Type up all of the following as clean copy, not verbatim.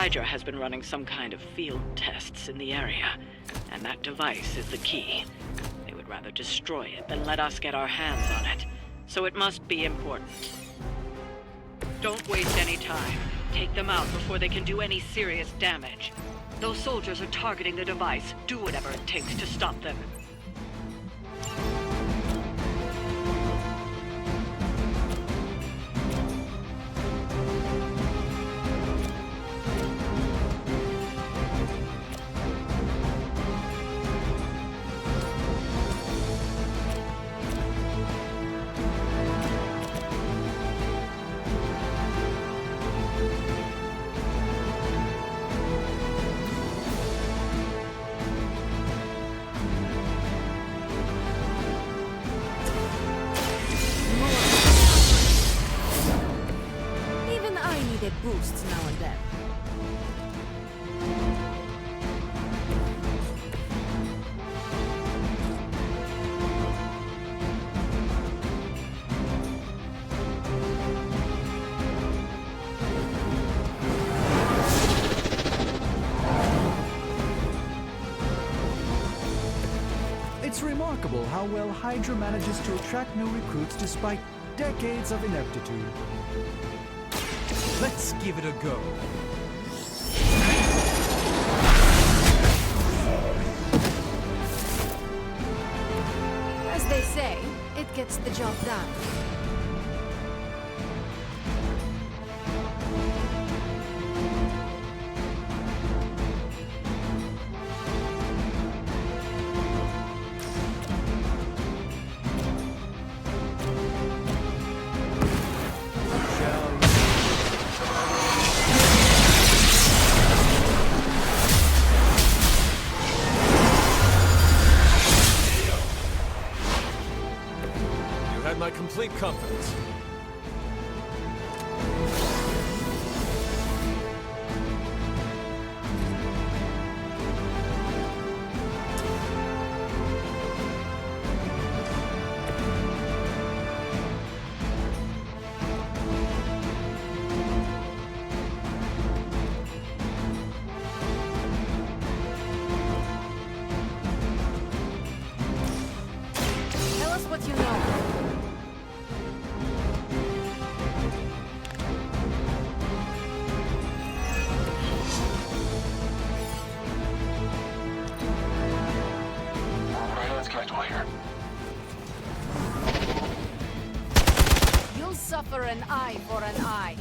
Hydra has been running some kind of field tests in the area, and that device is the key. They would rather destroy it than let us get our hands on it, so it must be important. Don't waste any time. Take them out before they can do any serious damage. Those soldiers are targeting the device. Do whatever it takes to stop them. Boosts now and then. It's remarkable how well Hydra manages to attract new recruits despite decades of ineptitude. Let's give it a go. As they say, it gets the job done. My complete confidence. Tell us what you know. You'll suffer an eye for an eye.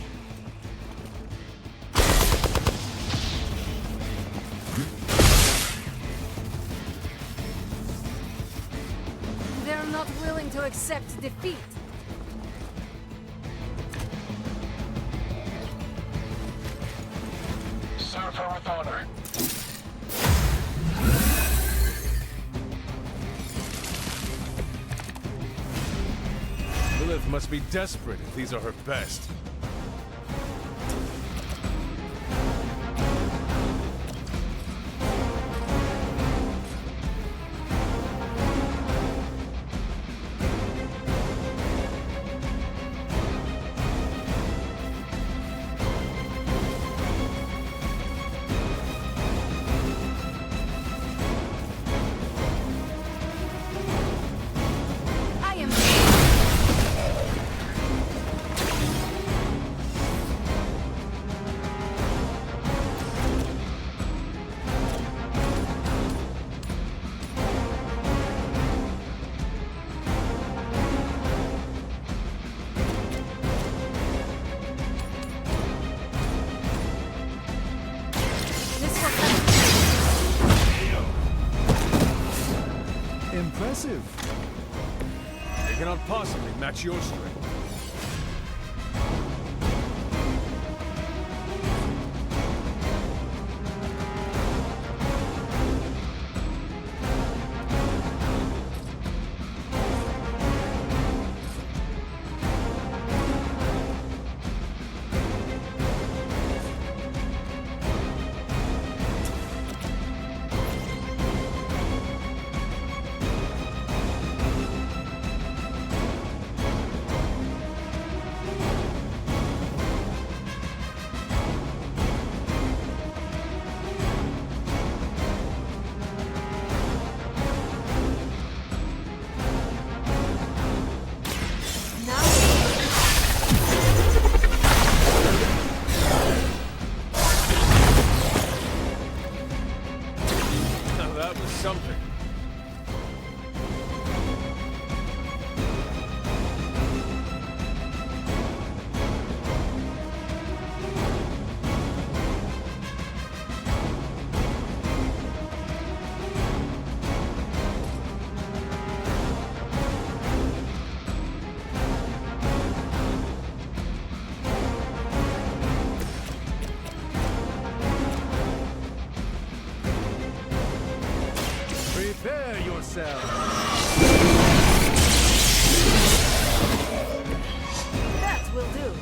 They're not willing to accept defeat. Serve her with honor. Lilith must be desperate if these are her best. Impressive. They cannot possibly match your strength. yourself. That will do.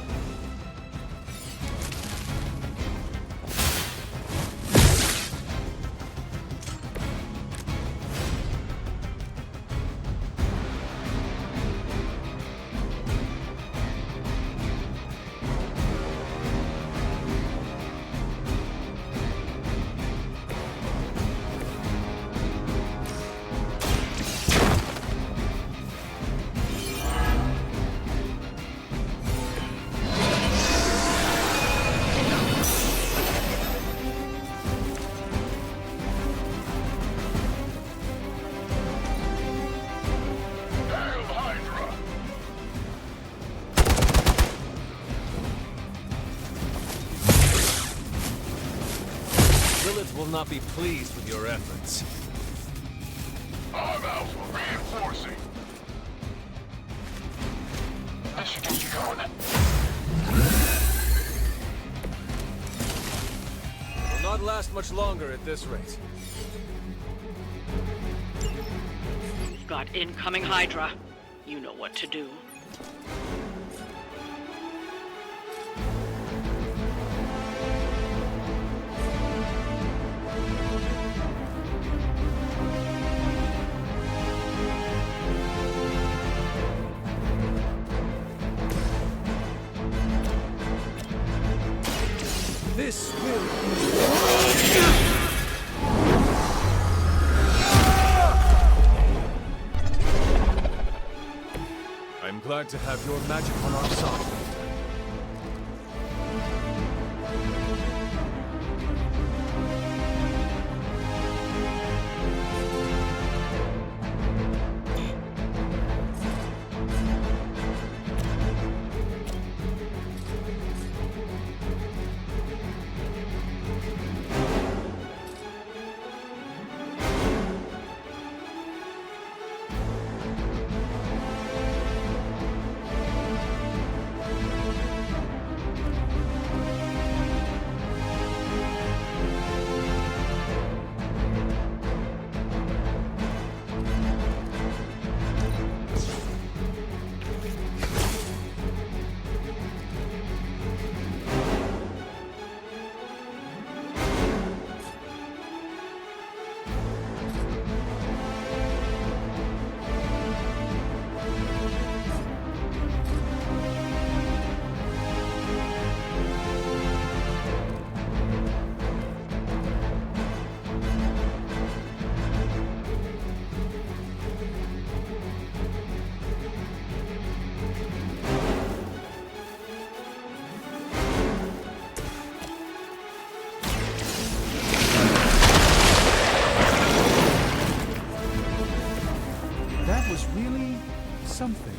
Hail Hydra! Lilith will not be pleased with your efforts. I'm Alpha, reinforcing. This should get you going. Will not last much longer at this rate. We've got incoming Hydra. You know what to do. This will I'm glad to have your magic on our side. That was really something.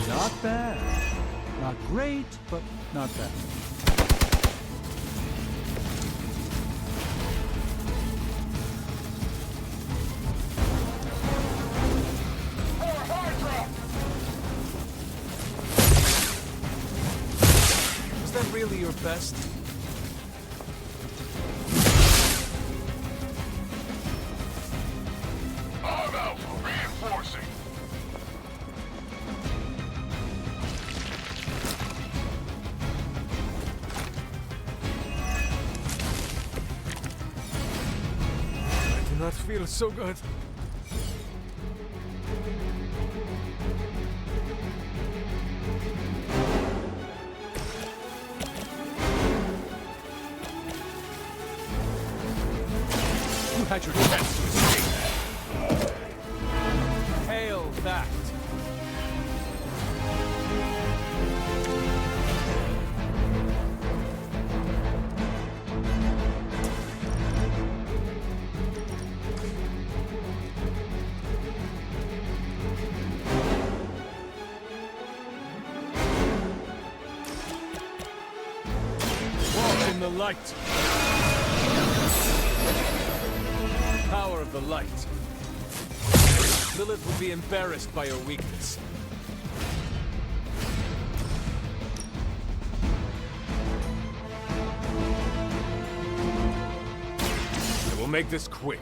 Not bad. Not great, but not bad. For Hydra! Is that really your best? I'm Alpha, reinforcing. I do not feel so good. You had your chance to escape. Hail that. light. Power of the light. Lilith would be embarrassed by your weakness. I will make this quick.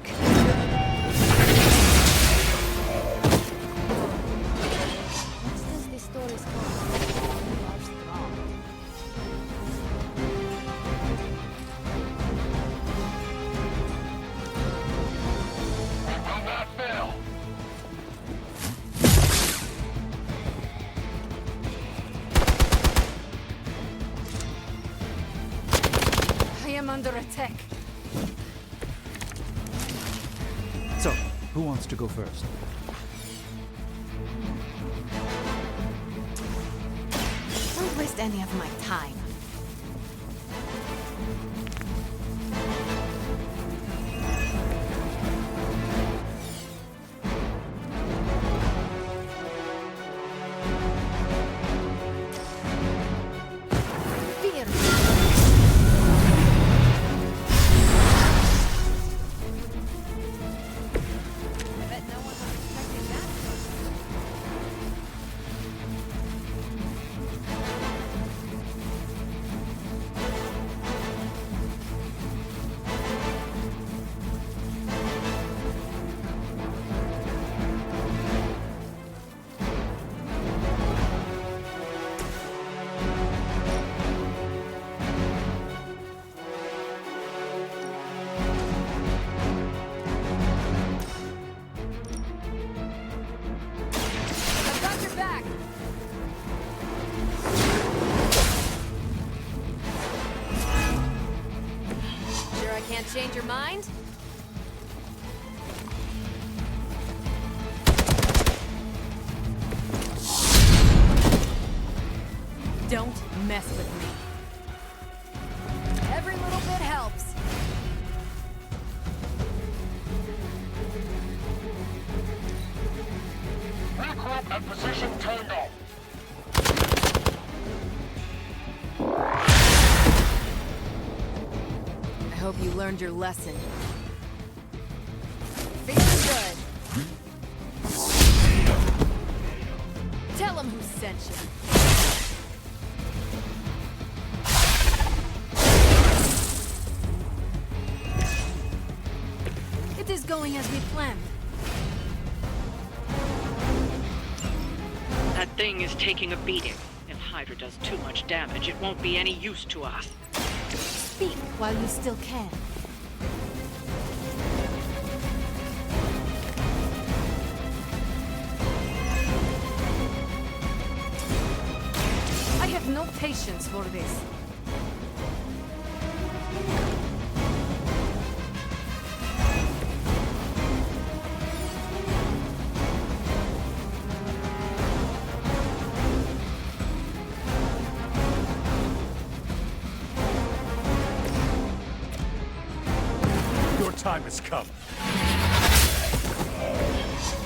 What does this story called? You are strong. We will not fail. I am under attack. So, who wants to go first? Don't waste any of my time. Fear. Bet no one was expecting that. I've got your back. Sure I can't change your mind? Don't mess with me. Every little bit helps. Regroup at position Tango. I hope you learned your lesson. Feeling good. Tell him who sent you. It is going as we planned. That thing is taking a beating. If Hydra does too much damage, it won't be any use to us. Speak while you still can. I have no patience for this. Your time has come.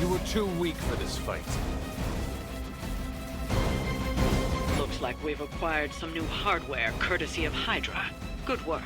You were too weak for this fight. Looks like we've acquired some new hardware courtesy of Hydra. Good work.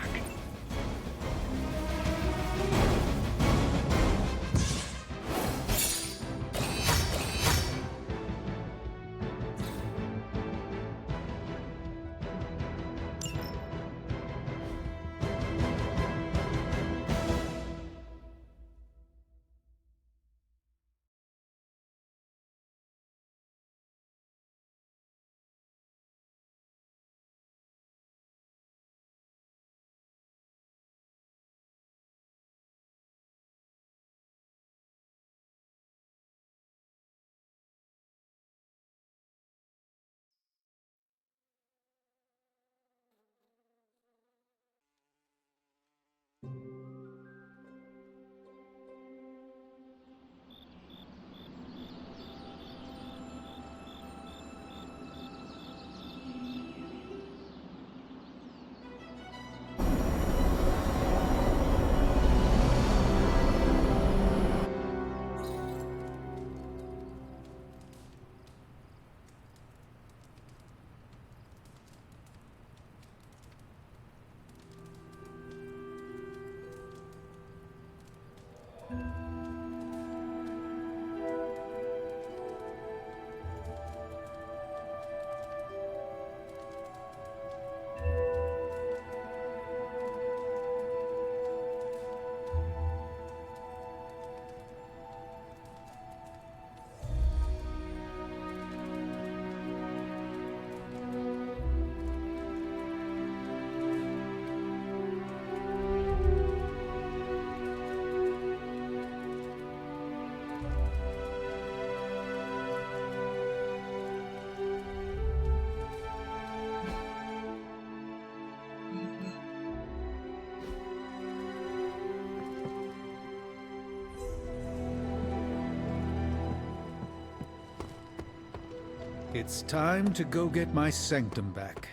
It's time to go get my sanctum back.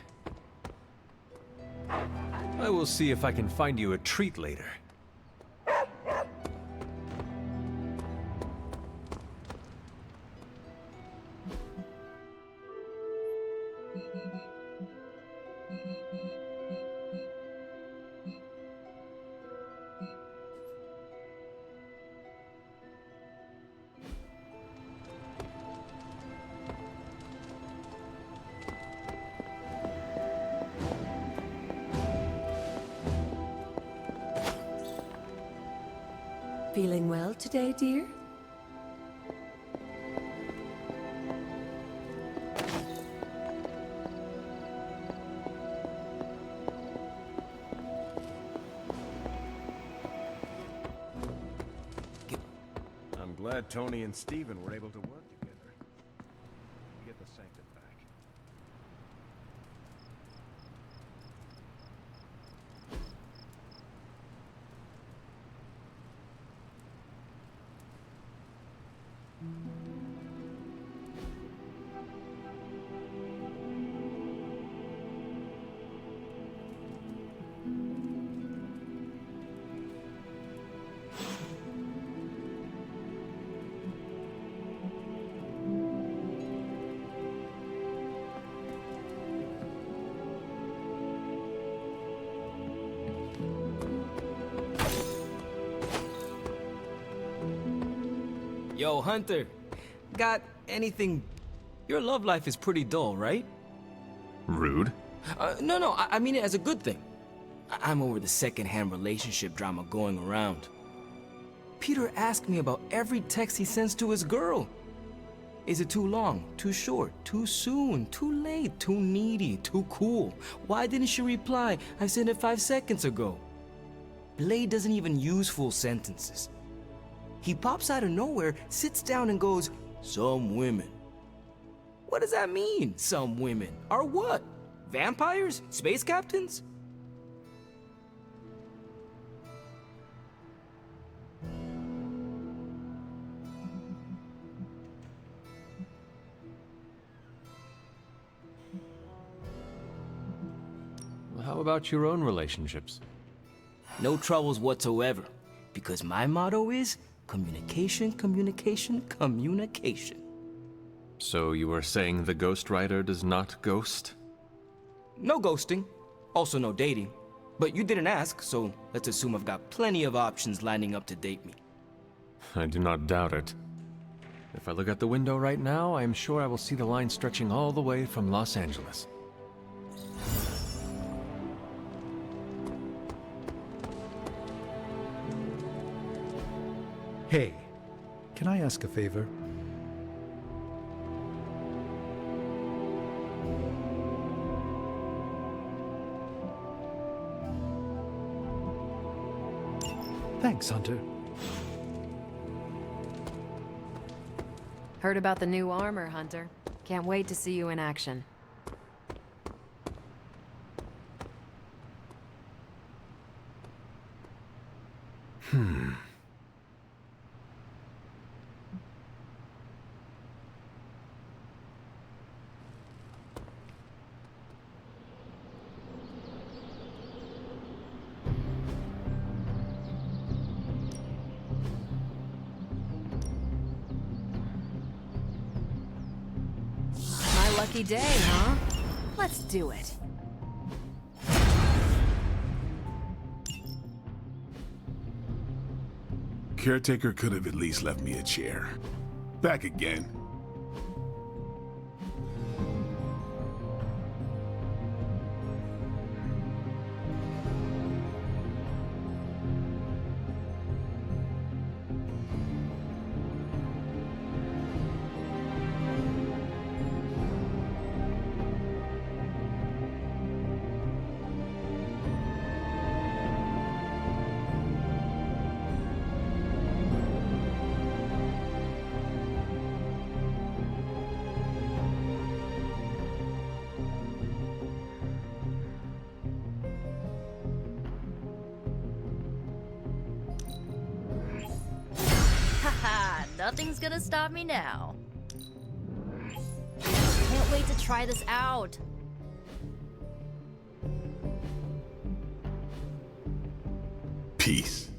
I will see if I can find you a treat later. Feeling well today, dear? I'm glad Tony and Steven were able to work together. Get the sanctum back. Yo, Hunter. Got anything... Your love life is pretty dull, right? Rude. No, I mean it as a good thing. I'm over the second-hand relationship drama going around. Peter asked me about every text he sends to his girl. Is it too long, too short, too soon, too late, too needy, too cool? Why didn't she reply? I sent it 5 seconds ago. Blade doesn't even use full sentences. He pops out of nowhere, sits down and goes, "Some women." What does that mean, some women? Are what? Vampires? Space captains? Well, how about your own relationships? No troubles whatsoever, because my motto is communication, communication, communication. So you are saying the ghostwriter does not ghost? No ghosting, also no dating. But you didn't ask, so let's assume I've got plenty of options lining up to date me. I do not doubt it. If I look out the window right now, I am sure I will see the line stretching all the way from Los Angeles. Hey, can I ask a favor? Thanks, Hunter. Heard about the new armor, Hunter. Can't wait to see you in action. My lucky day, huh? Let's do it. Caretaker could have at least left me a chair. Back again. Haha, nothing's gonna stop me now. wait to try this out. Peace.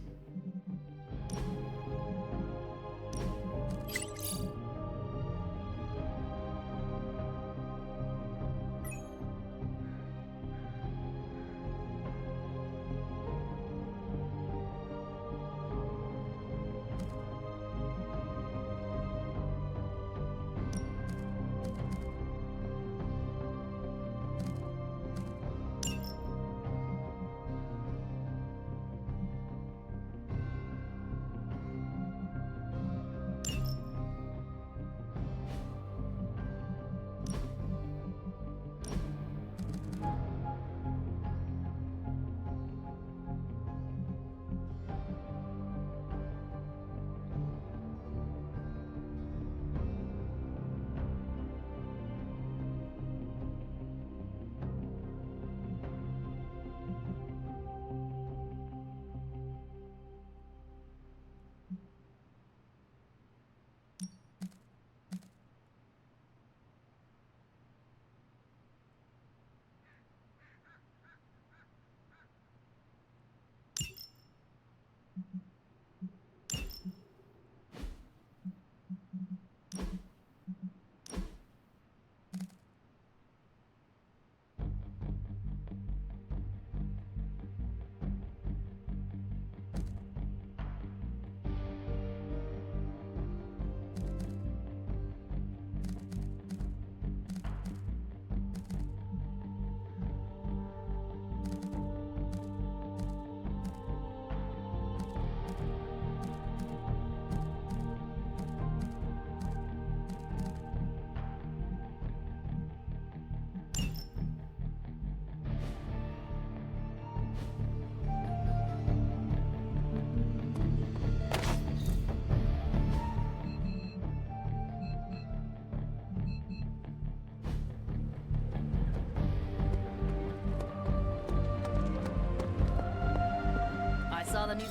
I saw the new...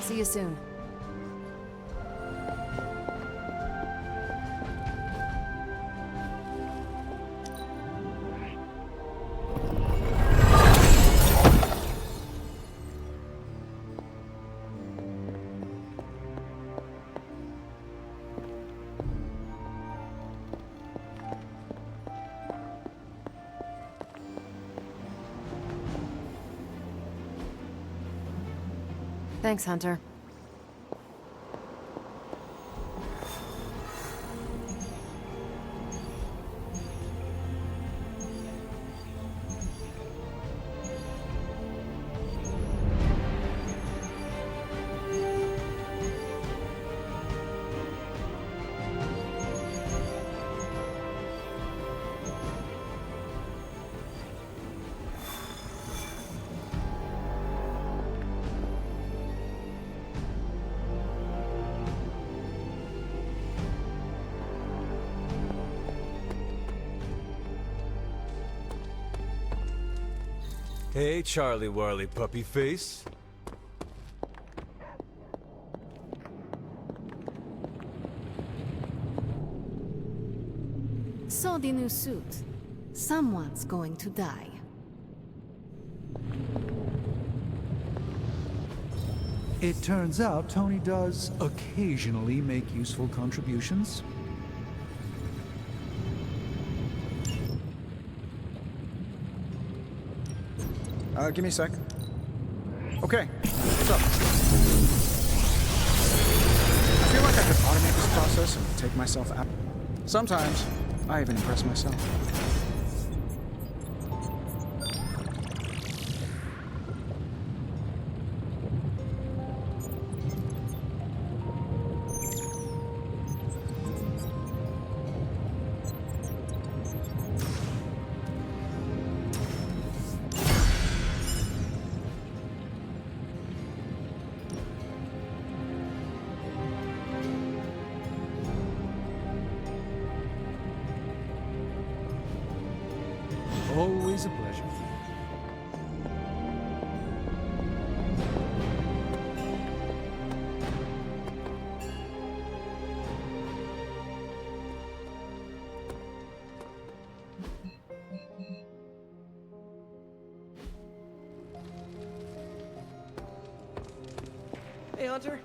See you soon. Thanks, Hunter. Hey, Charlie Warley puppy face. So the new suit. Someone's going to die. It turns out Tony does occasionally make useful contributions. Give me a sec. Okay, what's up? I feel like I could automate this process and take myself out. Sometimes, I even impress myself. Always a pleasure. Hey, Hunter.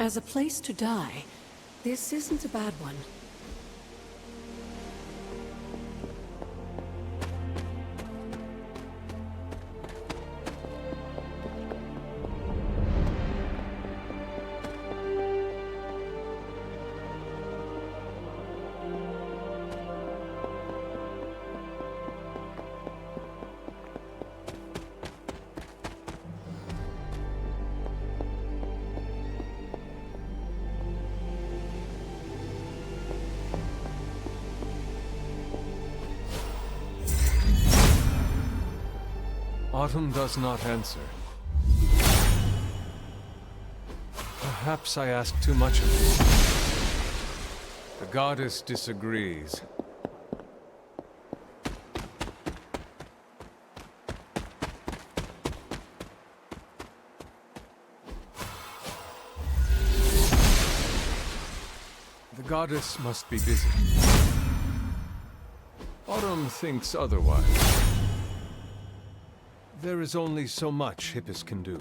As a place to die, this isn't a bad one. Autumn does not answer. Perhaps I ask too much of you. The goddess disagrees. The goddess must be busy. Autumn thinks otherwise. There is only so much Hippus can do.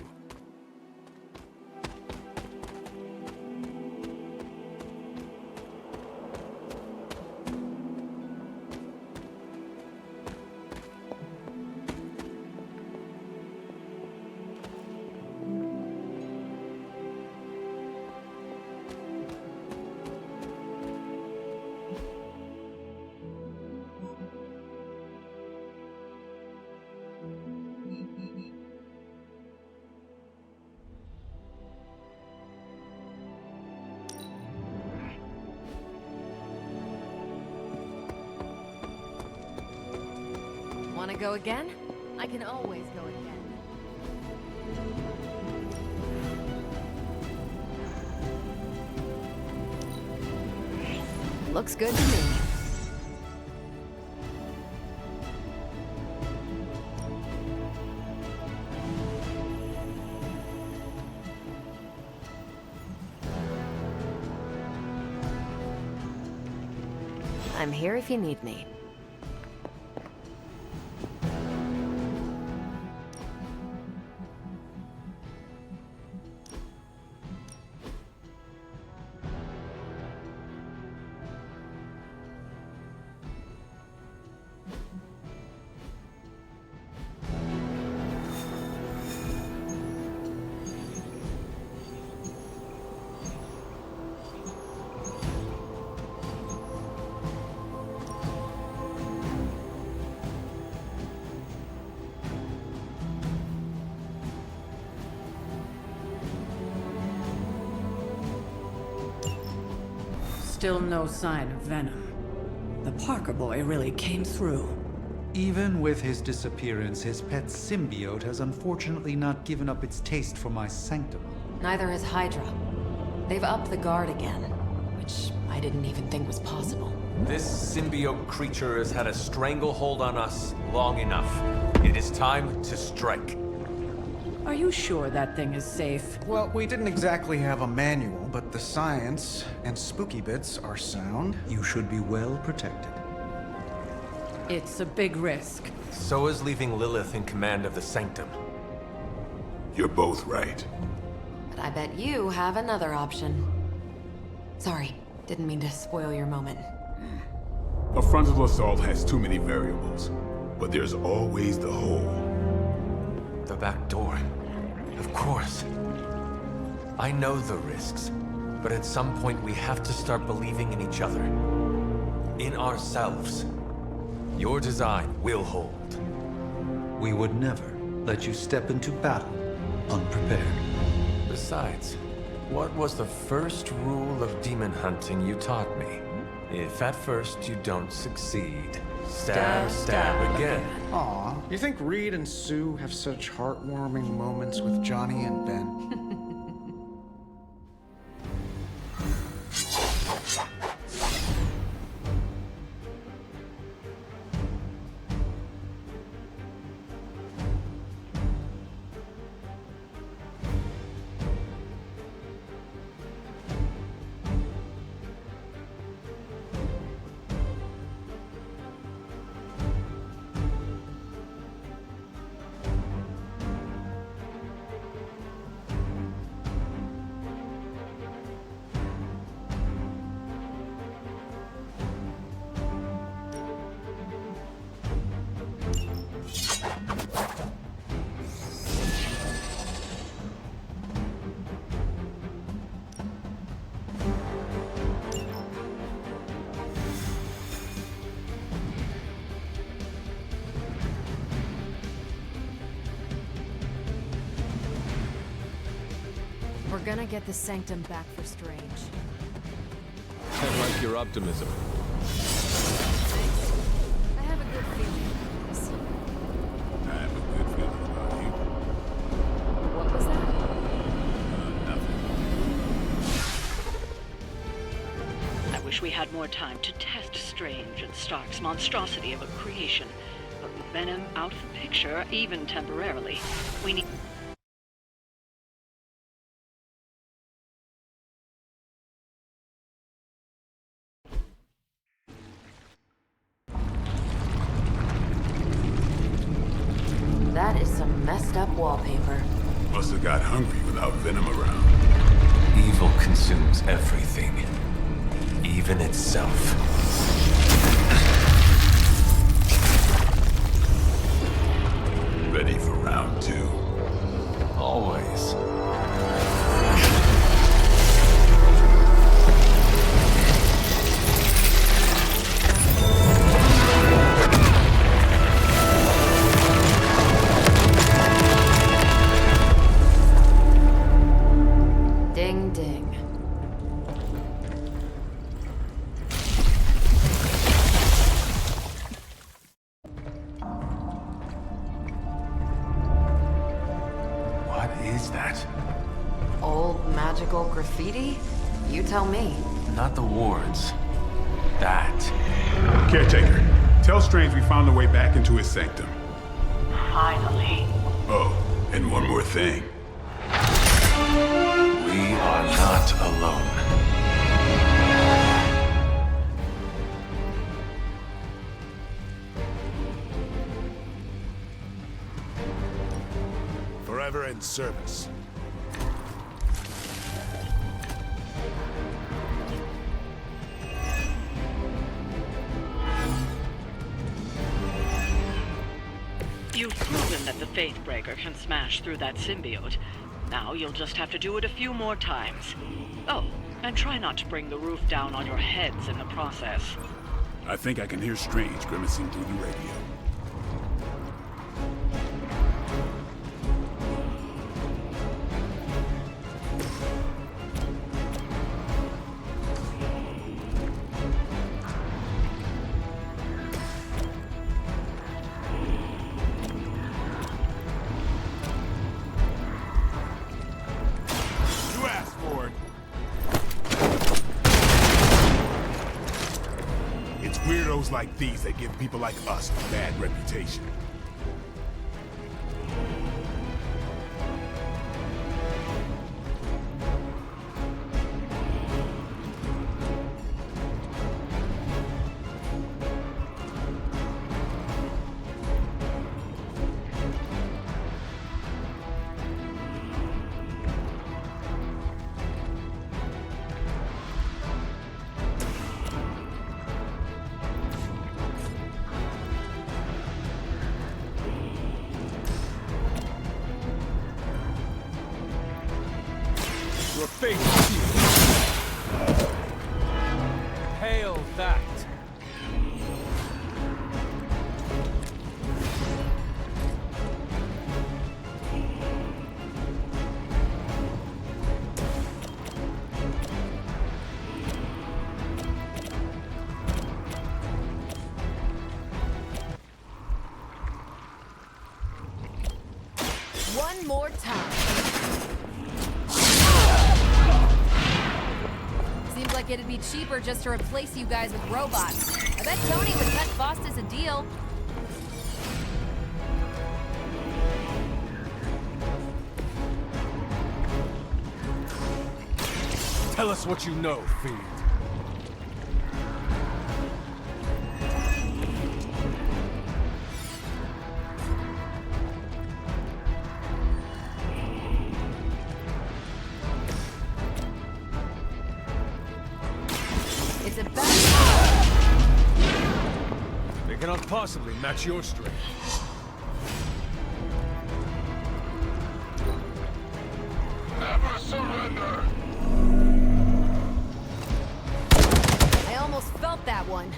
Wanna go again? I can always go again. Looks good to me. I'm here if you need me. Still no sign of venom. The Parker boy really came through. Even with his disappearance, his pet symbiote has unfortunately not given up its taste for my sanctum. Neither has Hydra. They've upped the guard again, which I didn't even think was possible. This symbiote creature has had a stranglehold on us long enough. It is time to strike. Are you sure that thing is safe? Well, we didn't exactly have a manual, but the science and spooky bits are sound. You should be well protected. It's a big risk. So is leaving Lilith in command of the Sanctum. You're both right. But I bet you have another option. Sorry, didn't mean to spoil your moment. A frontal assault has too many variables, but there's always the hole. The back door. Of course. I know the risks, but at some point we have to start believing in each other. In ourselves. Your design will hold. We would never let you step into battle unprepared. Besides, what was the first rule of demon hunting you taught me? If at first you don't succeed, stab again. Aw, you think Reed and Sue have such heartwarming moments with Johnny and Ben? We're gonna get the Sanctum back for Strange. I like your optimism. Thanks. I have a good feeling about this. I have a good feeling about you. What was that? Nothing. I wish we had more time to test Strange and Stark's monstrosity of a creation. But with Venom out of the picture, even temporarily, we need... That is some messed up wallpaper. Must have got hungry without Venom around. Evil consumes everything, even itself. Ready for round two? Always. Ding ding. sweetie? You tell me. Not the wards. That. Caretaker, tell Strange we found a way back into his sanctum. Finally. Oh, and one more thing. We are not alone. Forever in service. You've proven that the Faithbreaker can smash through that symbiote. Now you'll just have to do it a few more times. Oh, and try not to bring the roof down on your heads in the process. I think I can hear Strange grimacing through the radio. You asked for it. It's weirdos like these that give people like us a bad reputation. Your fate is sealed. Hail that. One more time. Seems like it'd be cheaper just to replace you guys with robots. I bet Tony would cut Faustus a deal. Tell us what you know, Fiend. It's about They cannot possibly match your strength. Never surrender! I almost felt that one.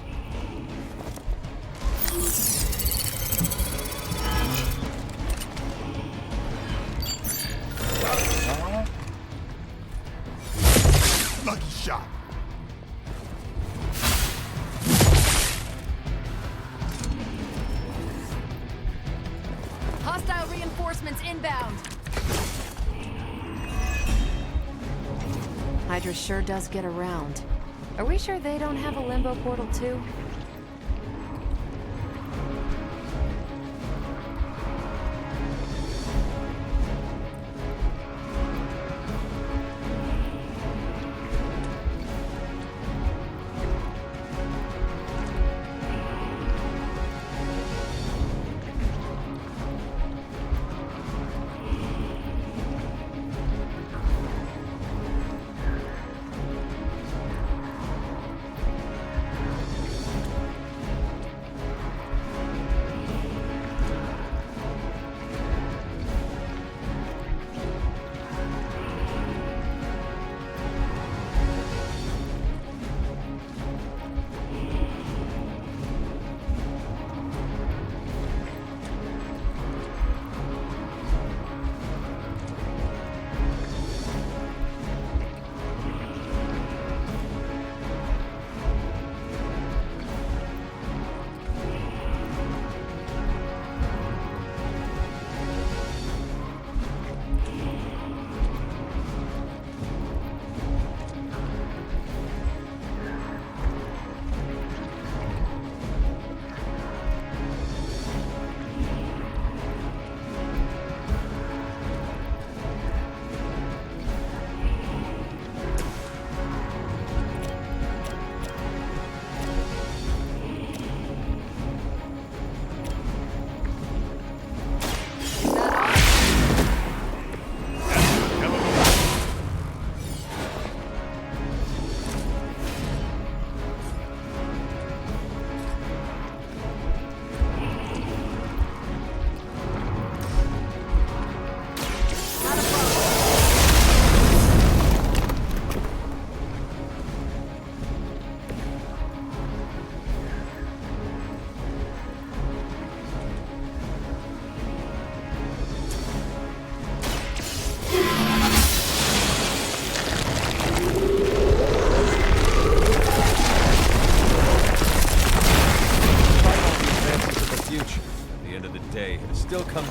Lucky shot. Hostile reinforcements inbound. Hydra sure does get around. Are we sure they don't have a limbo portal too?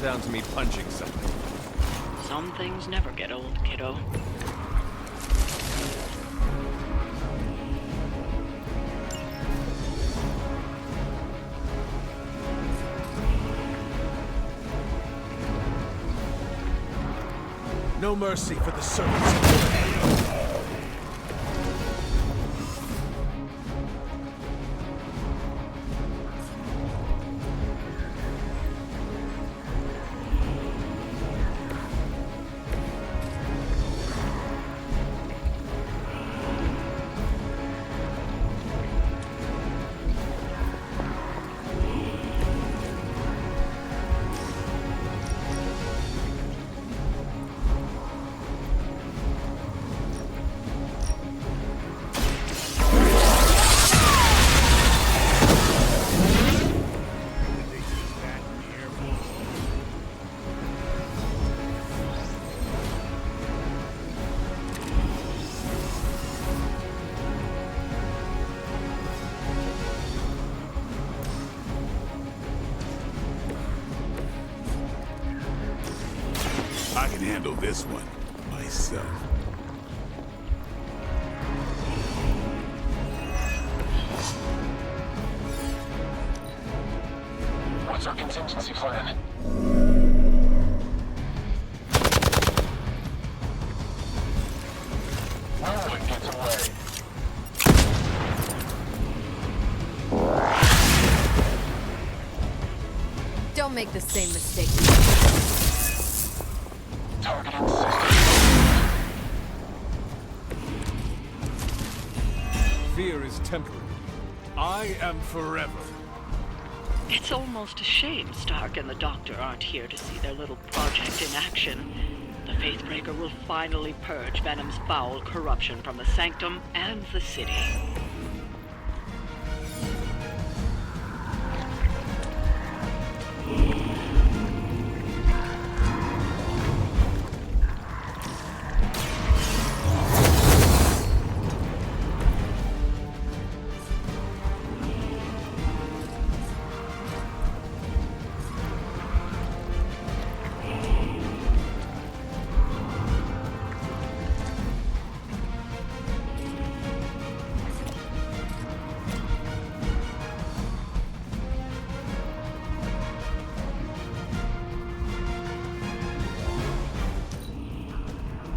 down to me punching something. Some things never get old, kiddo. No mercy for the servants of liberty. I can handle this one myself. What's our contingency plan? No one gets away. Don't make the same mistake. Targeting system. Fear is temporary. I am forever. It's almost a shame Stark and the Doctor aren't here to see their little project in action. The Faithbreaker will finally purge Venom's foul corruption from the Sanctum and the city.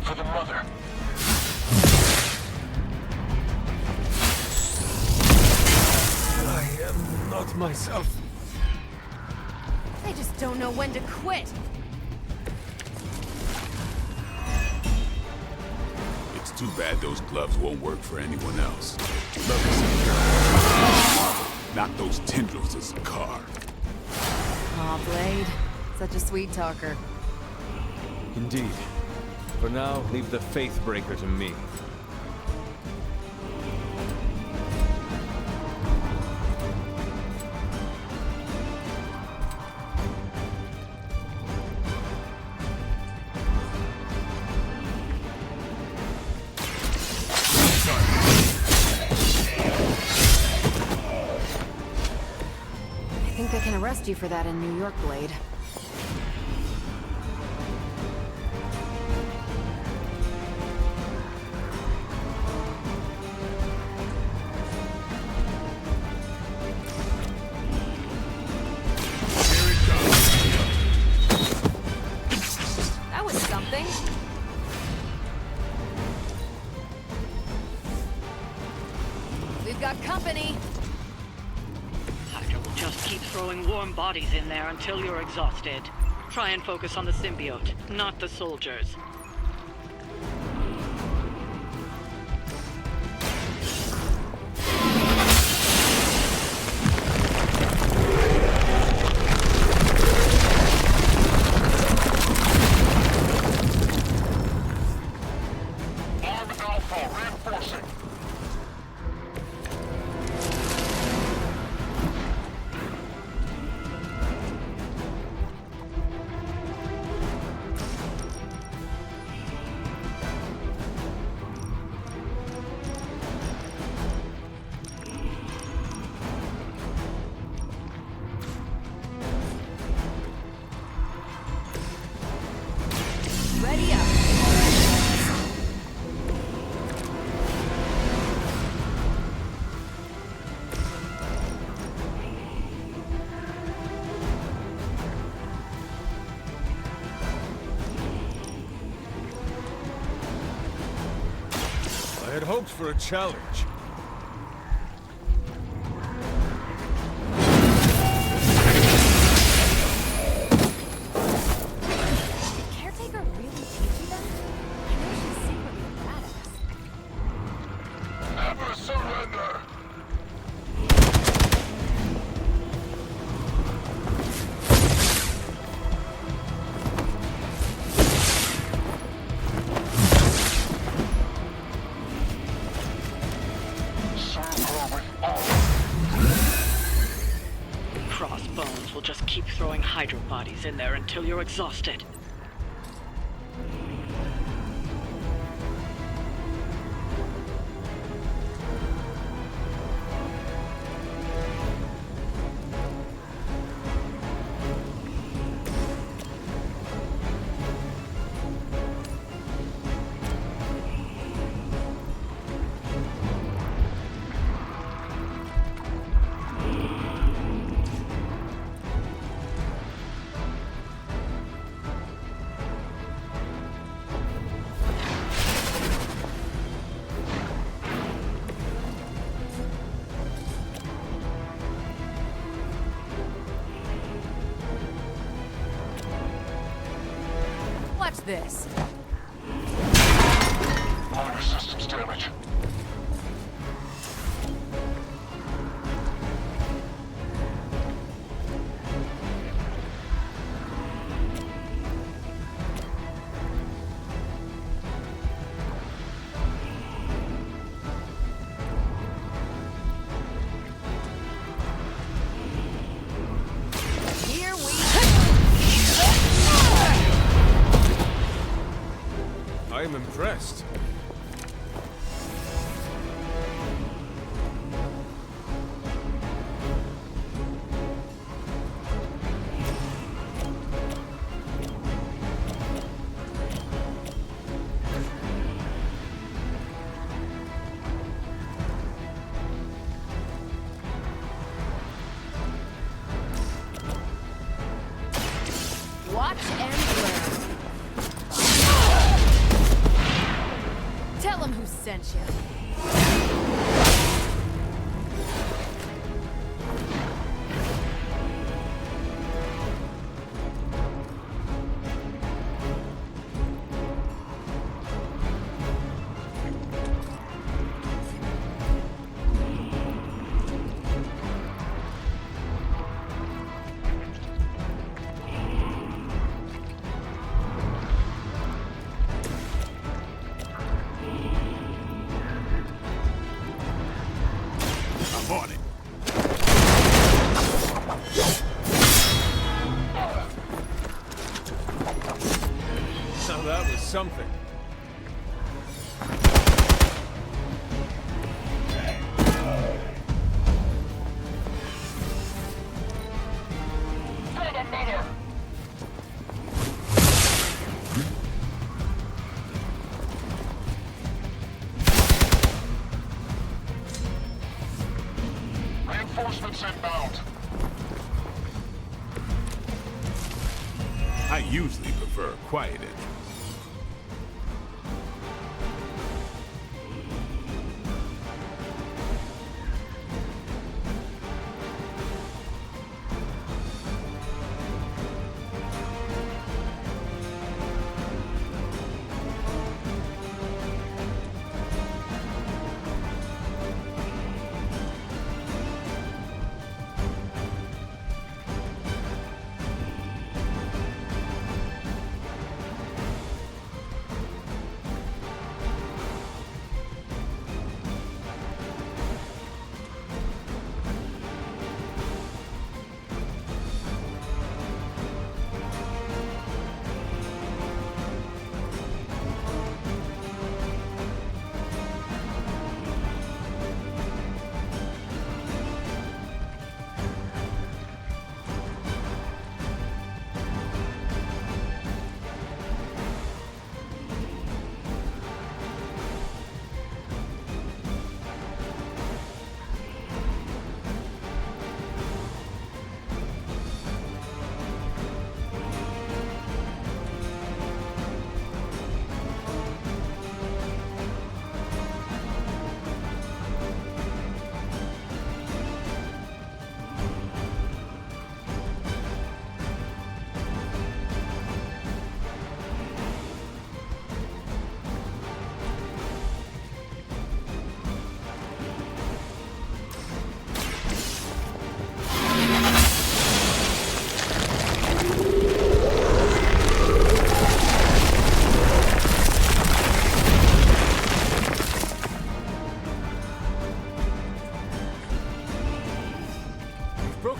For the mother. I am not myself. I just don't know when to quit. It's too bad those gloves won't work for anyone else. Knock those tendrils to some car. Aw, Blade. Such a sweet talker. Indeed. For now, leave the Faithbreaker to me. I think they can arrest you for that in New York, Blade. That was something. We've got company. Hydra will just keep throwing warm bodies in there until you're exhausted. Try and focus on the symbiote, not the soldiers. Arm Alpha reinforcing. hoped for a challenge. Did Caretaker really teach you that? I know she's secretly a badass. Never surrender! Crossbones will just keep throwing Hydra bodies in there until you're exhausted. Watch this. Minor systems damage. Here we I am impressed. watch and learn. Tell him who sent you. I'm on it. Now that was something. Reinforcements inbound. I usually prefer quiet entries.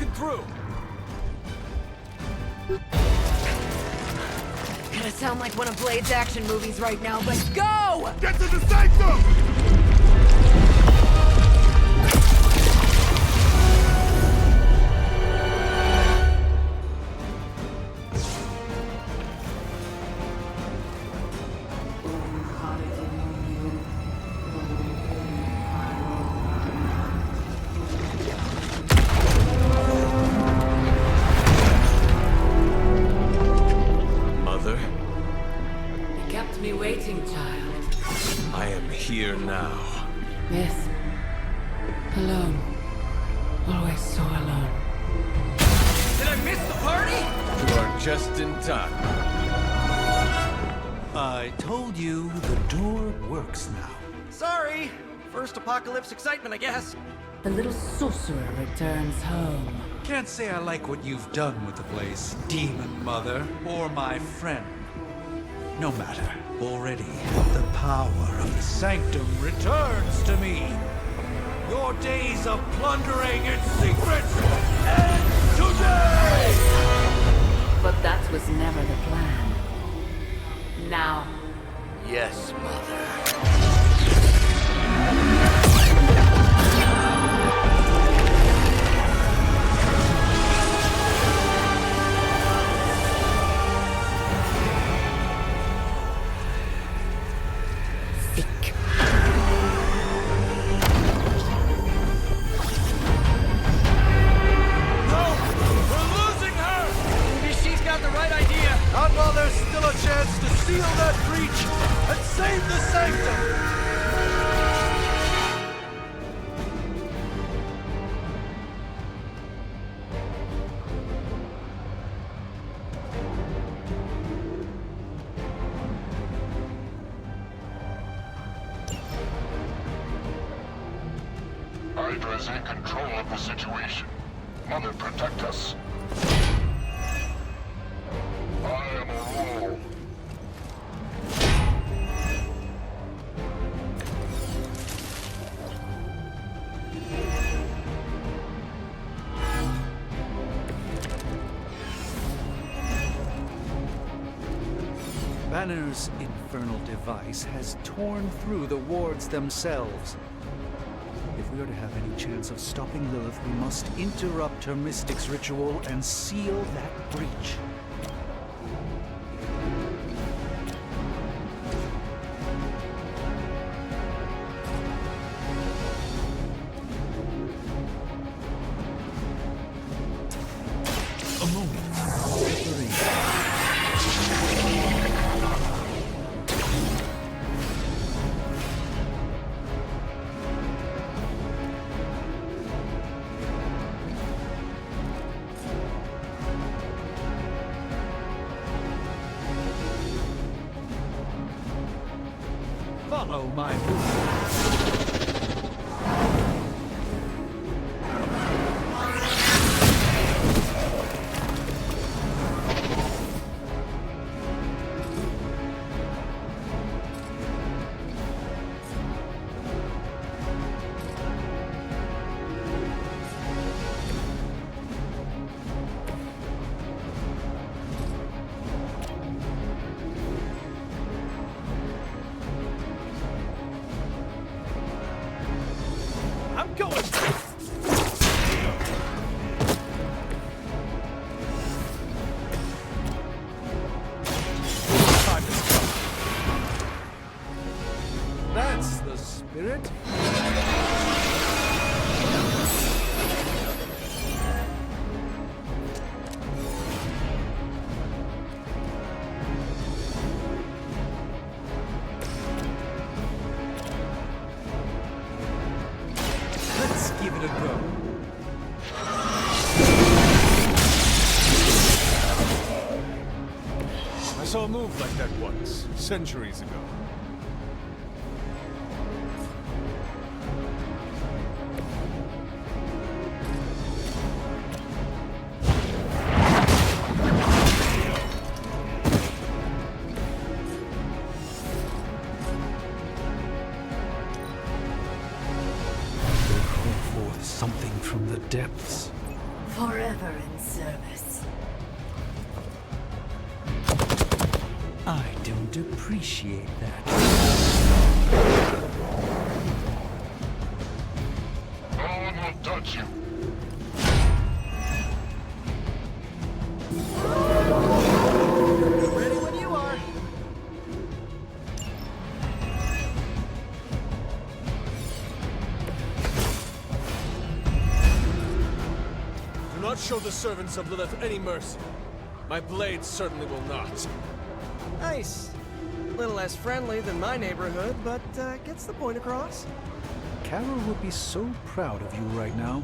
broken through. Gonna sound like one of Blade's action movies right now, but go! Get to the sanctum! Mother, You kept me waiting, child. I am here now. Yes. Alone. Always so alone. Did I miss the party? You are just in time. I told you the door works now. Sorry. First apocalypse excitement, I guess. The little sorcerer returns home. Can't say I like what you've done with the place, Demon Mother, or my friend. No matter. Already, the power of the Sanctum returns to me. Your days of plundering its secrets end today! But that was never the plan. Now, Yes, Mother. thick. Maybe she's got the right idea. Not while there's still a chance to seal that breach and save the Sanctum! Hydra's in control of the situation. Mother, protect us. I am a rule. Banner's infernal device has torn through the wards themselves. If we are to have any chance of stopping Lilith, we must interrupt her mystic's ritual and seal that breach. A moment. Follow my movement. I'm going! Time to stop. That's the spirit. Let's give it a go. I saw a move like that once, centuries ago. Something from the depths. Forever in service. I don't appreciate that. No one will touch you. Ready when you are. Do not show the servants of Lilith any mercy. My blade certainly will not. Nice. A little less friendly than my neighborhood, but gets the point across. Carol would be so proud of you right now.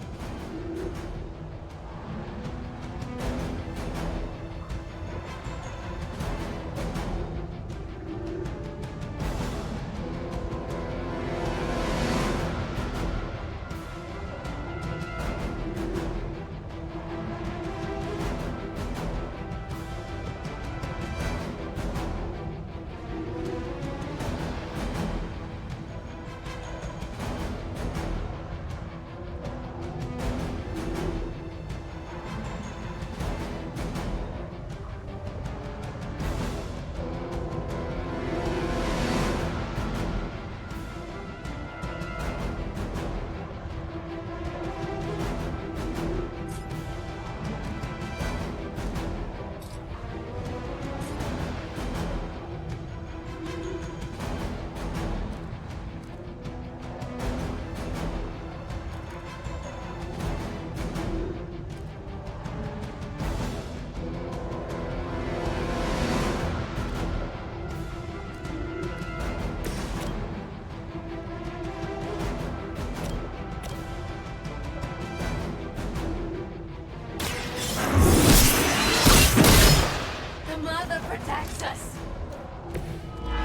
The Mother protects us.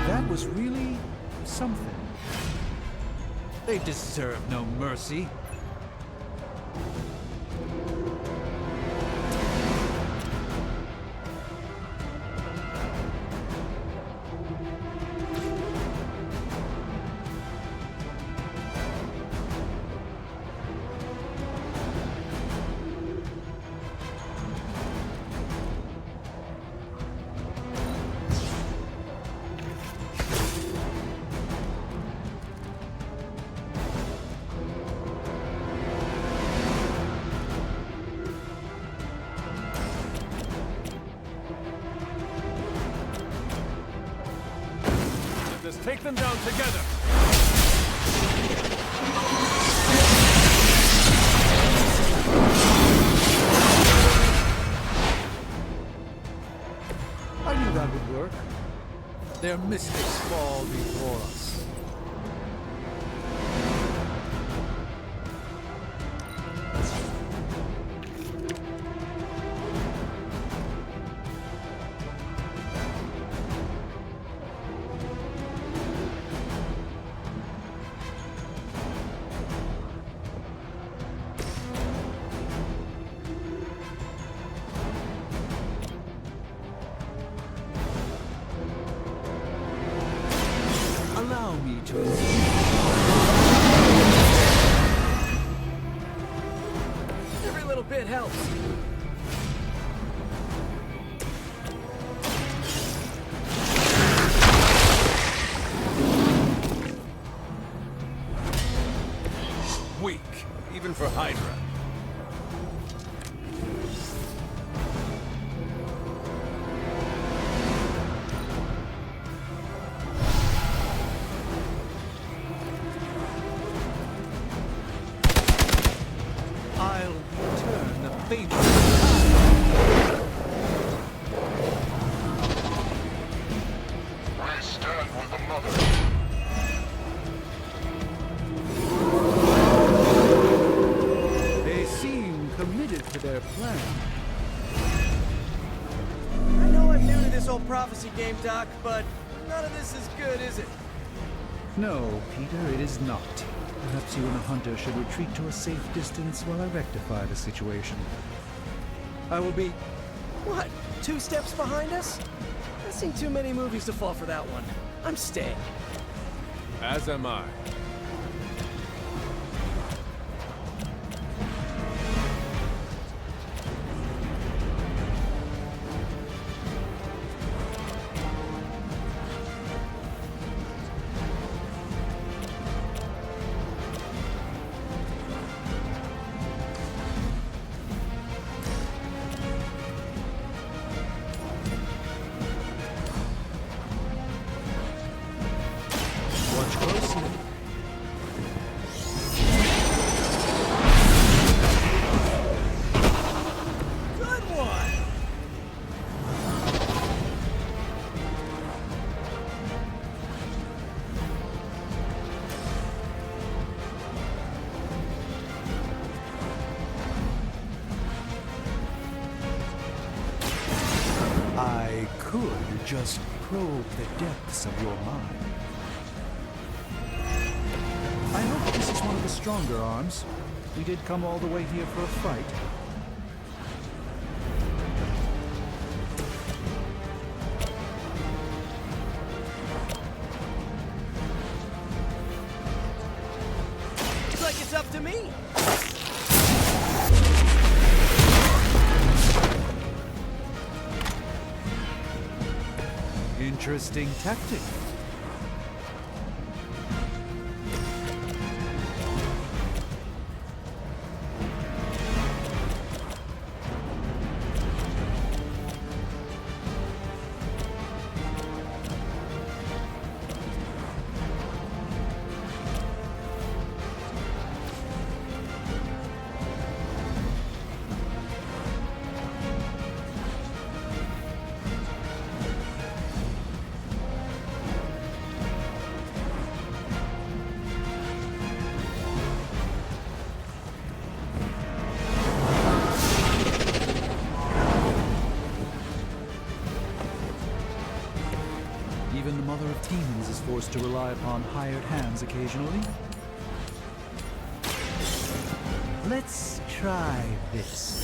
That was really something. They deserve no mercy. Let us take them down together. I knew that would work. Their mystics fall before us. Allow me to... Every little bit helps. Weak, even for Hydra. I'll return the favor. I stand with the Mother. They seem committed to their plan. I know I'm new to this whole prophecy game, Doc, but none of this is good, is it? No, Peter, it is not. Perhaps you and the hunter should retreat to a safe distance while I rectify the situation. I will be... What? 2 steps behind us? I've seen too many movies to fall for that one. I'm staying. As am I. could just probe the depths of your mind. I hope this is one of the stronger arms. We did come all the way here for a fight. Looks like it's up to me. Interesting tactic. Even the Mother of Demons is forced to rely upon hired hands occasionally. Let's try this.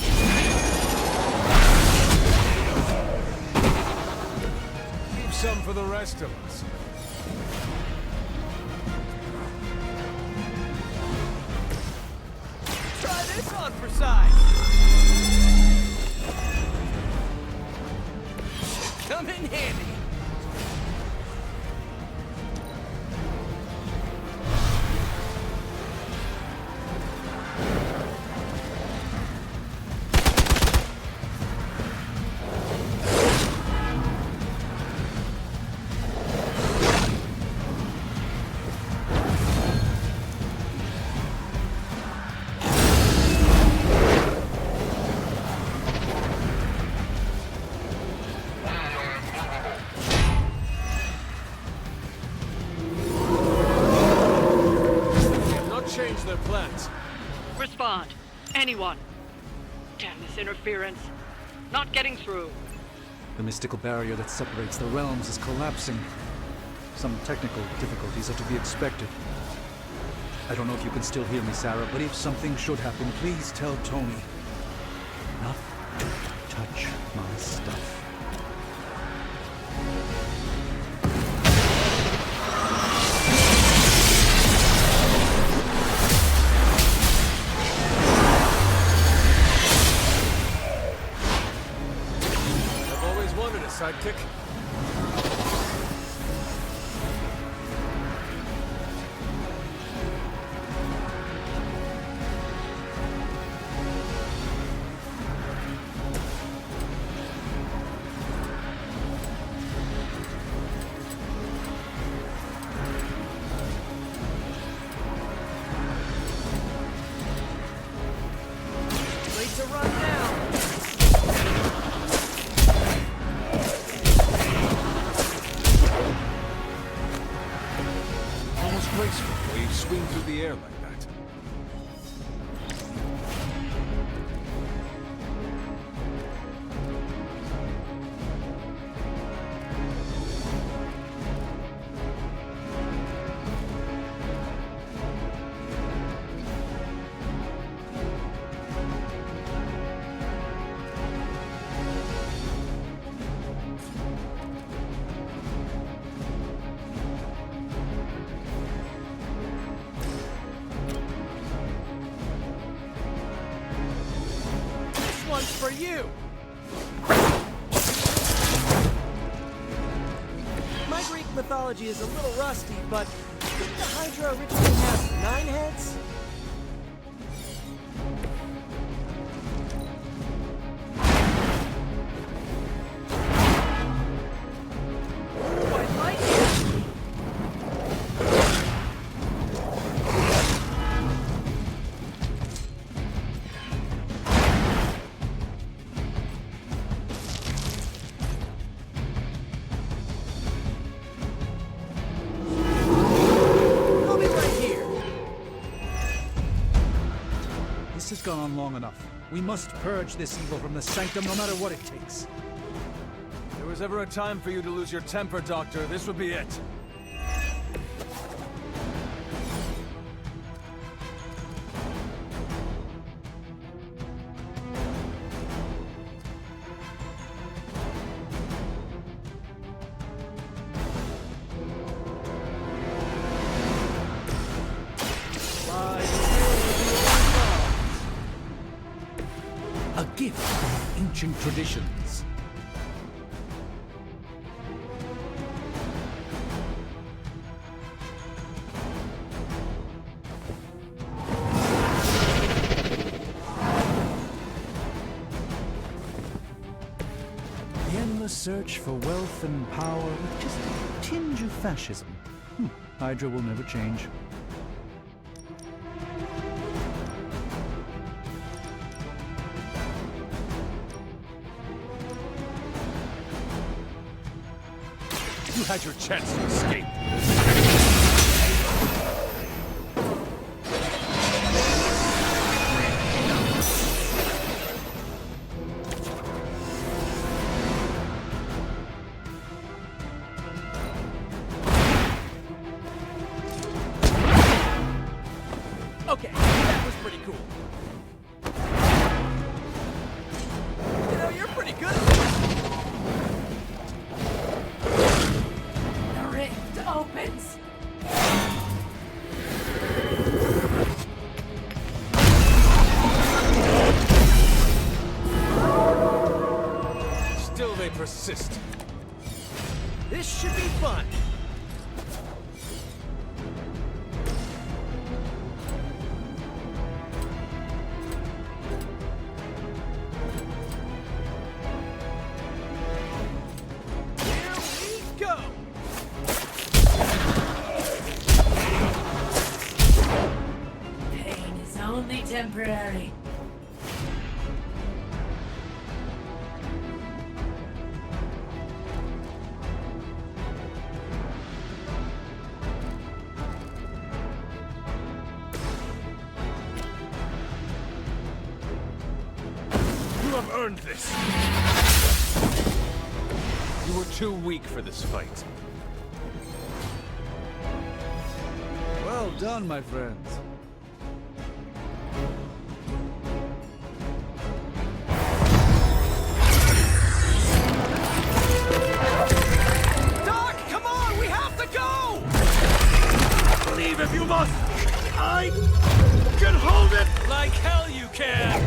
Keep some for the rest of us. Try this on for size. Come in handy. Change their plans. Respond. Anyone. Damn this interference. Not getting through. The mystical barrier that separates the realms is collapsing. Some technical difficulties are to be expected. I don't know if you can still hear me, Sarah, but if something should happen, please tell Tony not to touch my stuff. Sidekick. Late to run now. Graceful the way you swing through the air like that. One's for you. My Greek mythology is a little rusty, but didn't the Hydra originally have 9 heads? This has gone on long enough. We must purge this evil from the sanctum no matter what it takes. There was there's ever a time for you to lose your temper, Doctor, this would be it. A gift from ancient traditions. The endless search for wealth and power with just a tinge of fascism. Hydra will never change. You had your chance to escape. Okay, that was pretty cool. You know, you're pretty good at this. The rift opens. Still they persist. This should be fun. Here we go. Pain is only temporary. You have earned this. You were too weak for this fight. Well done, my friends. Doc, come on, we have to go! Leave if you must! I can hold it! Like hell you can!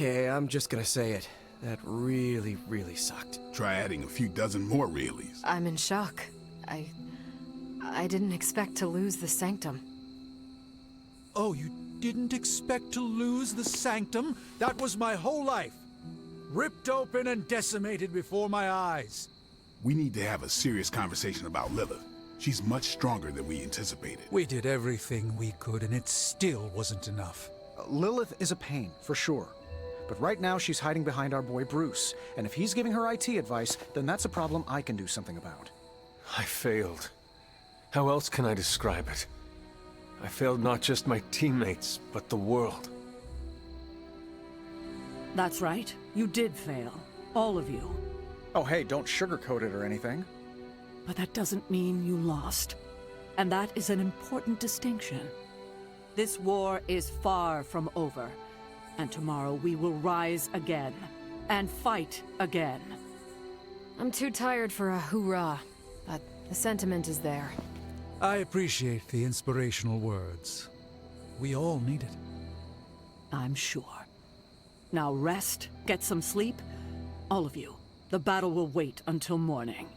Okay, I'm just gonna say it. That really, really sucked. Try adding a few dozen more reallys. I'm in shock. I didn't expect to lose the sanctum. Oh, you didn't expect to lose the sanctum? That was my whole life. Ripped open and decimated before my eyes. We need to have a serious conversation about Lilith. She's much stronger than we anticipated. We did everything we could, and it still wasn't enough. Lilith is a pain, for sure. But right now she's hiding behind our boy Bruce, and if he's giving her IT advice, then that's a problem I can do something about. I failed. How else can I describe it? I failed not just my teammates, but the world. That's right. You did fail. All of you. Oh hey, don't sugarcoat it or anything. But that doesn't mean you lost. And that is an important distinction. This war is far from over. And tomorrow we will rise again. And fight again. I'm too tired for a hoorah, but the sentiment is there. I appreciate the inspirational words. We all need it. I'm sure. Now rest, get some sleep. All of you. The battle will wait until morning.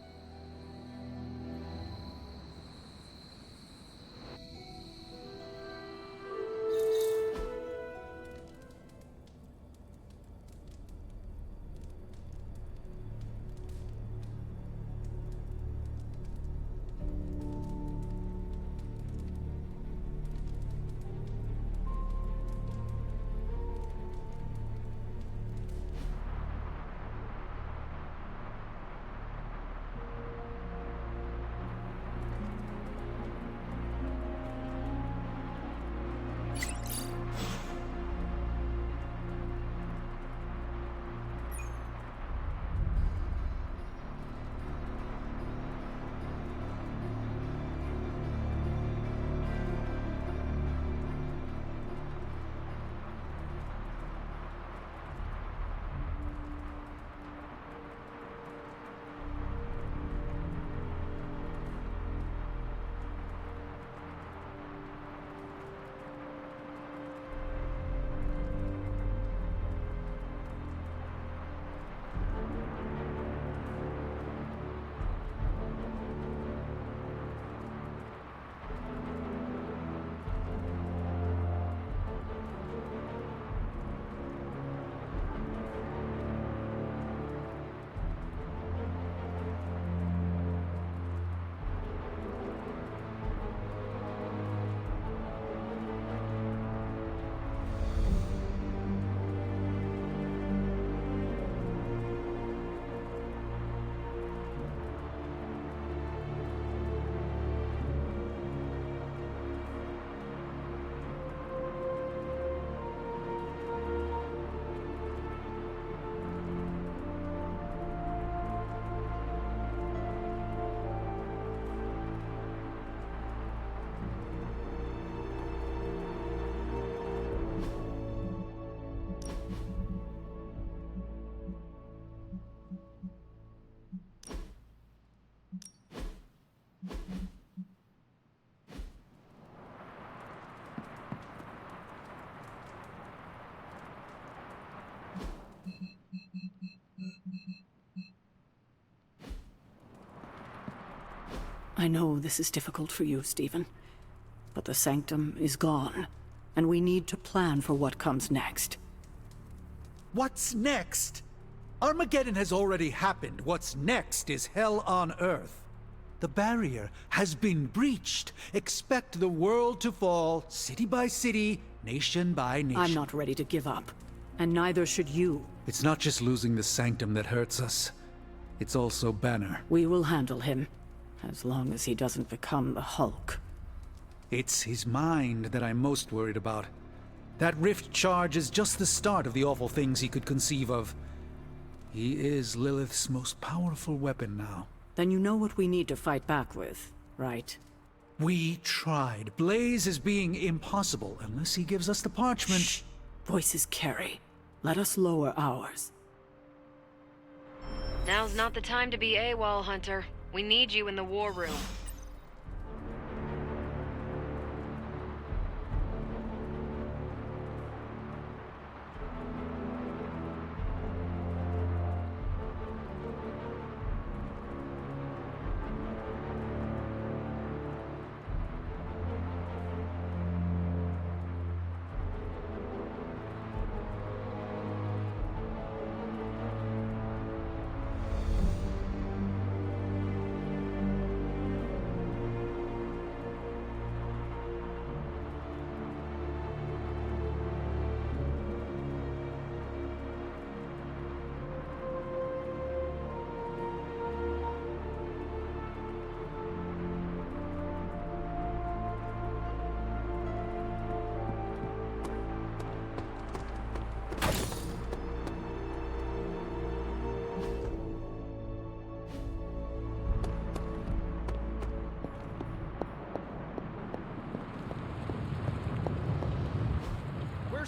I know this is difficult for you, Stephen. But the Sanctum is gone, and we need to plan for what comes next. What's next? Armageddon has already happened. What's next is hell on Earth. The barrier has been breached. Expect the world to fall, city by city, nation by nation. I'm not ready to give up, and neither should you. It's not just losing the Sanctum that hurts us. It's also Banner. We will handle him, as long as he doesn't become the Hulk. It's his mind that I'm most worried about. That rift charge is just the start of the awful things he could conceive of. He is Lilith's most powerful weapon now. Then you know what we need to fight back with, right? We tried. Blaze is being impossible unless he gives us the parchment. Shh. Voices carry. Let us lower ours. Now's not the time to be AWOL, Hunter. We need you in the war room.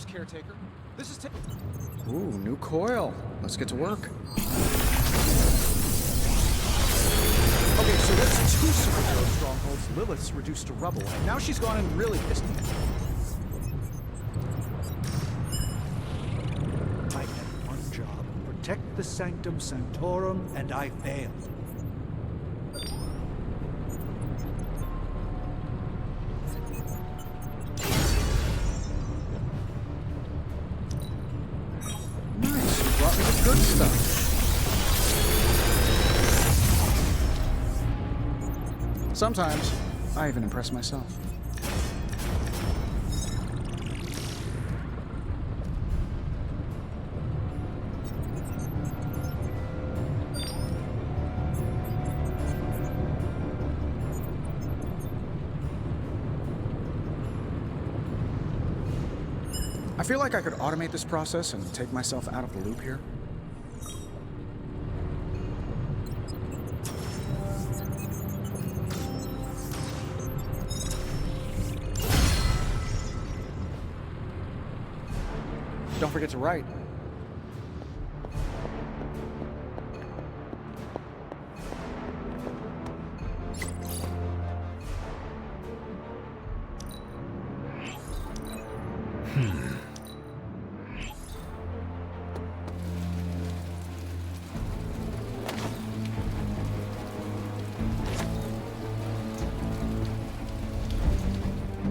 orders, caretaker. This is Ooh, new coil. Let's get to work. Okay, so that's 2 superhero strongholds. Lilith's reduced to rubble, and now she's gone and really pissed me. I had one job, protect the Sanctum Sanctorum, and I failed. Nice, you brought me the good stuff. Sometimes, I even impress myself. I feel like I could automate this process and take myself out of the loop here. Don't forget to write.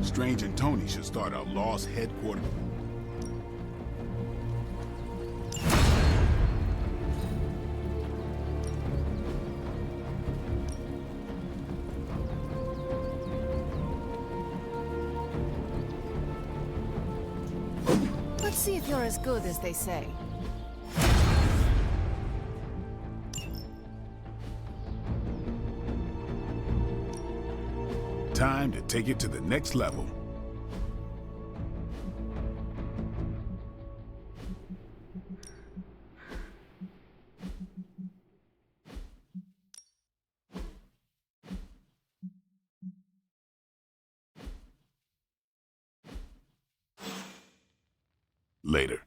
Strange and Tony should start a lost headquarters. Let's see if you're as good as they say. Time to take it to the next level. Later.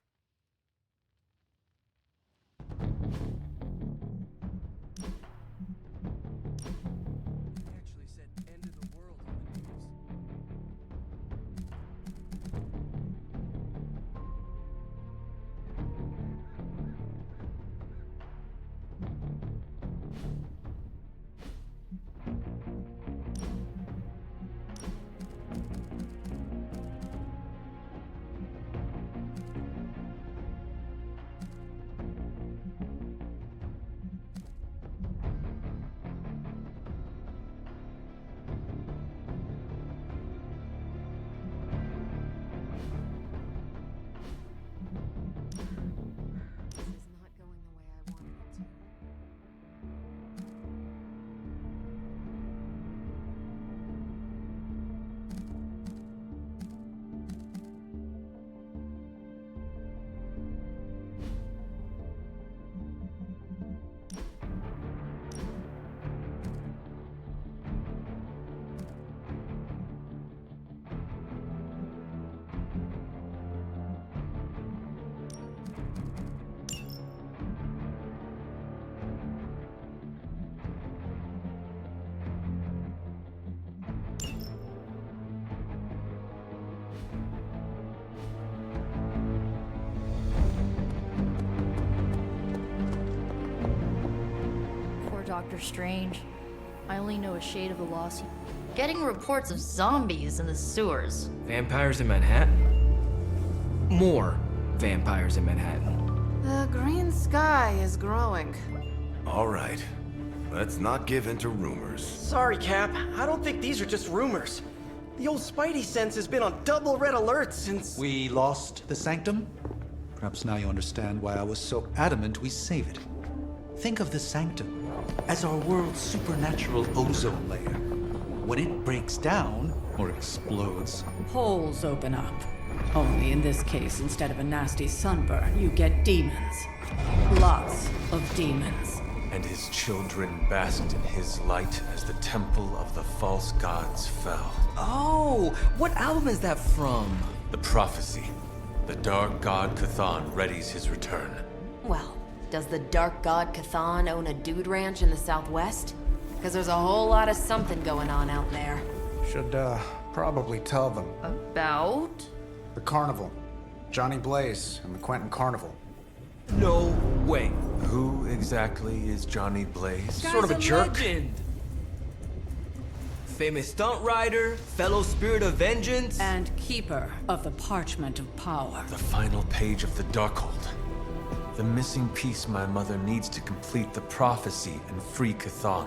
Dr. Strange. I only know a shade of the loss. Getting reports of zombies in the sewers. Vampires in Manhattan? More vampires in Manhattan. The green sky is growing. All right. Let's not give in to rumors. Sorry, Cap. I don't think these are just rumors. The old Spidey sense has been on double red alert since... We lost the Sanctum? Perhaps now you understand why I was so adamant we save it. Think of the Sanctum as our world's supernatural ozone layer. When it breaks down, or explodes, Holes open up. Only in this case, instead of a nasty sunburn, you get demons. Lots of demons. And his children basked in his light as the temple of the false gods fell. Oh, what album is that from? The Prophecy. The Dark God Cthon readies his return. Well, does the Dark God Cthon own a dude ranch in the southwest? Because there's a whole lot of something going on out there. Should, probably tell them. About? The carnival. Johnny Blaze and the Quentin Carnival. No way. Who exactly is Johnny Blaze? Sort of a jerk. Legend. Famous stunt rider, fellow spirit of vengeance, and keeper of the Parchment of Power. The final page of the Darkhold. The missing piece my mother needs to complete the prophecy and free Cthon.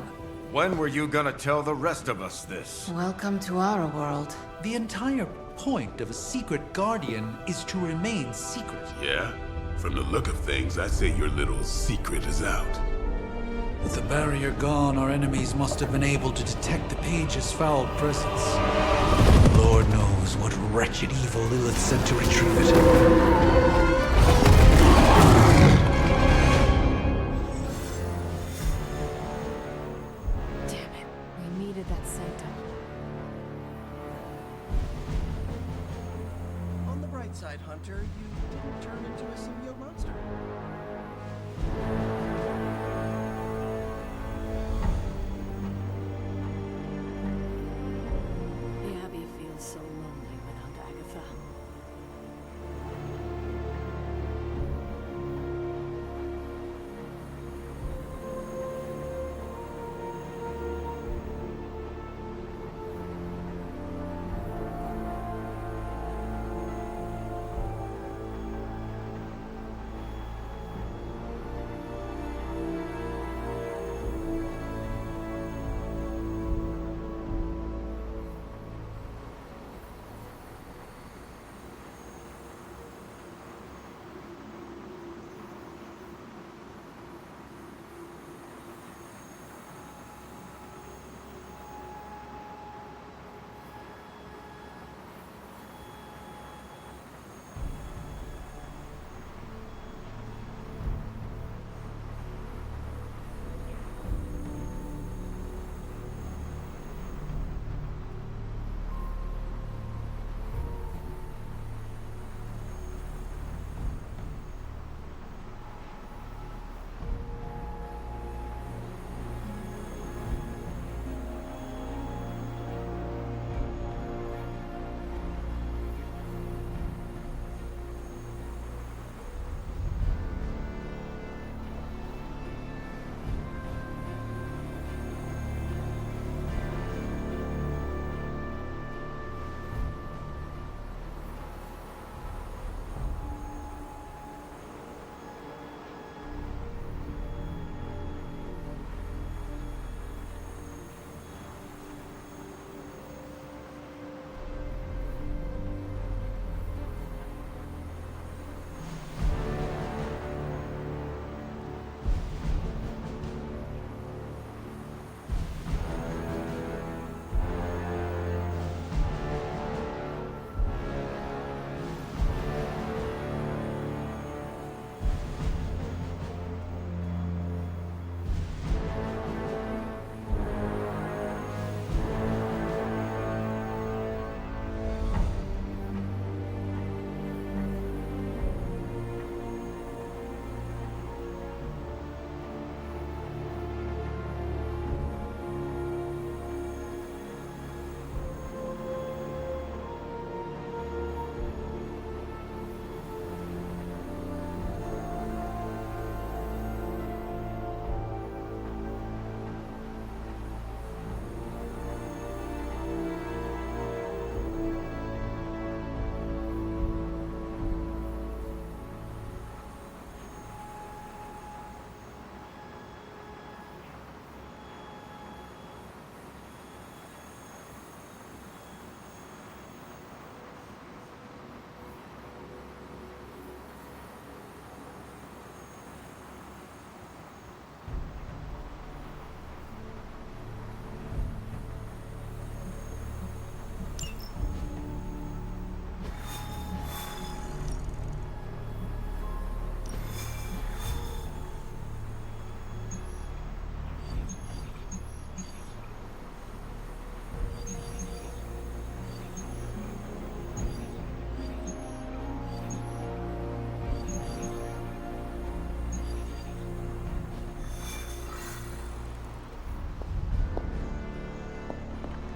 When were you gonna tell the rest of us this? Welcome to our world. The entire point of a secret guardian is to remain secret. Yeah? From the look of things, I'd say your little secret is out. With the barrier gone, our enemies must have been able to detect the page's foul presence. Lord knows what wretched evil Lilith sent to retrieve it. That sanctum. On the bright side, Hunter, you didn't turn into a symbiote monster. The Abbey feels so lonely without Agatha.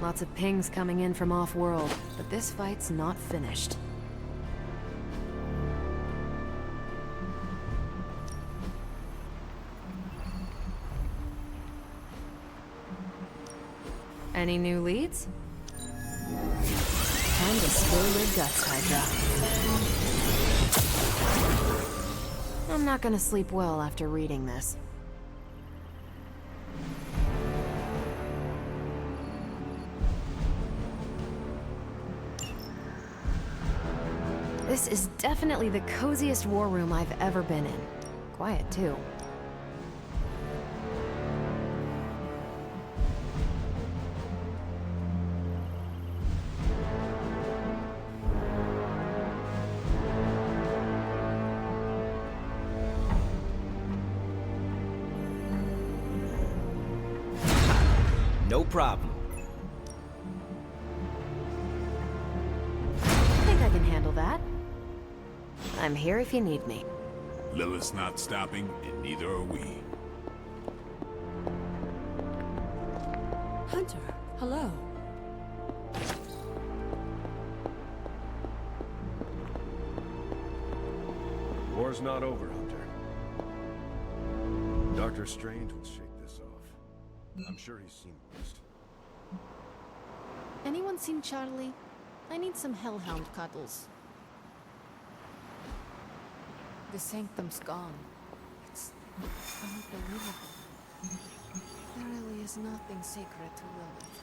Lots of pings coming in from off-world, but this fight's not finished. Any new leads? Time to spill your guts, Hydra. I'm not gonna sleep well after reading this. This is definitely the coziest war room I've ever been in. Quiet, too. No problem. I think I can handle that. I'm here if you need me. Lilith's not stopping, and neither are we. Hunter, hello. War's not over, Hunter. Dr. Strange would shake this off. I'm sure he's seen worse. Anyone seen Charlie? I need some hellhound cuddles. The sanctum's gone. It's unbelievable. There really is nothing sacred to Lilith.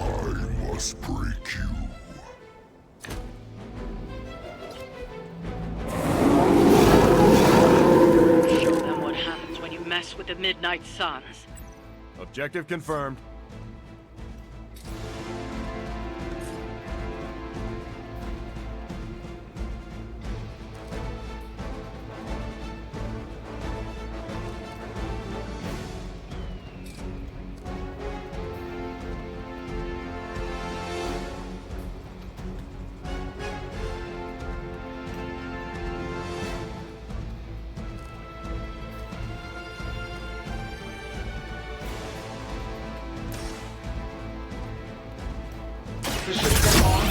I must break you. Show them what happens when you mess with the Midnight Suns. Objective confirmed. The ship's got on.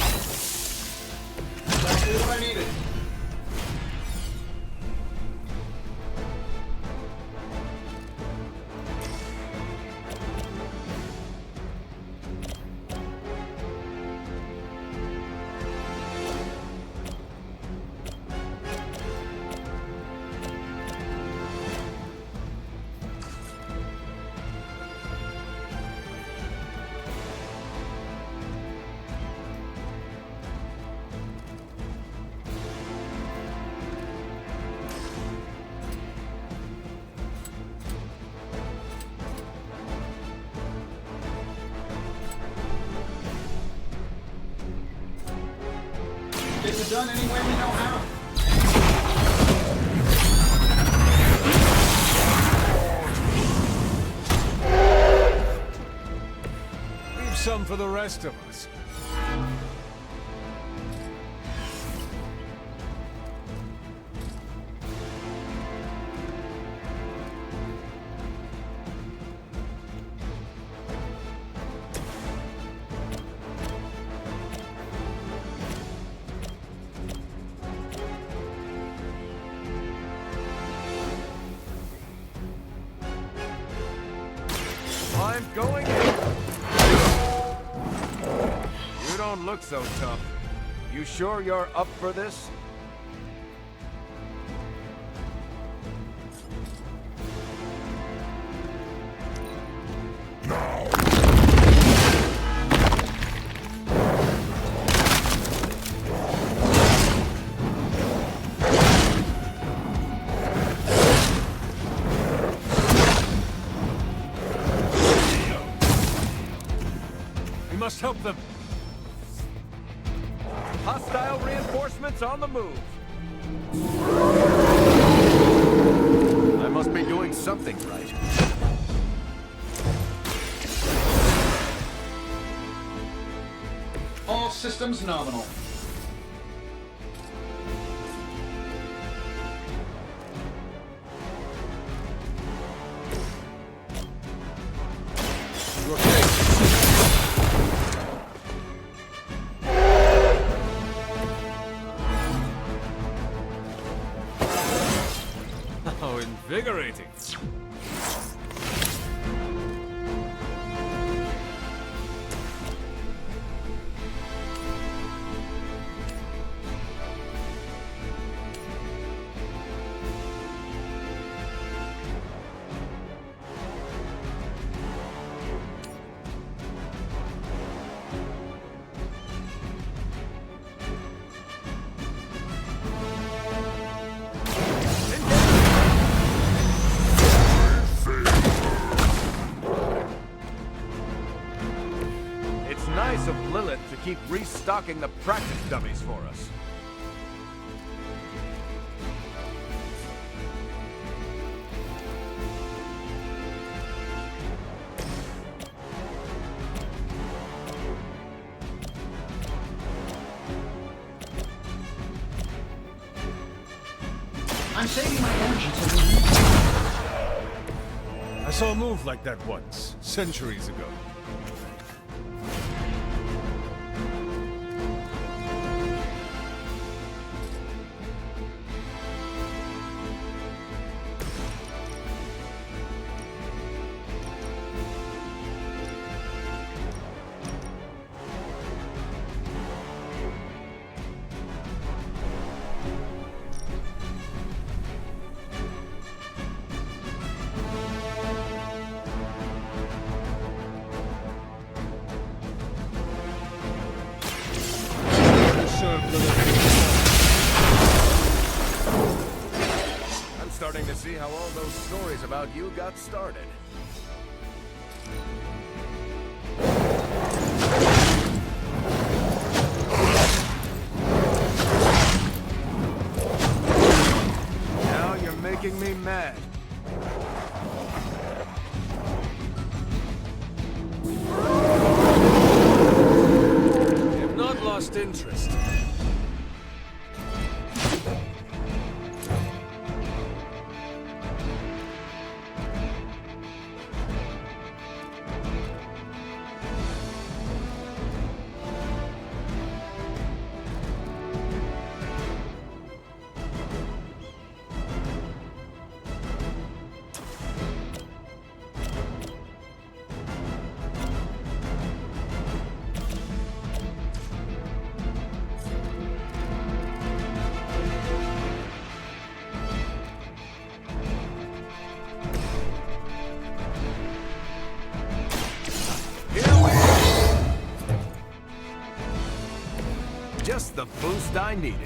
Exactly what I needed. Get it done any way we know how. Leave some for the rest of us. I'm going in. You don't look so tough. You sure you're up for this? must help them. Hostile reinforcements on the move. I must be doing something right. All systems nominal. How invigorating. Nice of Lilith to keep restocking the practice dummies for us. I'm saving my energy till we meet. I saw a move like that once, centuries ago. I'm starting to see how all those stories about you got started. Now you're making me mad. I've not lost interest. Just the boost I needed.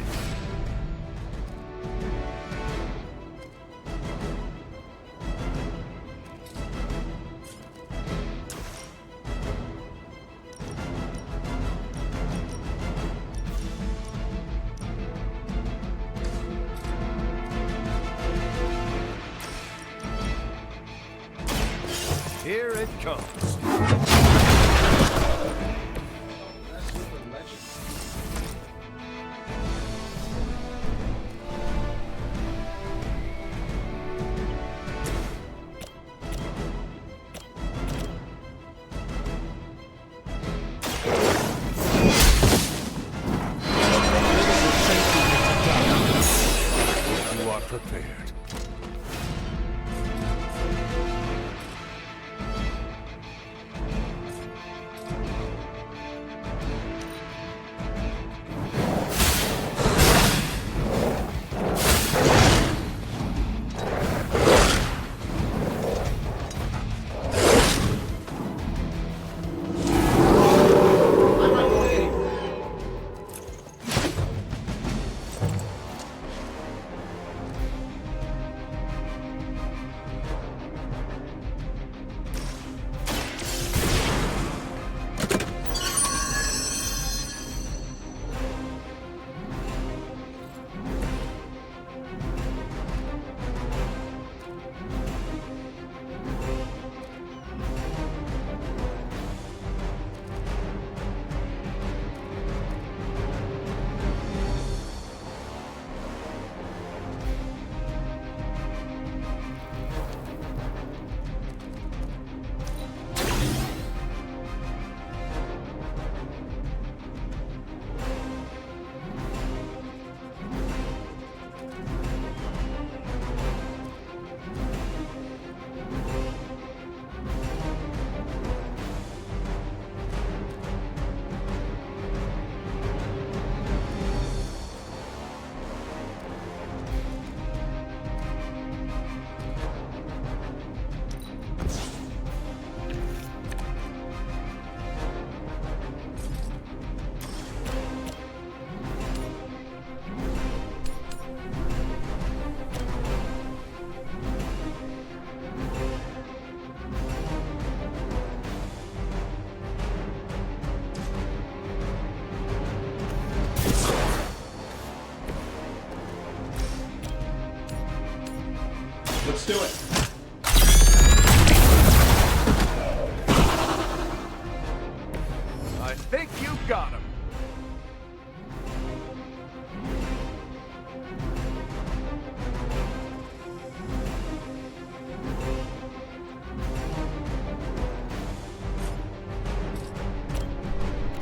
Here it comes. You are prepared. Let's do it. I think you got him.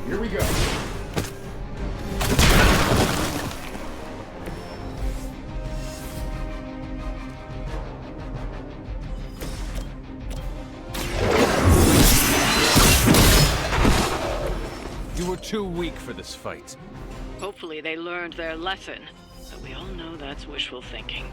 Here we go. You were too weak for this fight. Hopefully they learned their lesson, but we all know that's wishful thinking.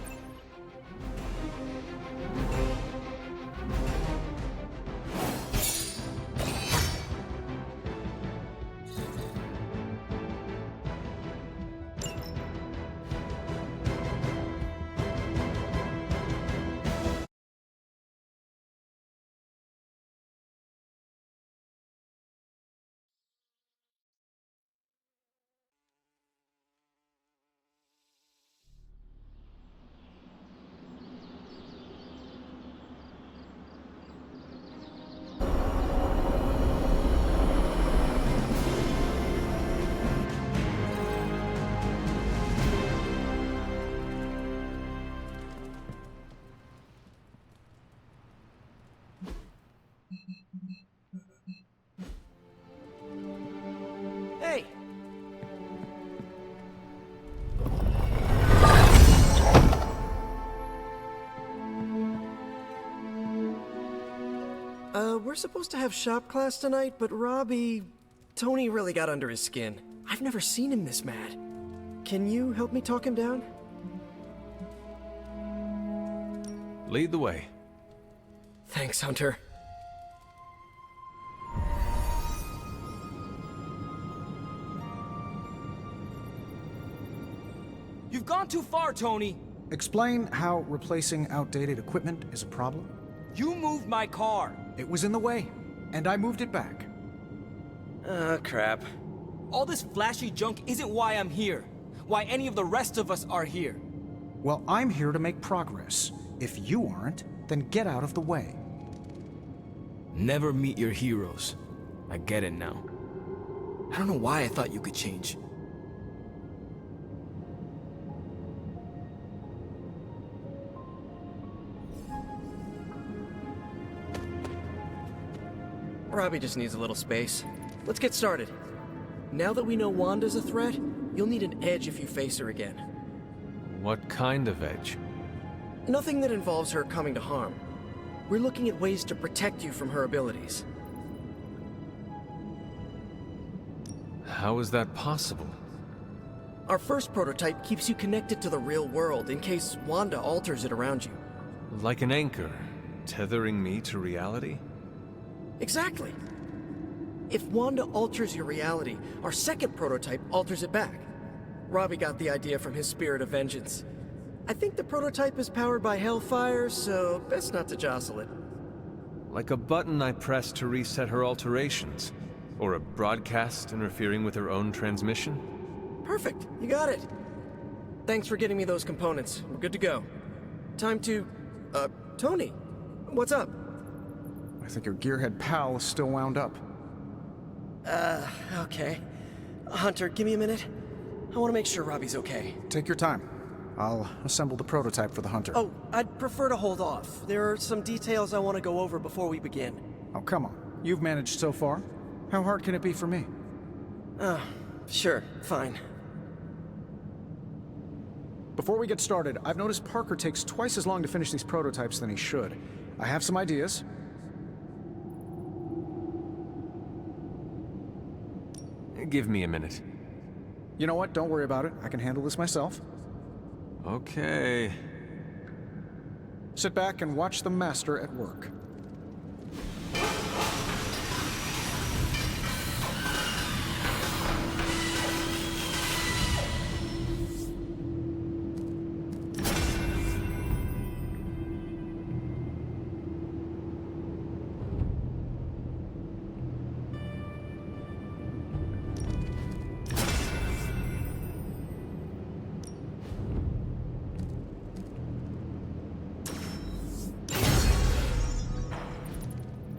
Hey! We're supposed to have shop class tonight, but Tony really got under his skin. I've never seen him this mad. Can you help me talk him down? Lead the way. Thanks, Hunter. You've gone too far, Tony! Explain how replacing outdated equipment is a problem. You moved my car! It was in the way, and I moved it back. Crap. All this flashy junk isn't why I'm here. Why any of the rest of us are here. Well, I'm here to make progress. If you aren't, then get out of the way. Never meet your heroes. I get it now. I don't know why I thought you could change. Robbie just needs a little space. Let's get started. Now that we know Wanda's a threat, you'll need an edge if you face her again. What kind of edge? Nothing that involves her coming to harm. We're looking at ways to protect you from her abilities. How is that possible? Our first prototype keeps you connected to the real world in case Wanda alters it around you. Like an anchor, tethering me to reality? Exactly. If Wanda alters your reality, our second prototype alters it back. Robbie got the idea from his spirit of vengeance. I think the prototype is powered by Hellfire, so best not to jostle it. Like a button I press to reset her alterations? Or a broadcast interfering with her own transmission? Perfect, you got it. Thanks for getting me those components. We're good to go. Time to... Tony, what's up? I think your gearhead pal is still wound up. Okay. Hunter, give me a minute. I want to make sure Robbie's okay. Take your time. I'll assemble the prototype for the Hunter. Oh, I'd prefer to hold off. There are some details I want to go over before we begin. Oh, come on. You've managed so far. How hard can it be for me? Sure, fine. Before we get started, I've noticed Parker takes twice as long to finish these prototypes than he should. I have some ideas. Give me a minute. You know what? Don't worry about it. I can handle this myself. Okay. Sit back and watch the master at work.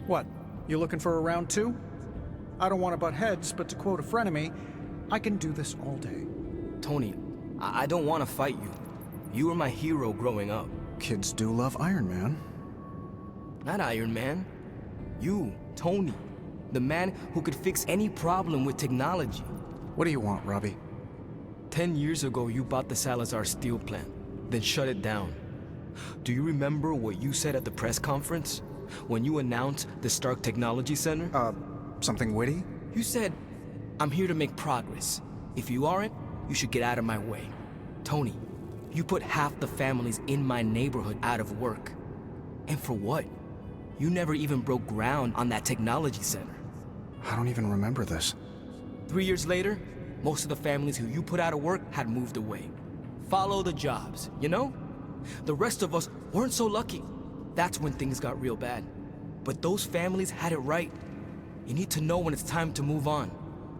What? You looking for a round two? I don't want to butt heads, but to quote a frenemy, I can do this all day. Tony, I don't want to fight you. You were my hero growing up. Kids do love Iron Man. Not Iron Man. You, Tony. The man who could fix any problem with technology. What do you want, Robbie? 10 years ago, you bought the Salazar steel plant, then shut it down. Do you remember what you said at the press conference? When you announced the Stark Technology Center? Something witty? You said, I'm here to make progress. If you aren't, you should get out of my way. Tony, you put half the families in my neighborhood out of work. And for what? You never even broke ground on that technology center. I don't even remember this. 3 years later, most of the families who you put out of work had moved away. Follow the jobs, you know? The rest of us weren't so lucky. That's when things got real bad. But those families had it right. You need to know when it's time to move on.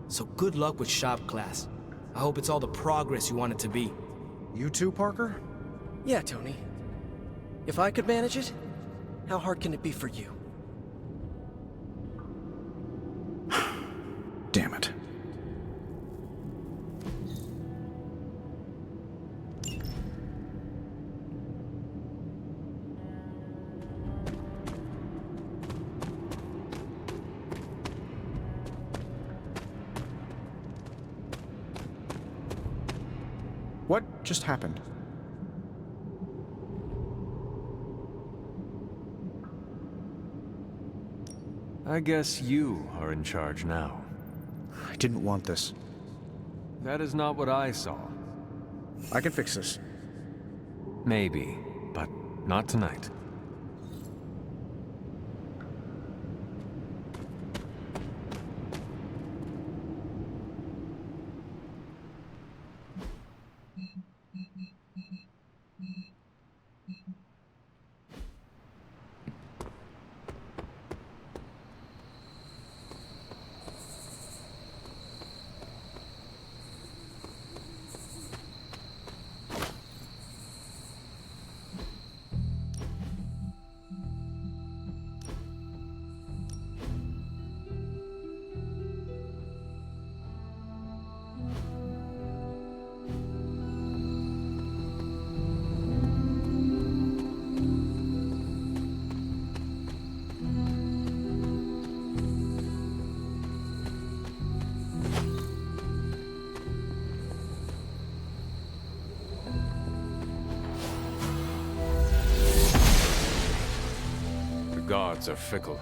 So good luck with shop class. I hope it's all the progress you want it to be. You too, Parker? Yeah, Tony. If I could manage it, how hard can it be for you? Damn it. What just happened? I guess you are in charge now. I didn't want this. That is not what I saw. I can fix this. Maybe, but not tonight. The gods are fickle.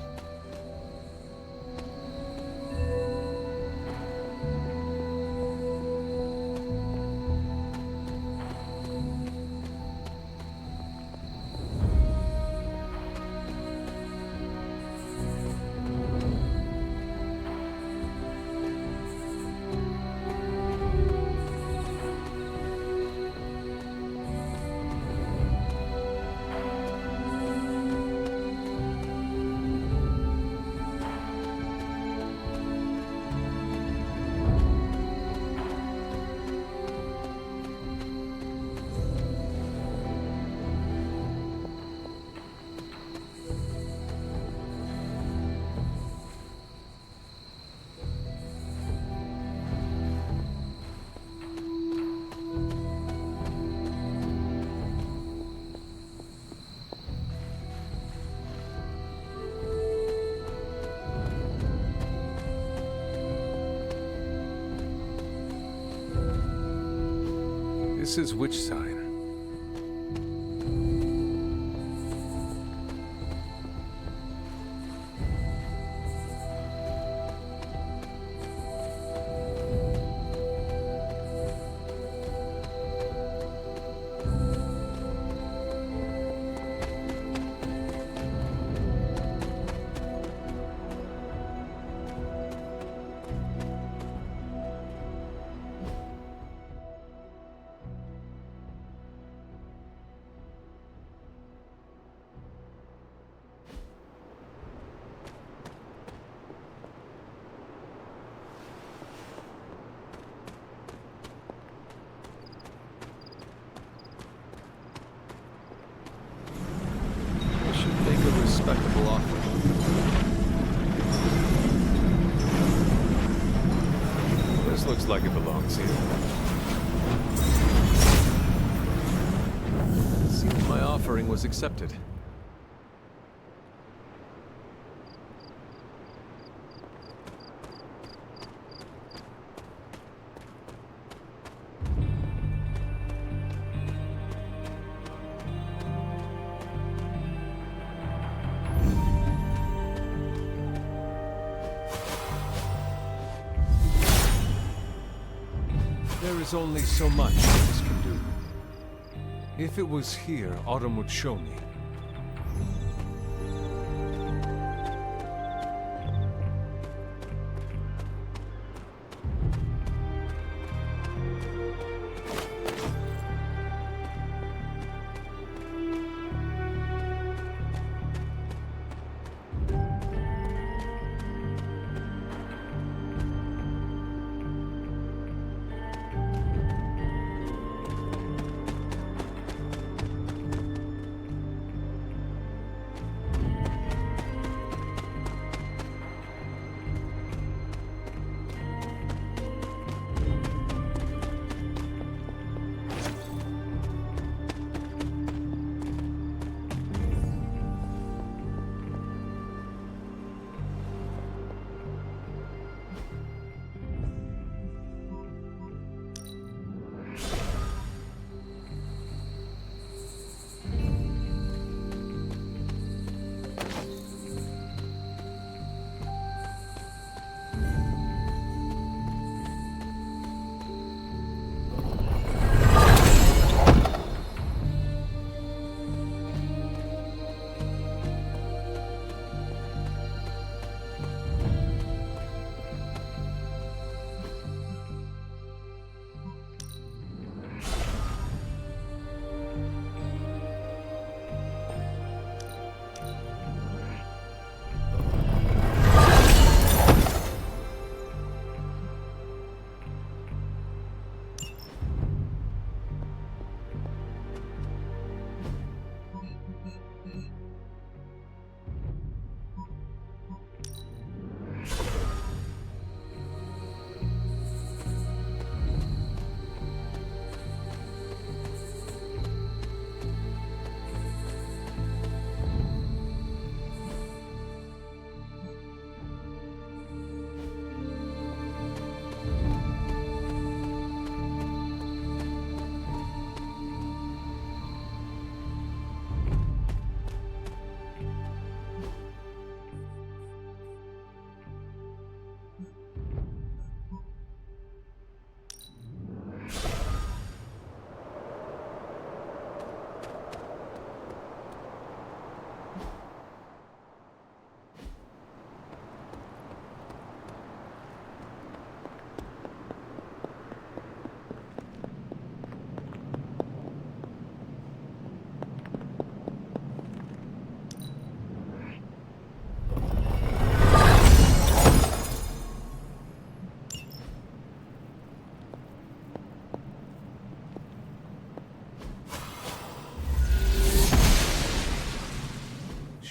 This is which sign? Looks like it belongs here. Seems my offering was accepted. There is only so much this can do. If it was here, Autumn would show me.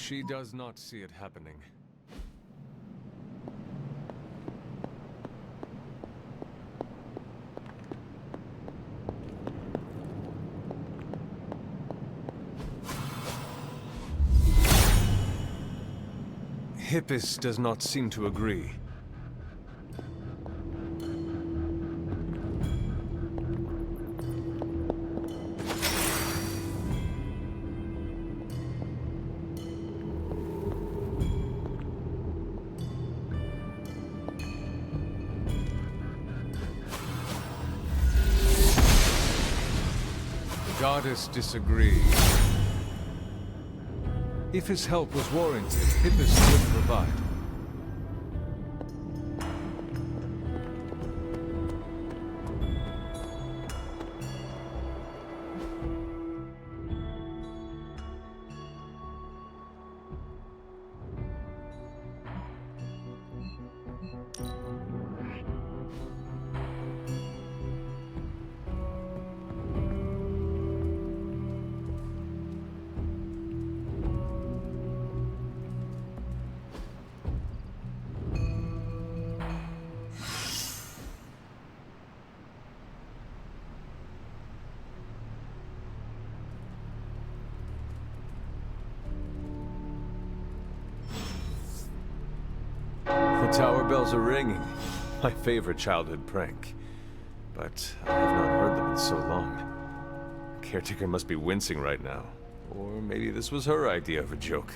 She does not see it happening. Hippus does not seem to agree. Goddess disagrees. If his help was warranted, Hippus would provide. tower bells are ringing. My favorite childhood prank. But I have not heard them in so long. Caretaker must be wincing right now. Or maybe this was her idea of a joke.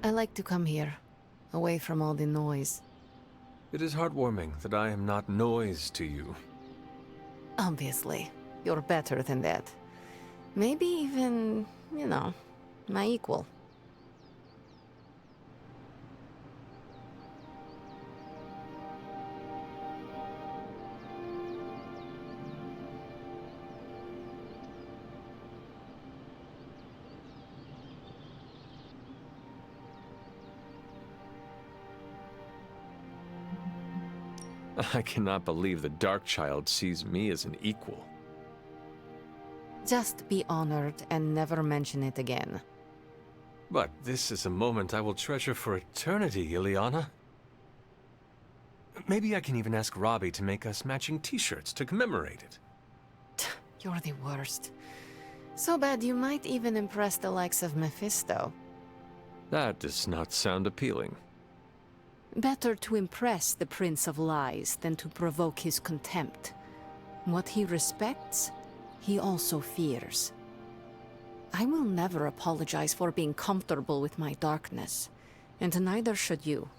I like to come here, away from all the noise. It is heartwarming that I am not noise to you. Obviously, you're better than that. Maybe even, you know, my equal. I cannot believe the Dark Child sees me as an equal. Just be honored and never mention it again. But this is a moment I will treasure for eternity, Ileana. Maybe I can even ask Robbie to make us matching t-shirts to commemorate it. You're the worst. So bad you might even impress the likes of Mephisto. That does not sound appealing. Better to impress the Prince of Lies than to provoke his contempt. What he respects, he also fears. I will never apologize for being comfortable with my darkness, and neither should you.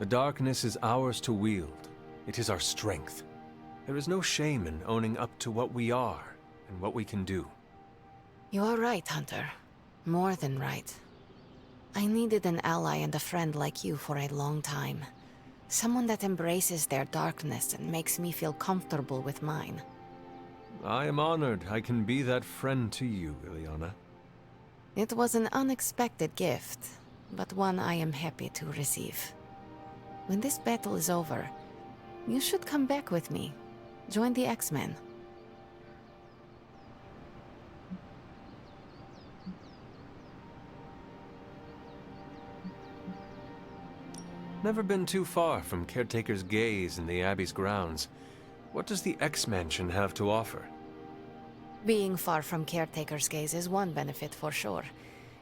The darkness is ours to wield. It is our strength. There is no shame in owning up to what we are and what we can do. You are right, Hunter. More than right. I needed an ally and a friend like you for a long time. Someone that embraces their darkness and makes me feel comfortable with mine. I am honored I can be that friend to you, Ileana. It was an unexpected gift, but one I am happy to receive. When this battle is over, you should come back with me. Join the X-Men. Never been too far from Caretaker's gaze in the Abbey's grounds. What does the X-Mansion have to offer? Being far from Caretaker's gaze is one benefit for sure.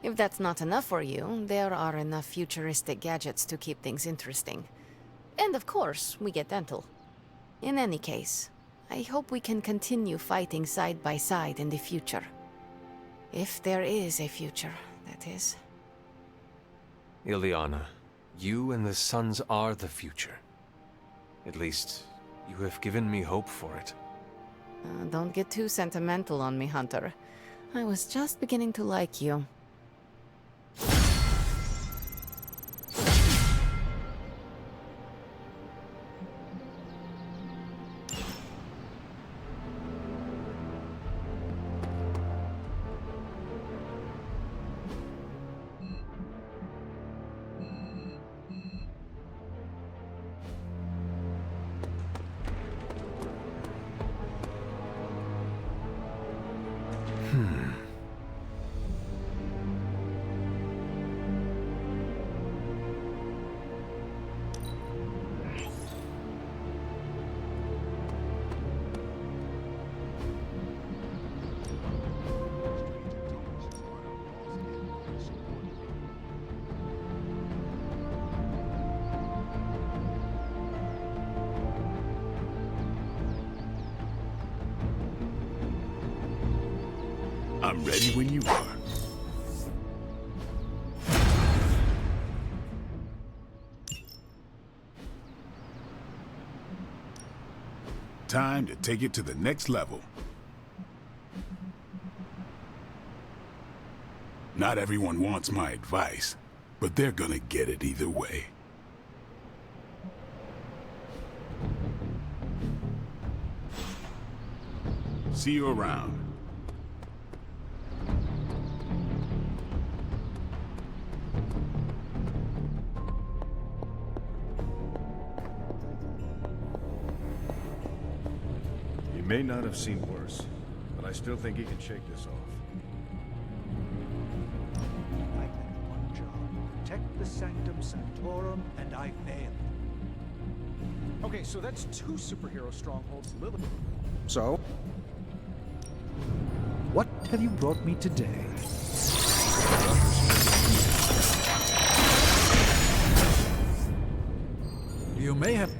If that's not enough for you, there are enough futuristic gadgets to keep things interesting. And of course, we get dental. In any case, I hope we can continue fighting side by side in the future. If there is a future, that is. Ileana, you and the Sons are the future. At least, you have given me hope for it. Don't get too sentimental on me, Hunter. I was just beginning to like you. I'm ready when you are. Time to take it to the next level. Not everyone wants my advice, but they're gonna get it either way. See you around. He may not have seen worse, but I still think he can shake this off. I had one job. Protect the Sanctum Sanctorum, and I failed. Okay, so that's 2 superhero strongholds, Lilith. So? What have you brought me today? You may have...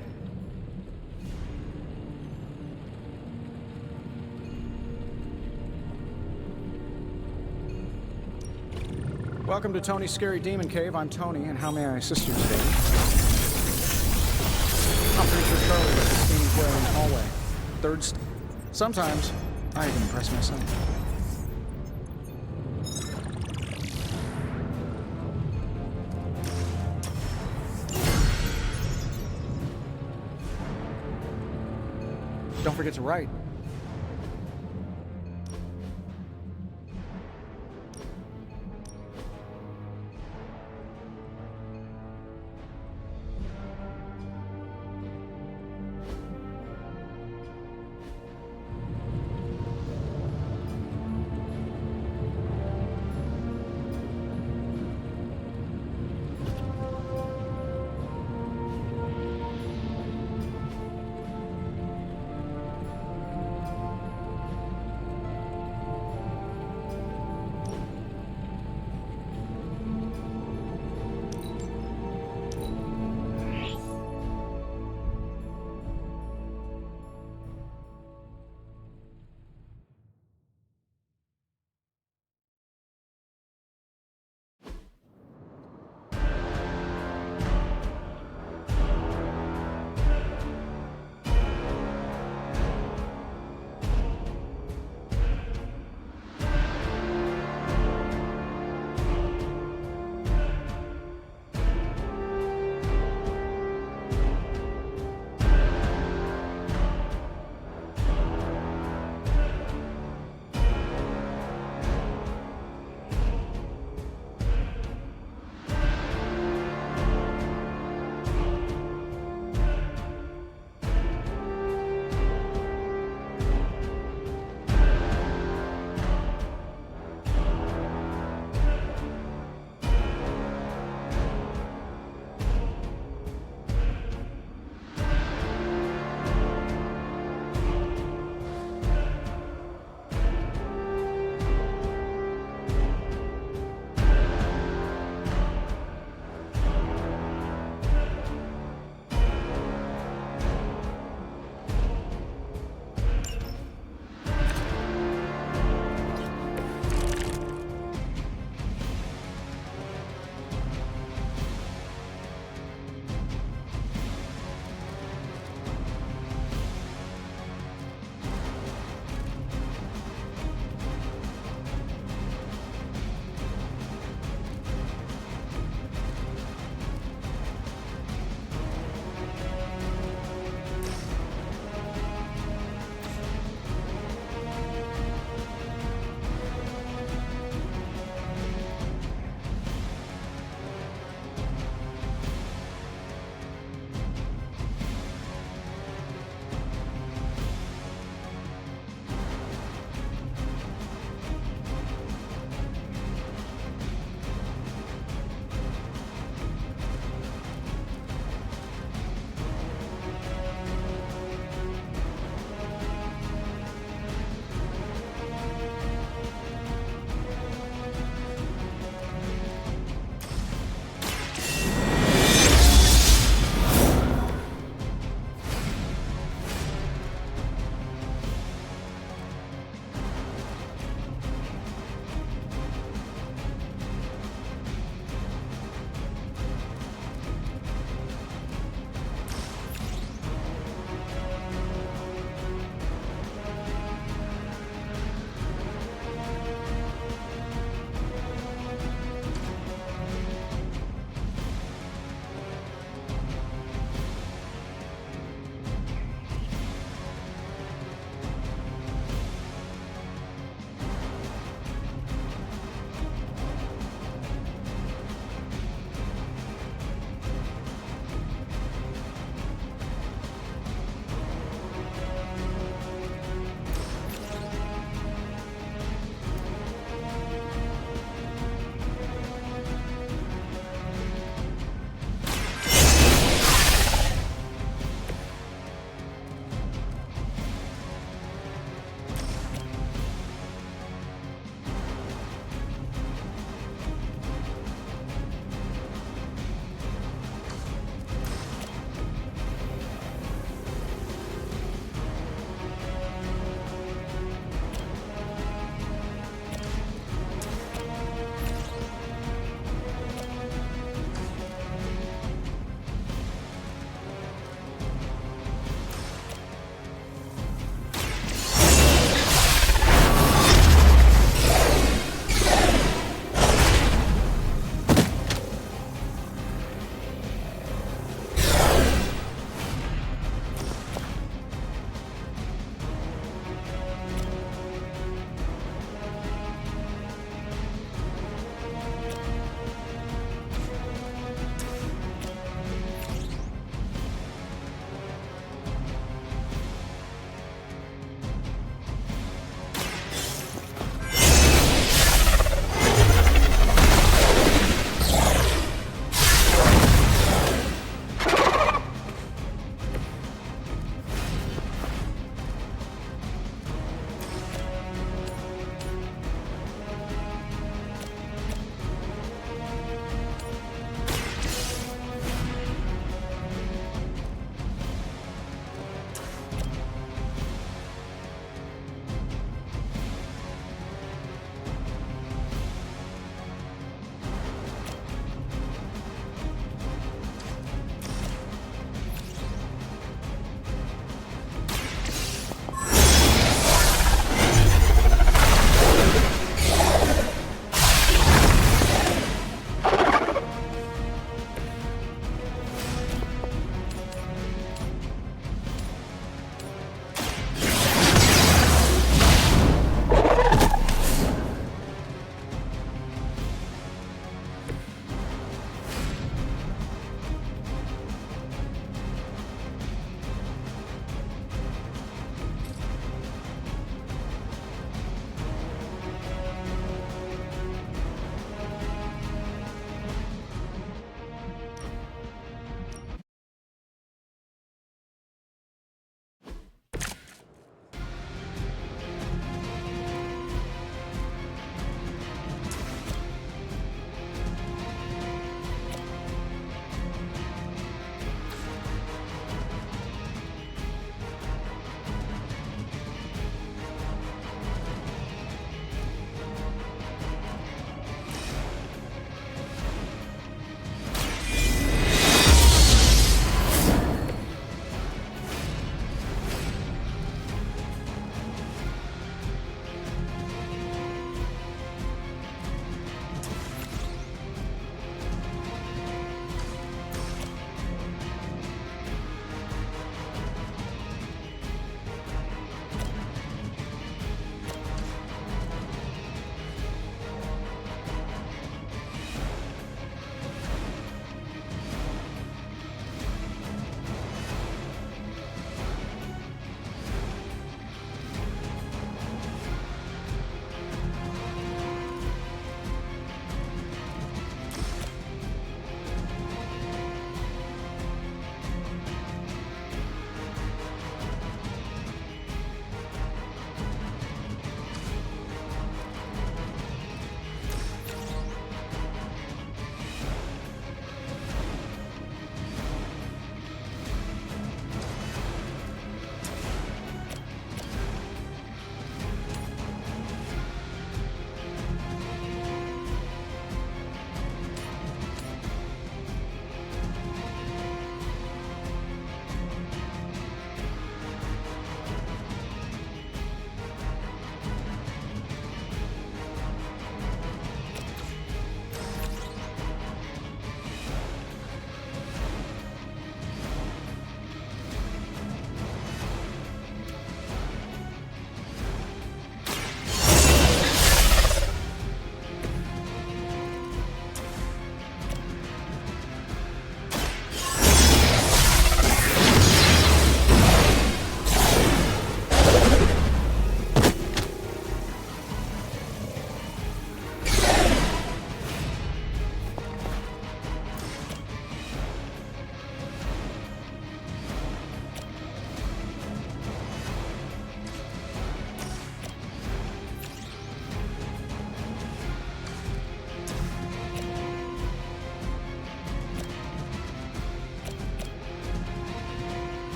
Welcome to Tony's Scary Demon Cave. I'm Tony, and how may I assist you today? I'm pretty sure Charlie left his theme playing in the hallway. Sometimes, I even impress myself. Don't forget to write.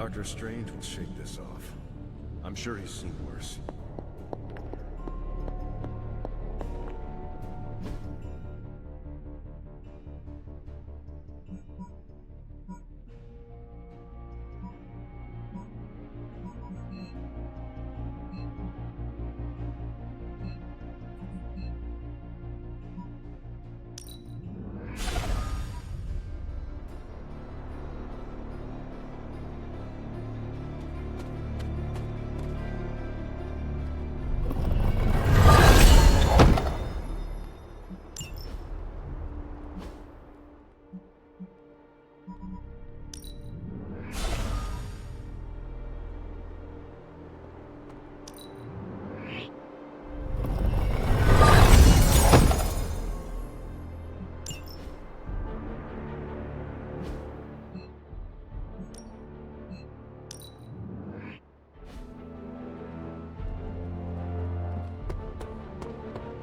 Dr. Strange will shake this off. I'm sure he's seen worse.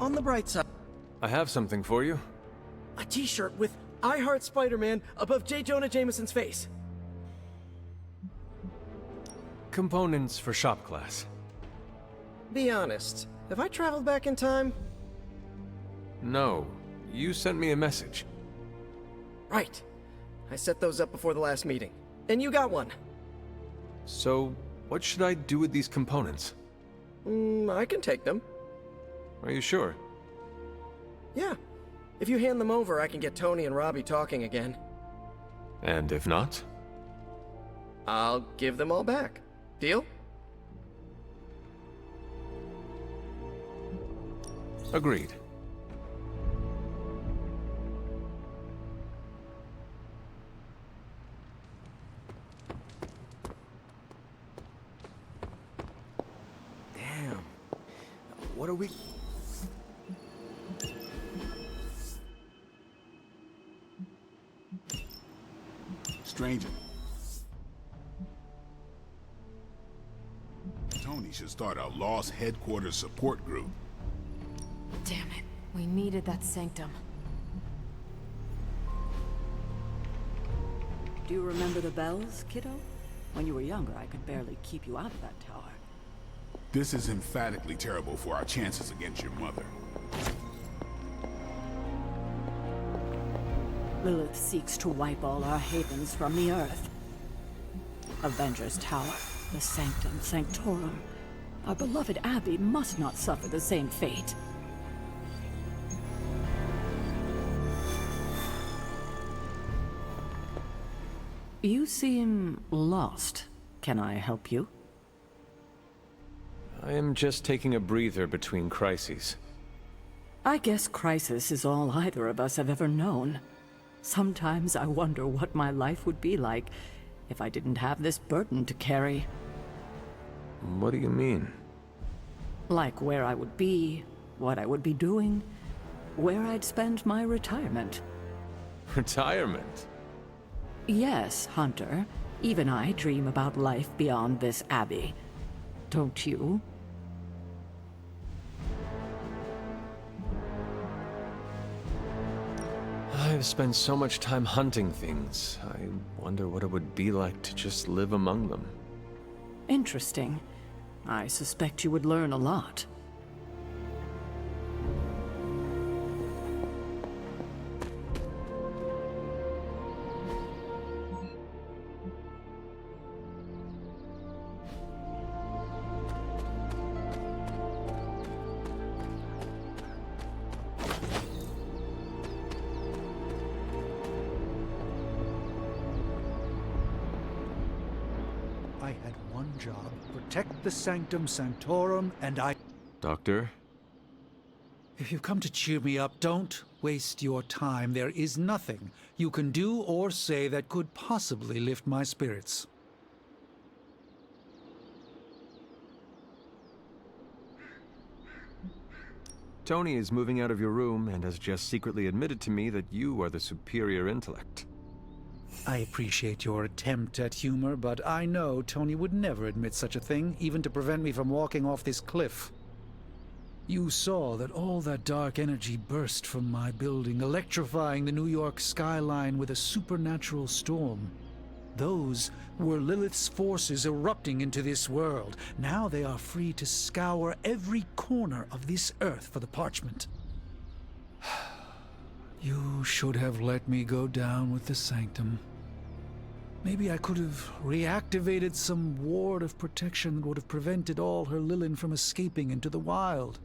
On the bright side, I have something for you. a t-shirt with I Heart Spider-Man above J. Jonah Jameson's face. Components for shop class. Be honest, have I traveled back in time? No, you sent me a message. Right. I set those up before the last meeting. And you got one. So, what should I do with these components? I can take them. Are you sure? Yeah. If you hand them over, I can get Tony and Robbie talking again. And if not? I'll give them all back. Deal? Agreed. Damn. What are we... Stranger. Tony should start a Lost Headquarters support group. Damn it. We needed that sanctum. Do you remember the bells, kiddo? When you were younger, I could barely keep you out of that tower. This is emphatically terrible for our chances against your mother. Lilith seeks to wipe all our havens from the earth. Avengers Tower, the Sanctum Sanctorum. Our beloved Abbey must not suffer the same fate. You seem lost. Can I help you? I am just taking a breather between crises. I guess crisis is all either of us have ever known. Sometimes I wonder what my life would be like if I didn't have this burden to carry. What do you mean? Like where I would be, what I would be doing, where I'd spend my retirement. Retirement? Yes, Hunter. Even I dream about life beyond this abbey. Don't you? I've spent so much time hunting things. I wonder what it would be like to just live among them. Interesting. I suspect you would learn a lot. I had one job, protect the Sanctum Sanctorum, and I... Doctor? If you've come to cheer me up, don't waste your time. There is nothing you can do or say that could possibly lift my spirits. Tony is moving out of your room and has just secretly admitted to me that you are the superior intellect. I appreciate your attempt at humor, but I know Tony would never admit such a thing, even to prevent me from walking off this cliff. You saw that all that dark energy burst from my building, electrifying the New York skyline with a supernatural storm. Those were Lilith's forces erupting into this world. Now they are free to scour every corner of this earth for the parchment. You should have let me go down with the Sanctum. Maybe I could have reactivated some ward of protection that would have prevented all her Lilin from escaping into the wild.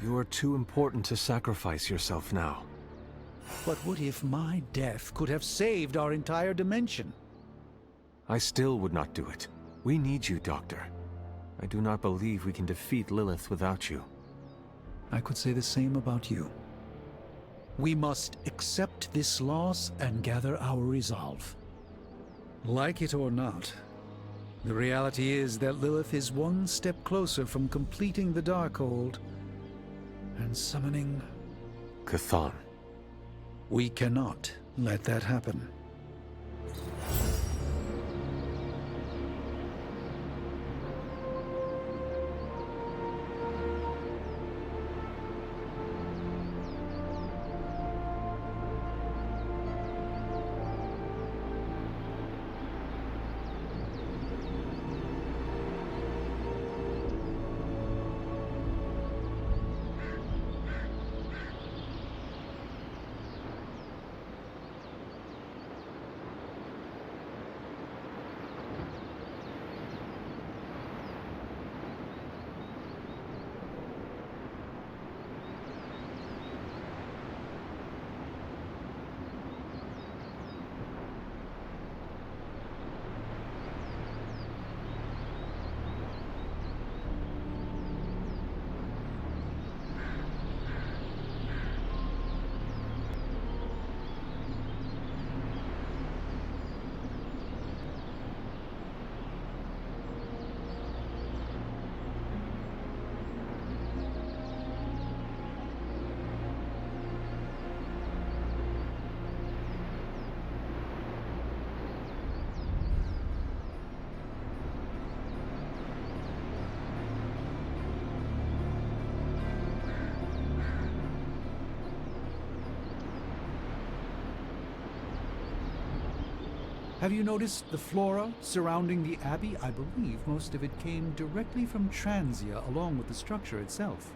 You are too important to sacrifice yourself now. But what if my death could have saved our entire dimension? I still would not do it. We need you, Doctor. I do not believe we can defeat Lilith without you. I could say the same about you. We must accept this loss and gather our resolve. Like it or not, the reality is that Lilith is one step closer from completing the Darkhold and summoning Chthon. We cannot let that happen. Have you noticed the flora surrounding the Abbey? I believe most of it came directly from Transia, along with the structure itself.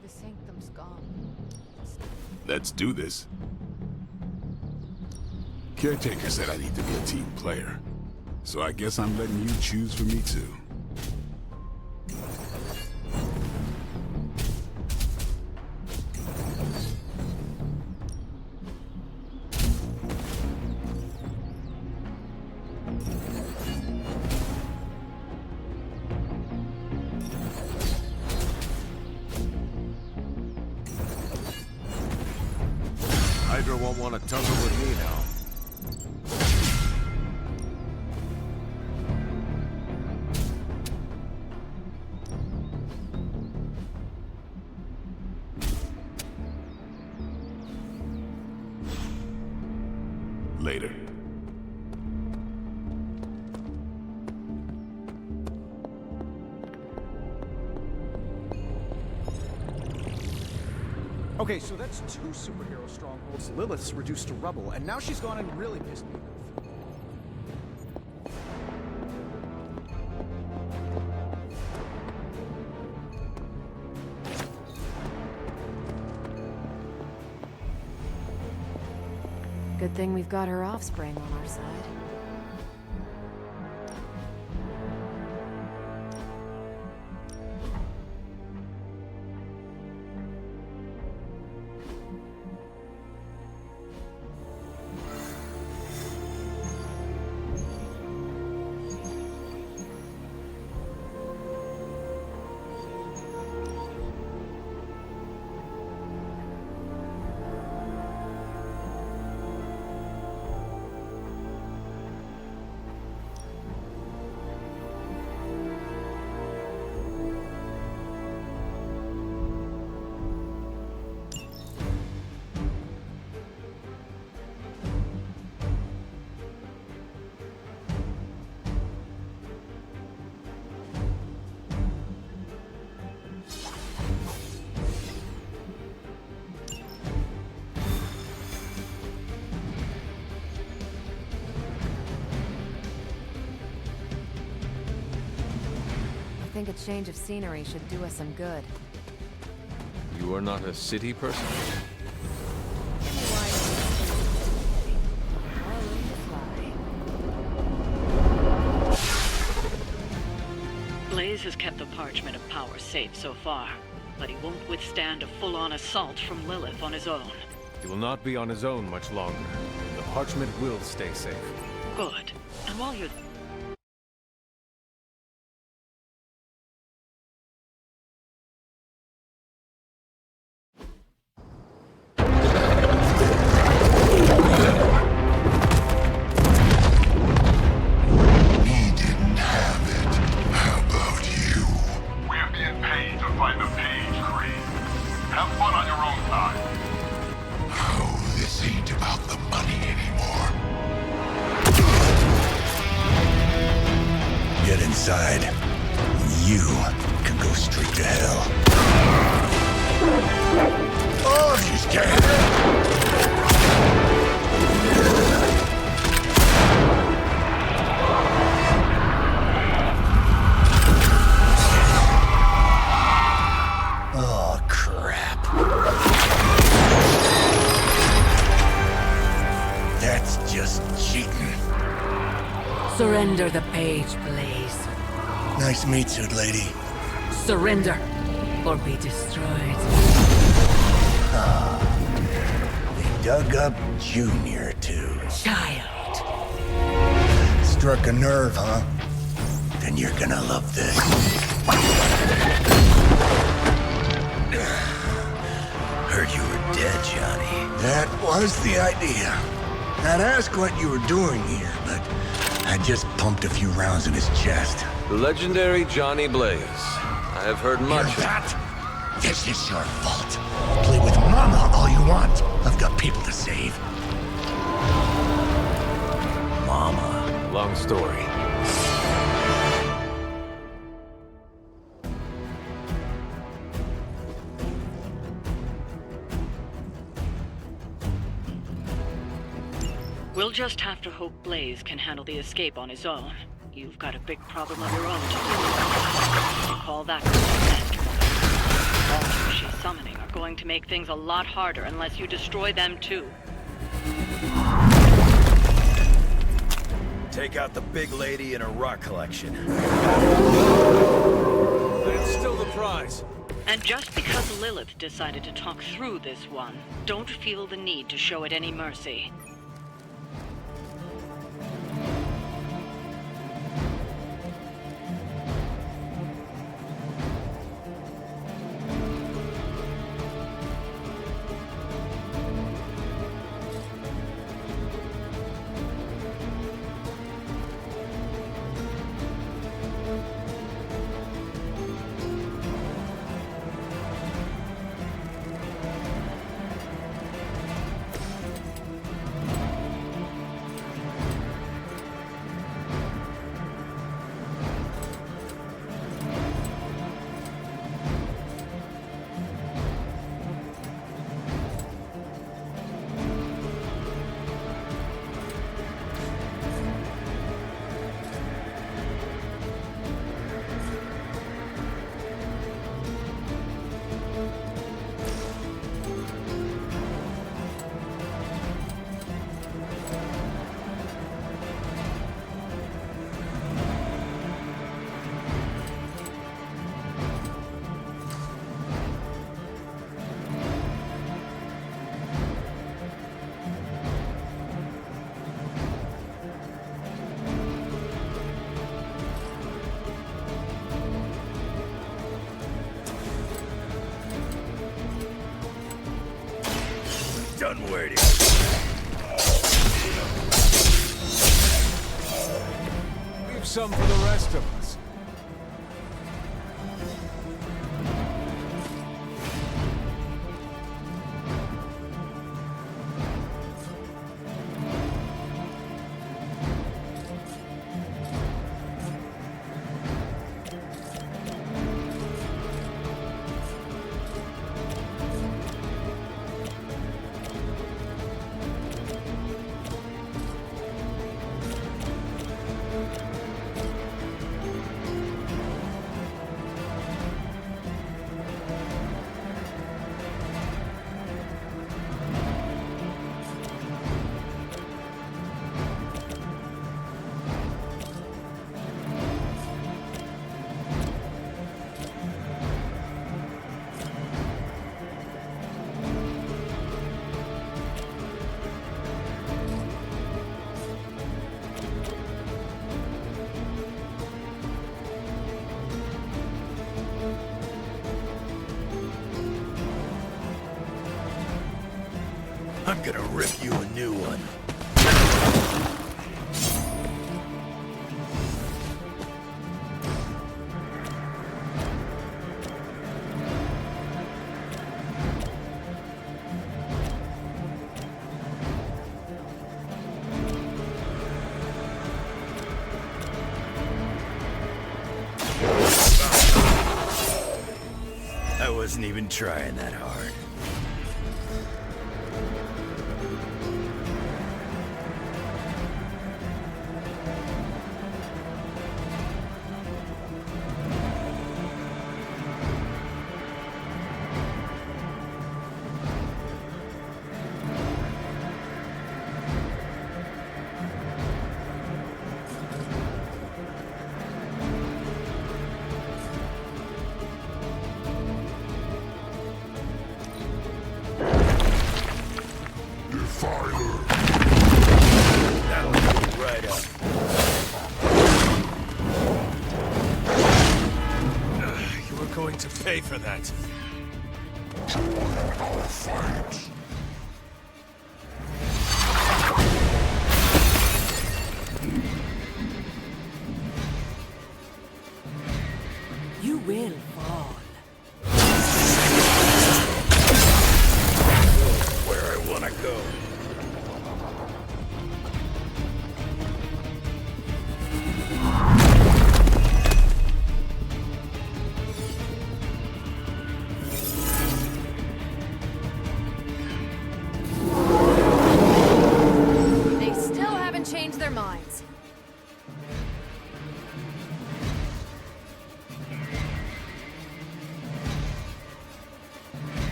The Sanctum's gone. Let's do this. Caretaker said I need to be a team player, so I guess I'm letting you choose for me too. Hydra won't want to tussle with me now. Okay, so that's 2 superhero strongholds. Lilith's reduced to rubble, and now she's gone and really pissed me off. Good thing we've got her offspring on our side. I think a change of scenery should do us some good. You are not a city person? Blaze has kept the Parchment of Power safe so far, but he won't withstand a full-on assault from Lilith on his own. He will not be on his own much longer. The Parchment will stay safe. Good. And while you're... You can go straight to hell. Oh, she's scared. Oh, crap. That's just cheating. Surrender the page, Blaze. Nice meat suit, lady. Surrender, or be destroyed. Ah, they dug up Junior, too. Child. Struck a nerve, huh? Then you're gonna love this. Heard you were dead, Johnny. That was the idea. I'd ask what you were doing here, but I just pumped a few rounds in his chest. The legendary Johnny Blaze. I have heard much. Hear that? This is your fault. Play with Mama all you want. I've got people to save. Mama. Long story. We'll just have to hope Blaze can handle the escape on his own. You've got a big problem of your own to deal with. You call that the monsters she's summoning are going to make things a lot harder unless you destroy them too. Take out the big lady and her rock collection. That's still the prize. And just because Lilith decided to talk through this one, don't feel the need to show it any mercy. done waiting. Leave some for the rest of us. I'm gonna rip you a new one. I wasn't even trying that hard. That'll go right up. You were going to pay for that. Our fight. You will fall. Where I wanna go. They still haven't changed their minds.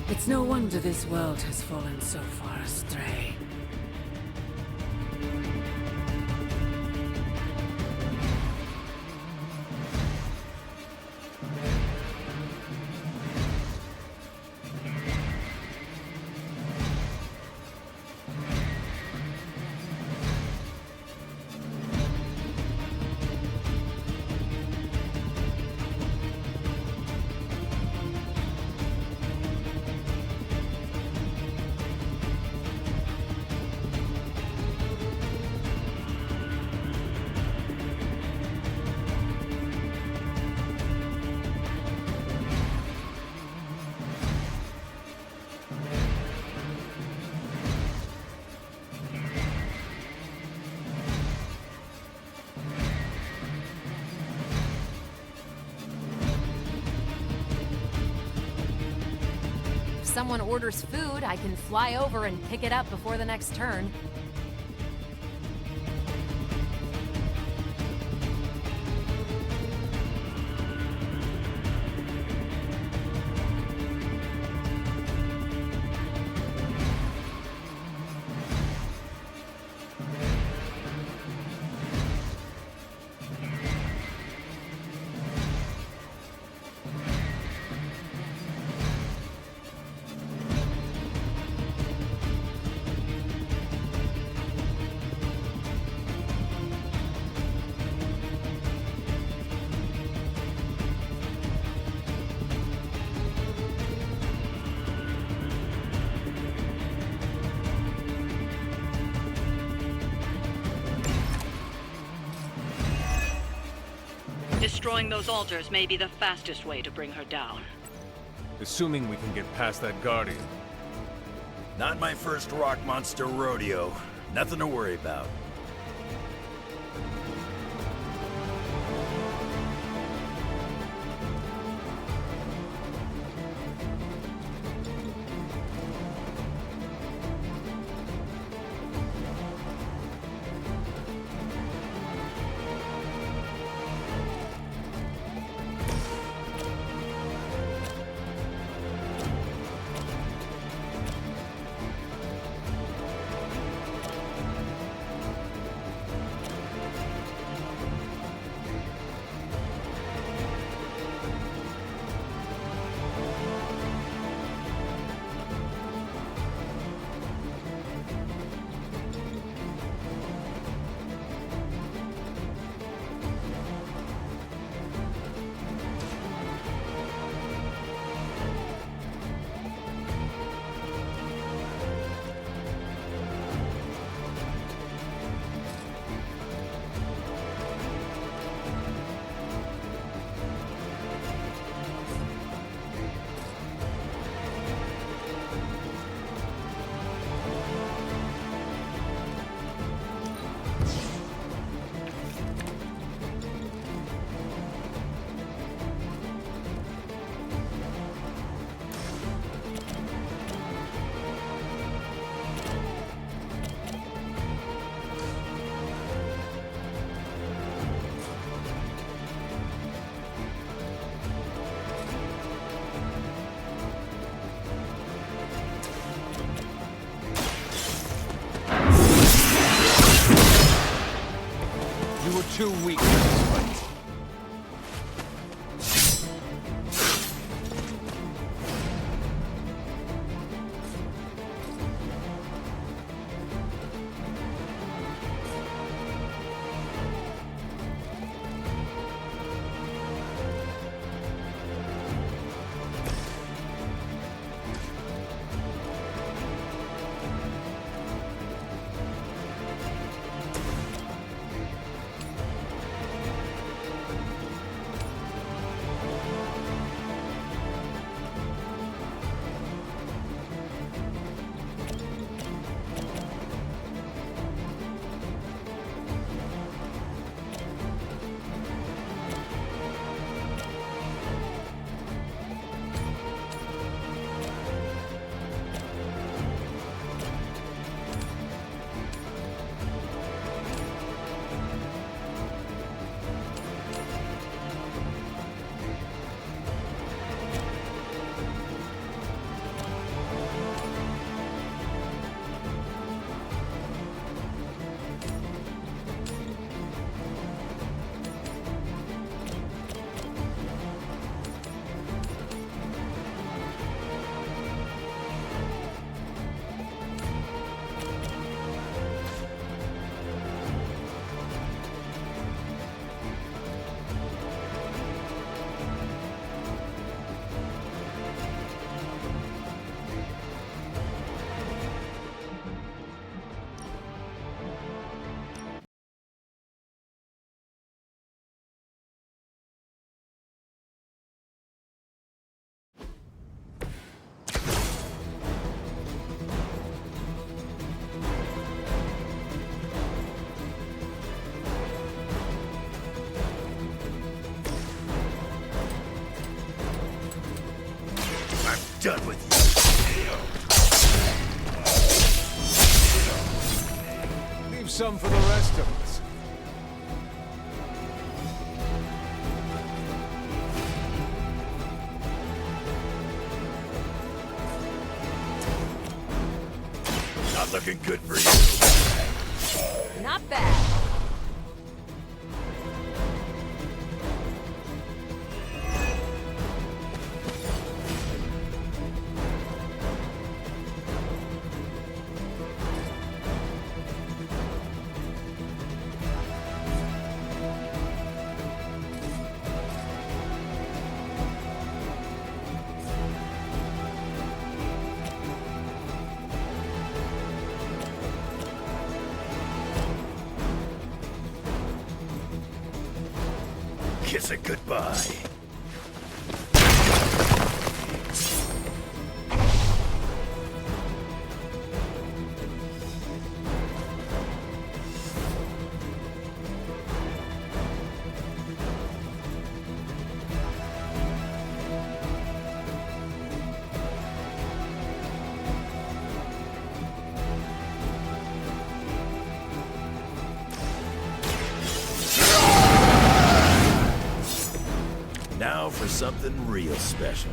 It's no wonder this world has fallen so far astray. someone orders food, I can fly over and pick it up before the next turn. Destroying those altars may be the fastest way to bring her down. Assuming we can get past that Guardian. Not my first rock monster rodeo. Nothing to worry about. You were too weak for this fight. Done with you. some for the rest of us. Not looking good for you. Not bad. Kiss it goodbye. Now for something real special.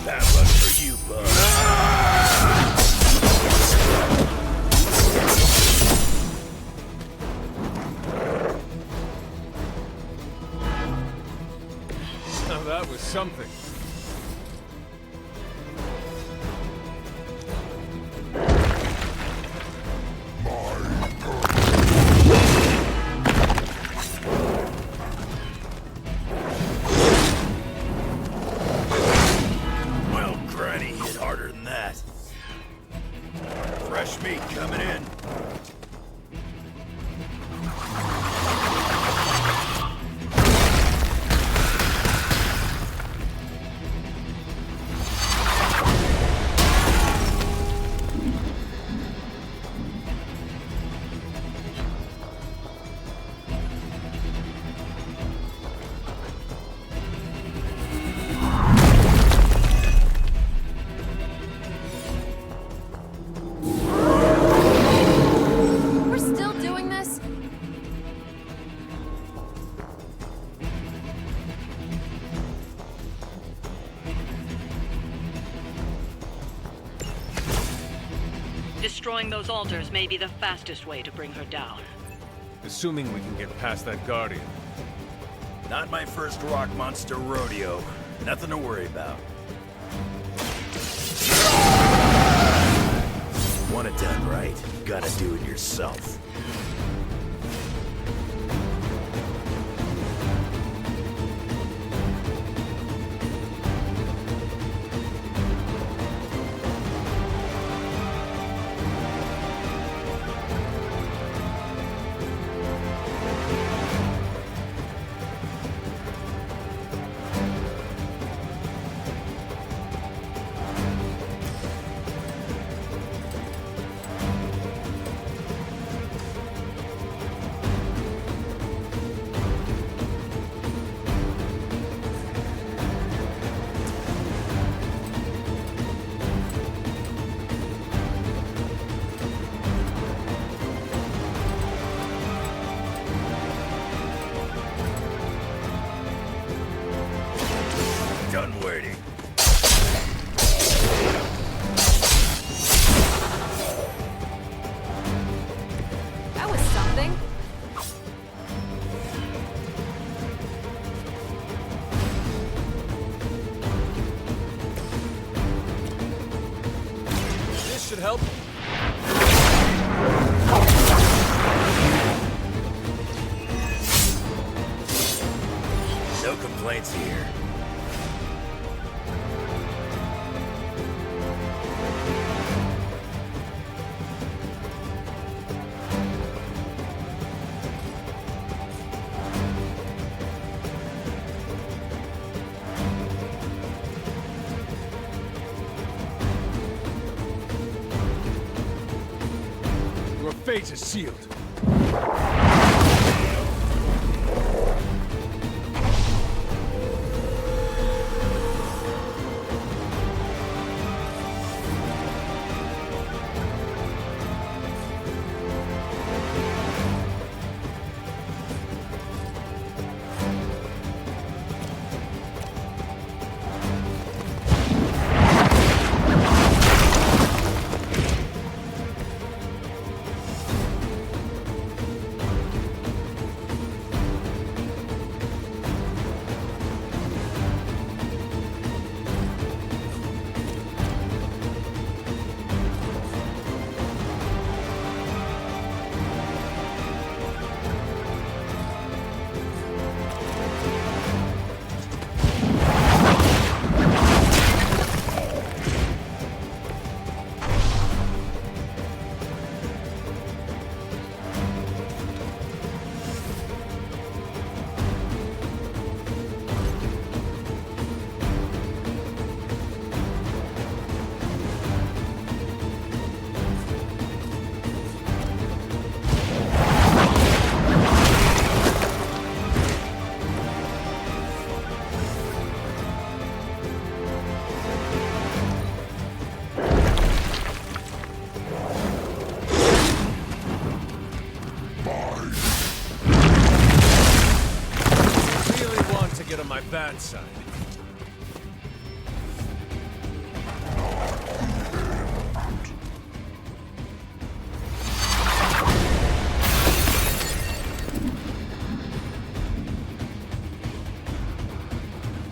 Bad luck for you, bud. Now that was something. Well, Granny hit harder than that. Fresh meat coming in. We're still doing this? Destroying those altars may be the fastest way to bring her down. Assuming we can get past that Guardian. Not my first rock monster rodeo. Nothing to worry about. Want it done right, you gotta do it yourself. Done waiting. That was something. This should help. No complaints here. fate is sealed. On my bad side.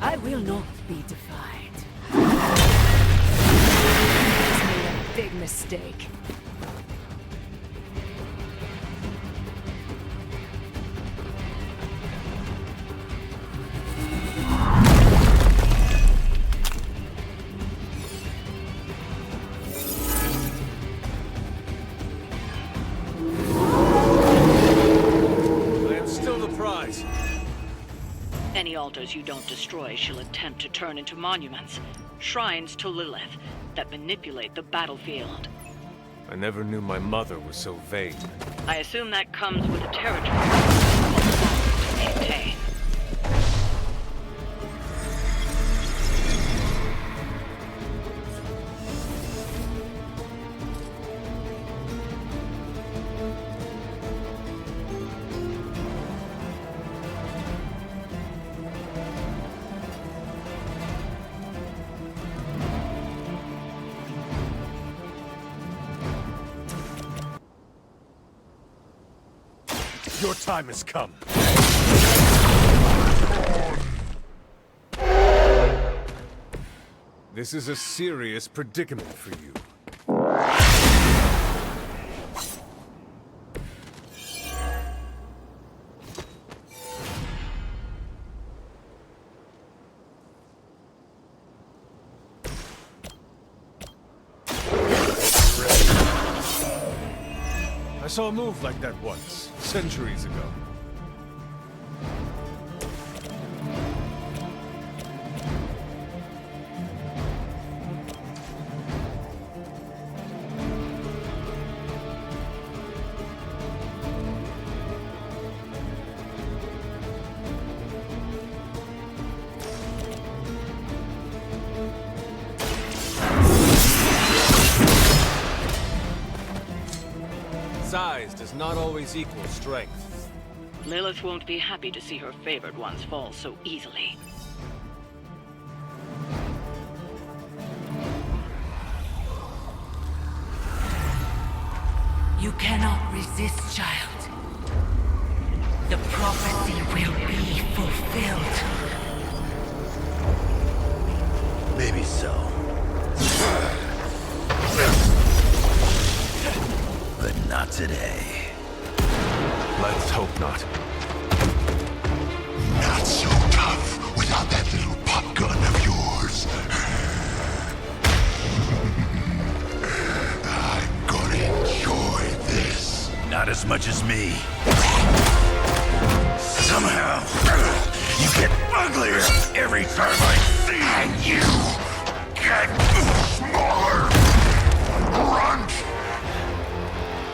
I will not be defied. He's made a big mistake. Any altars you don't destroy she'll attempt to turn into monuments, shrines to Lilith, that manipulate the battlefield. I never knew my mother was so vain. I assume that comes with the territory to maintain. Your time has come. This is a serious predicament for you. I saw a move like that once, centuries ago. Size does not always equal strength. Lilith won't be happy to see her favored ones fall so easily. You cannot resist, child. The prophecy will be fulfilled. Maybe so. But not today. Let's hope not. Not so tough without that little pop gun of yours. I'm gonna enjoy this. Not as much as me. Somehow, you get uglier every time I see you. And you get smaller. Grunt.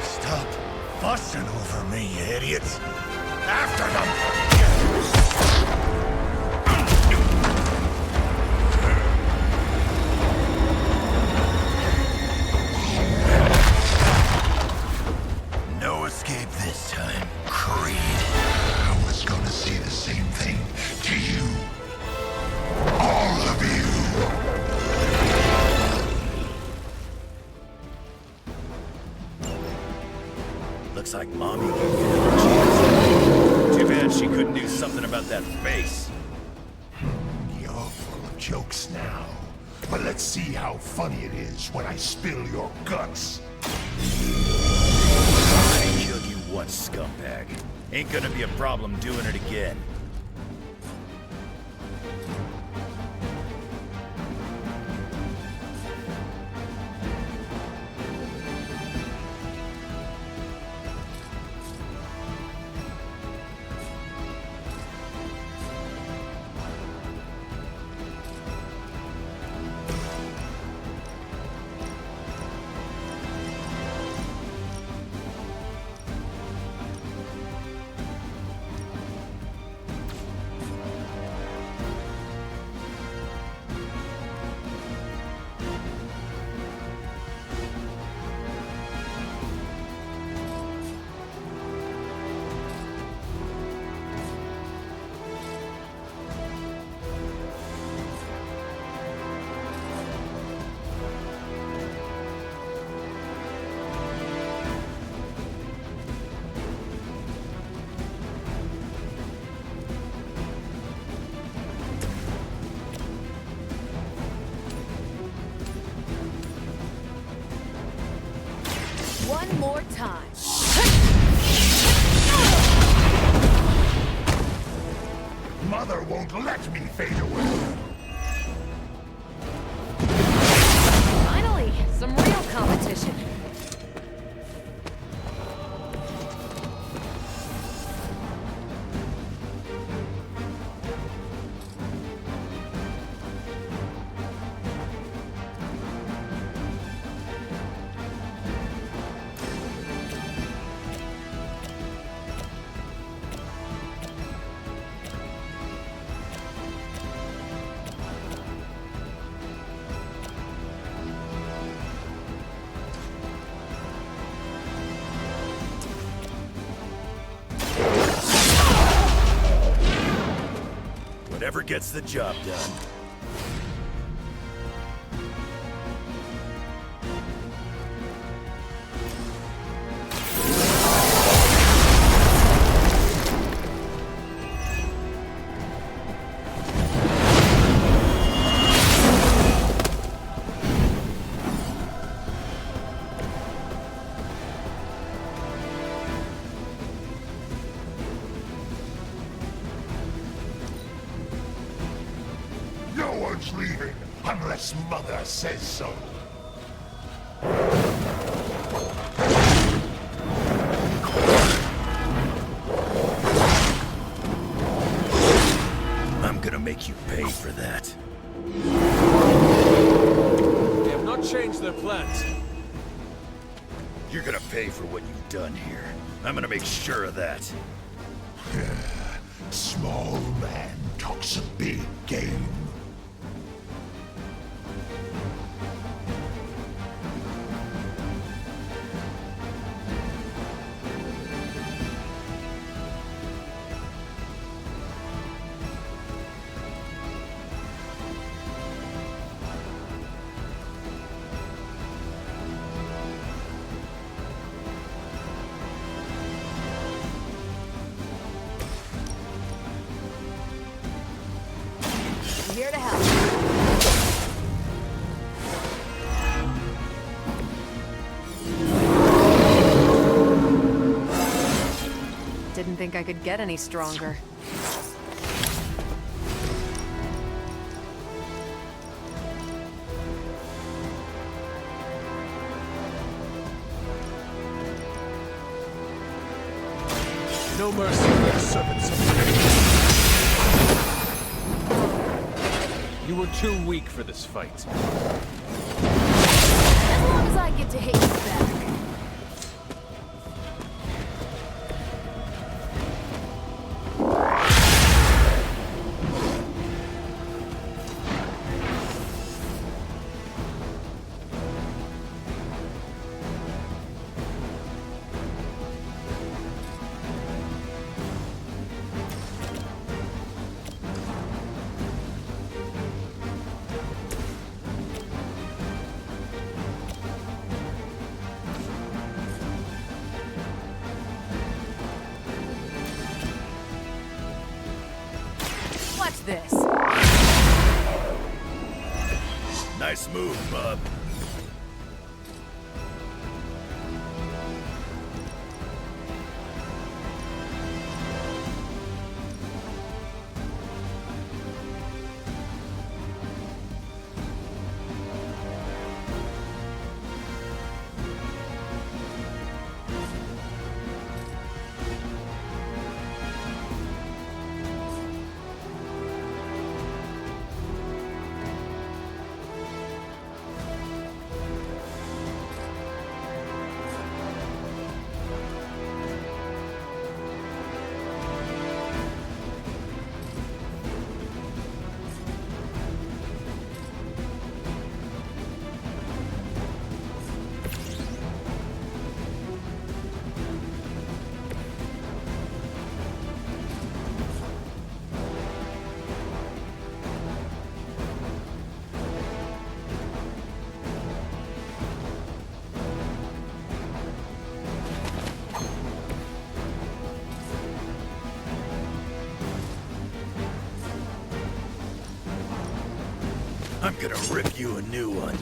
Stop fussing over me, you idiots. After them! No escape this time, Creed. I was gonna say the same thing to you. All of you! Looks like Mommy gave you a chance. Too bad she couldn't do something about that face. You're full of jokes now. But let's see how funny it is when I spill your guts. I killed you once, scumbag. Ain't gonna be a problem doing it again. One more time. Mother won't let me fade away. Finally, some real competition. Whatever gets the job done. No one's leaving unless Mother says so. I'm gonna make you pay for that. They have not changed their plans. You're gonna pay for what you've done here. I'm gonna make sure of that. Small man talks a big game. I'm here to help. Didn't think I could get any stronger. No mercy for the servants of Creed. You were too weak for this fight. As long as I get to hit you back. Watch this. Nice move, bub. I'm gonna rip you a new one.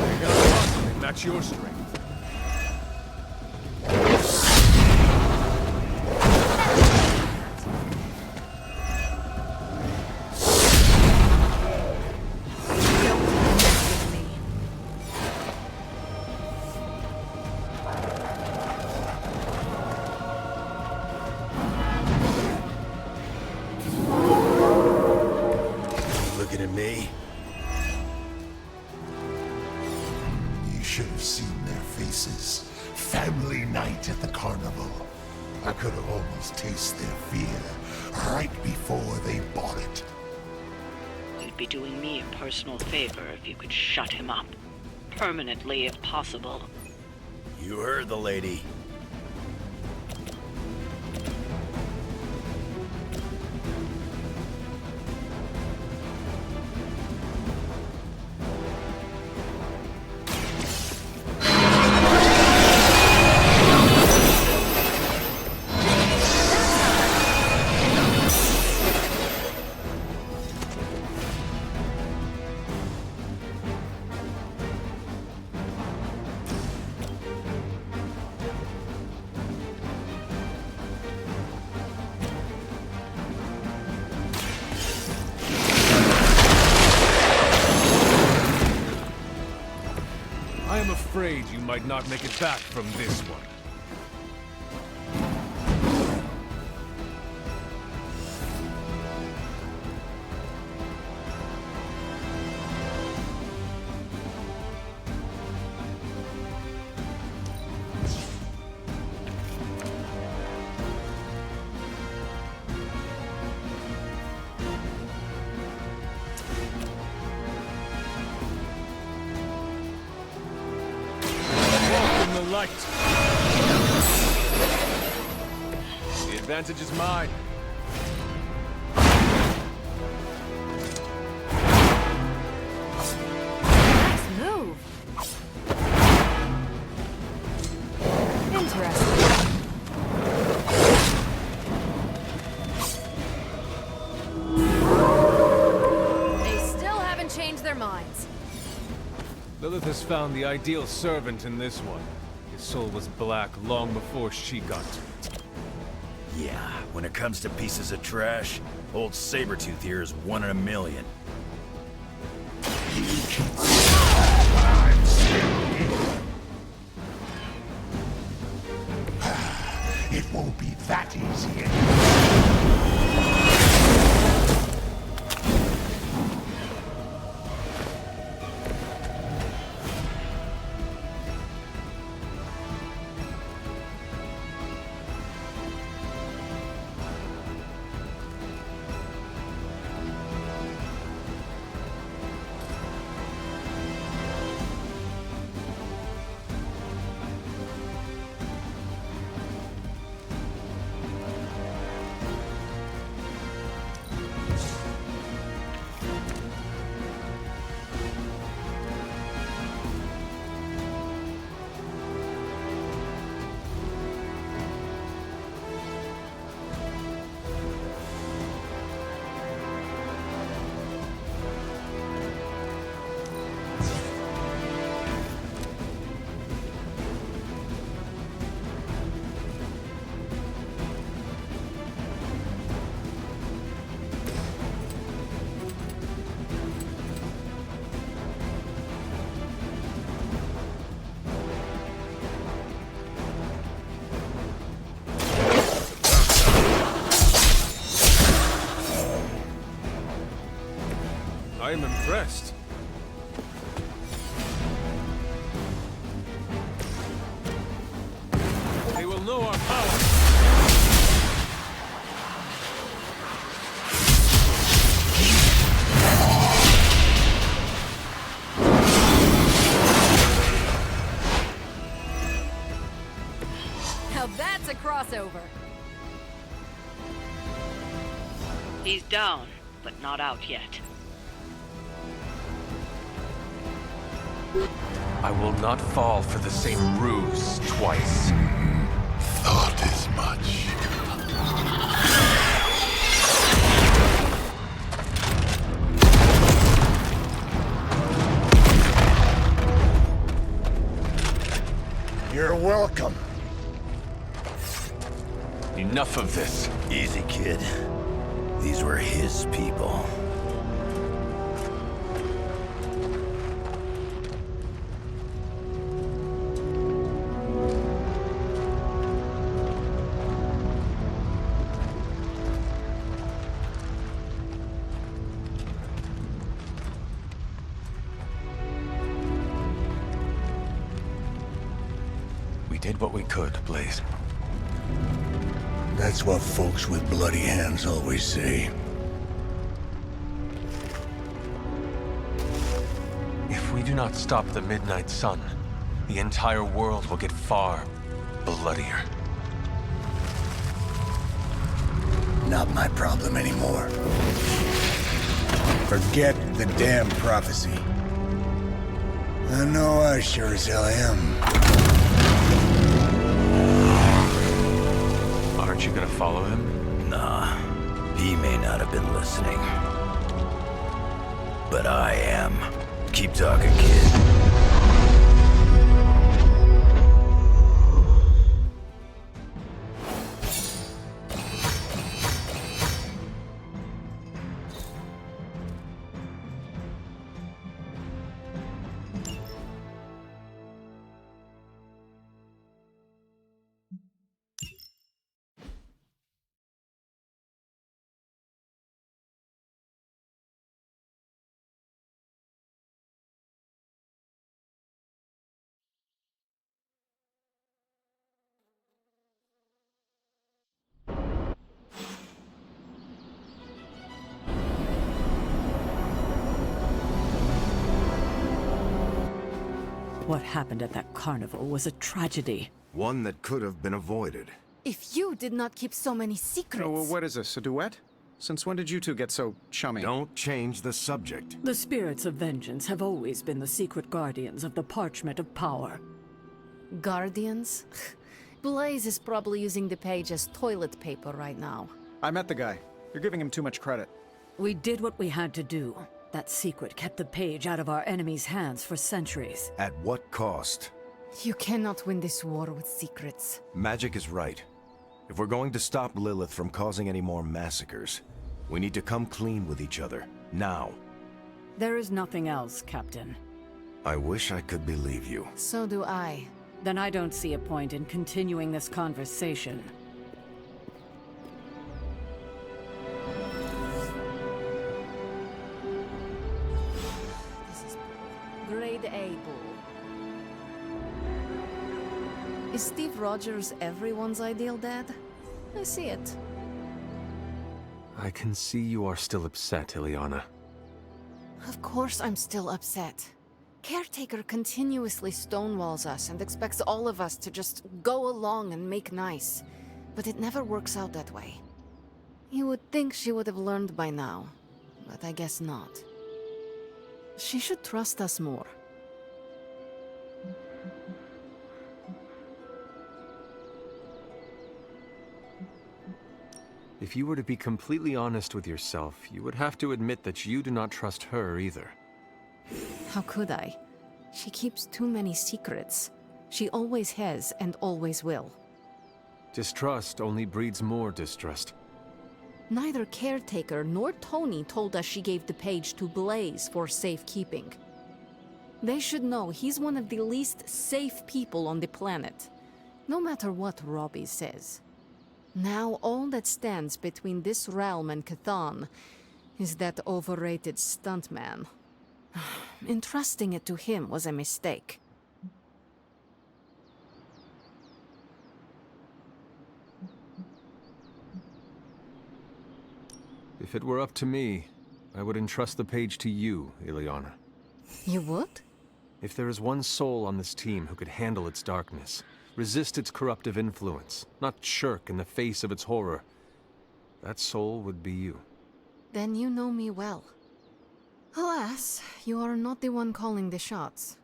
You got a muscle and match your strength. Looking at me? You should have seen their faces. Family night at the carnival. I could have almost tasted their fear right before they bought it. You'd be doing me a personal favor if you could shut him up. Permanently, if possible. You heard the lady. I am afraid you might not make it back from this one. Welcome the light. The advantage is mine. Nice move. Interesting. They still haven't changed their minds. Lilith has found the ideal servant in this one. His soul was black long before she got to it. Yeah, when it comes to pieces of trash, old Sabretooth here is 1 in a million. It won't be that easy. I am impressed. They will know our power. Now that's a crossover. He's down, but not out yet. I will not fall for the same ruse twice. Thought as much. You're welcome. Enough of this. Easy, kid. These were his people. We did what we could, Blaze. That's what folks with bloody hands always say. If we do not stop the Midnight Sun, the entire world will get far bloodier. Not my problem anymore. Forget the damn prophecy. I know I sure as hell am. Aren't you gonna follow him? Nah, he may not have been listening. But I am. Keep talking, kid. What happened at that carnival was a tragedy. One that could have been avoided. If you did not keep so many secrets... Oh, what is this, a duet? Since when did you two get so chummy? Don't change the subject. The spirits of vengeance have always been the secret guardians of the parchment of power. Guardians? Blaze is probably using the page as toilet paper right now. I met the guy. You're giving him too much credit. We did what we had to do. That secret kept the page out of our enemies' hands for centuries. At what cost? You cannot win this war with secrets. Magic is right. If we're going to stop Lilith from causing any more massacres, we need to come clean with each other, now. There is nothing else, Captain. I wish I could believe you. So do I. Then I don't see a point in continuing this conversation. Grade A bull. Is Steve Rogers everyone's ideal dad? I see it. I can see you are still upset, Ileana. Of course I'm still upset. Caretaker continuously stonewalls us and expects all of us to just go along and make nice. But it never works out that way. You would think she would have learned by now, but I guess not. She should trust us more. If you were to be completely honest with yourself, you would have to admit that you do not trust her either. How could I? She keeps too many secrets. She always has and always will. Distrust only breeds more distrust. Neither Caretaker nor Tony told us she gave the page to Blaze for safekeeping. They should know he's one of the least safe people on the planet, no matter what Robbie says. Now all that stands between this realm and Cathan is that overrated stuntman. Entrusting it to him was a mistake. If it were up to me, I would entrust the page to you, Ileana. You would? If there is one soul on this team who could handle its darkness, resist its corruptive influence, not shirk in the face of its horror, that soul would be you. Then you know me well. Alas, you are not the one calling the shots.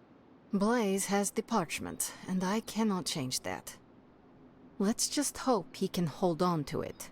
Blaze has the parchment, and I cannot change that. Let's just hope he can hold on to it.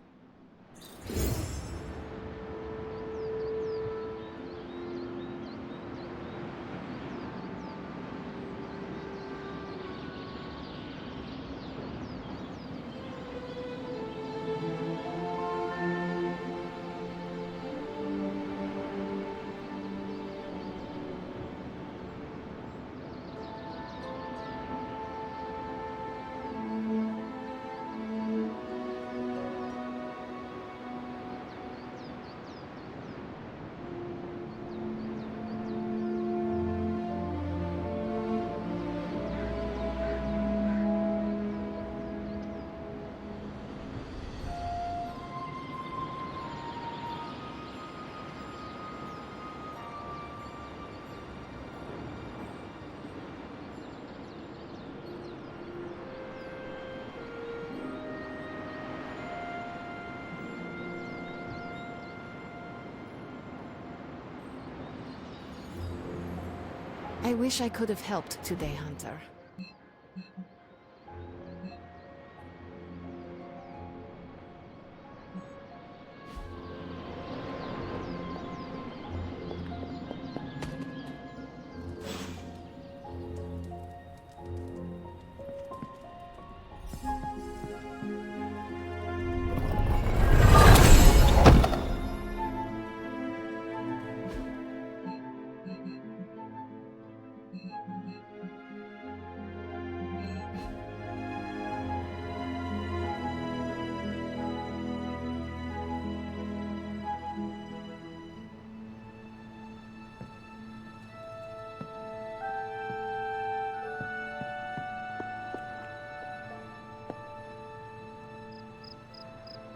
I wish I could have helped today, Hunter.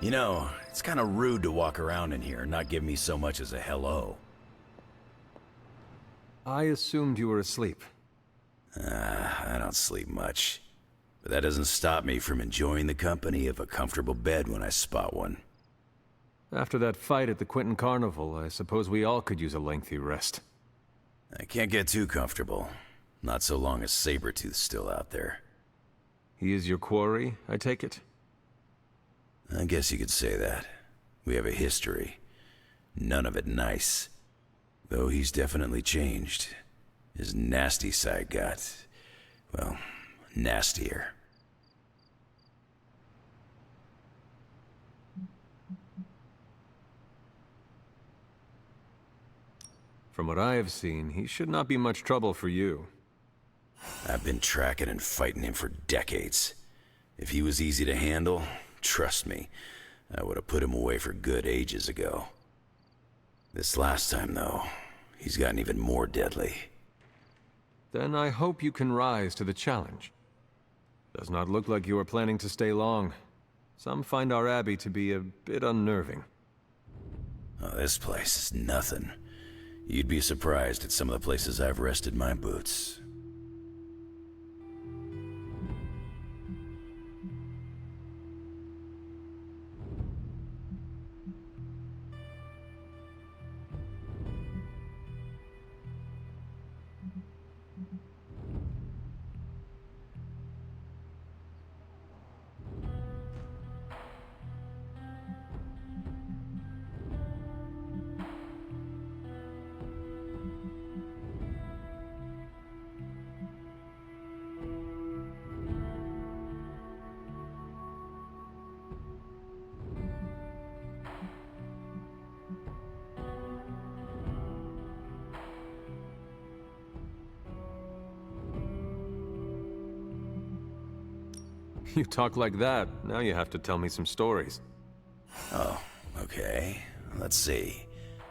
You know, it's kind of rude to walk around in here and not give me so much as a hello. I assumed you were asleep. I don't sleep much. But that doesn't stop me from enjoying the company of a comfortable bed when I spot one. After that fight at the Quentin Carnival, I suppose we all could use a lengthy rest. I can't get too comfortable. Not so long as Sabretooth's still out there. He is your quarry, I take it? I guess you could say that. We have a history. None of it nice. Though he's definitely changed. His nasty side got, well, nastier. From what I have seen, he should not be much trouble for you. I've been tracking and fighting him for decades. If he was easy to handle, trust me, I would have put him away for good ages ago. This last time, though, he's gotten even more deadly. Then I hope you can rise to the challenge. Does not look like you are planning to stay long. Some find our abbey to be a bit unnerving. Oh, this place is nothing. You'd be surprised at some of the places I've rested my boots. You talk like that, now you have to tell me some stories. Oh, okay. Let's see.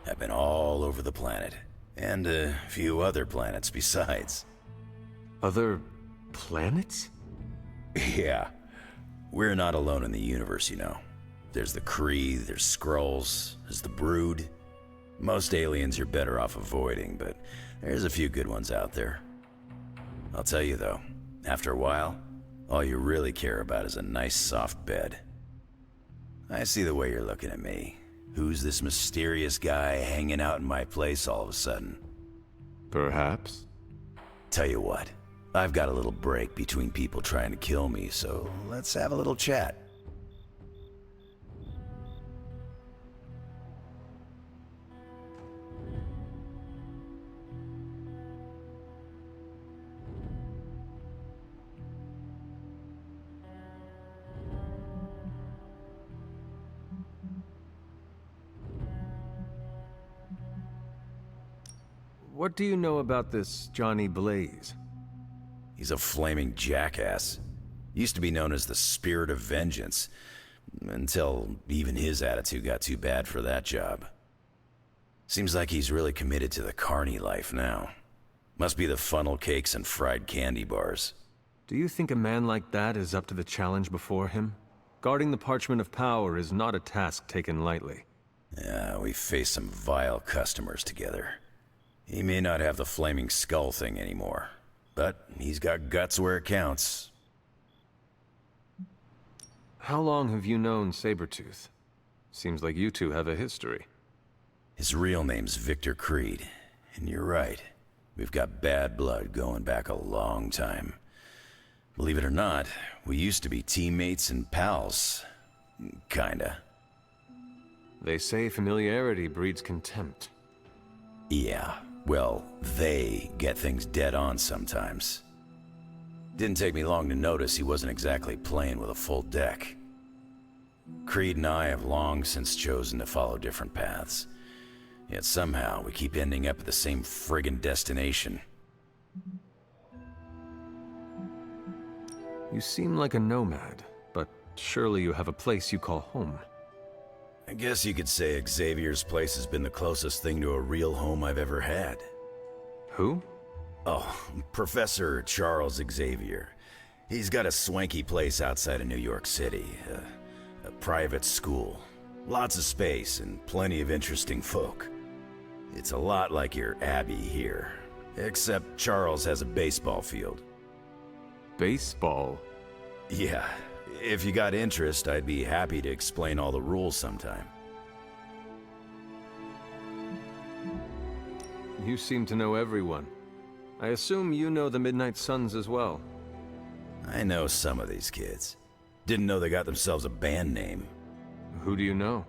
I've been all over the planet, and a few other planets besides. Other planets? Yeah. We're not alone in the universe, you know. There's the Kree, there's Skrulls, there's the Brood. Most aliens you're better off avoiding, but there's a few good ones out there. I'll tell you though, after a while, all you really care about is a nice soft bed. I see the way you're looking at me. Who's this mysterious guy hanging out in my place all of a sudden? Perhaps. Tell you what, I've got a little break between people trying to kill me, so let's have a little chat. What do you know about this Johnny Blaze? He's a flaming jackass. Used to be known as the Spirit of Vengeance, until even his attitude got too bad for that job. Seems like he's really committed to the carny life now. Must be the funnel cakes and fried candy bars. Do you think a man like that is up to the challenge before him? Guarding the Parchment of Power is not a task taken lightly. Yeah, we faced some vile customers together. He may not have the flaming skull thing anymore, but he's got guts where it counts. How long have you known Sabretooth? Seems like you two have a history. His real name's Victor Creed, and you're right. We've got bad blood going back a long time. Believe it or not, we used to be teammates and pals. Kinda. They say familiarity breeds contempt. Yeah, well, they get things dead on sometimes. Didn't take me long to notice he wasn't exactly playing with a full deck. Creed and I have long since chosen to follow different paths. Yet somehow we keep ending up at the same friggin' destination. You seem like a nomad, but surely you have a place you call home. I guess you could say Xavier's place has been the closest thing to a real home I've ever had. Who? Oh, Professor Charles Xavier. He's got a swanky place outside of New York City. A private school. Lots of space and plenty of interesting folk. It's a lot like your Abbey here. Except Charles has a baseball field. Baseball? Yeah. If you got interest, I'd be happy to explain all the rules sometime. You seem to know everyone. I assume you know the Midnight Suns as well. I know some of these kids. Didn't know they got themselves a band name. Who do you know?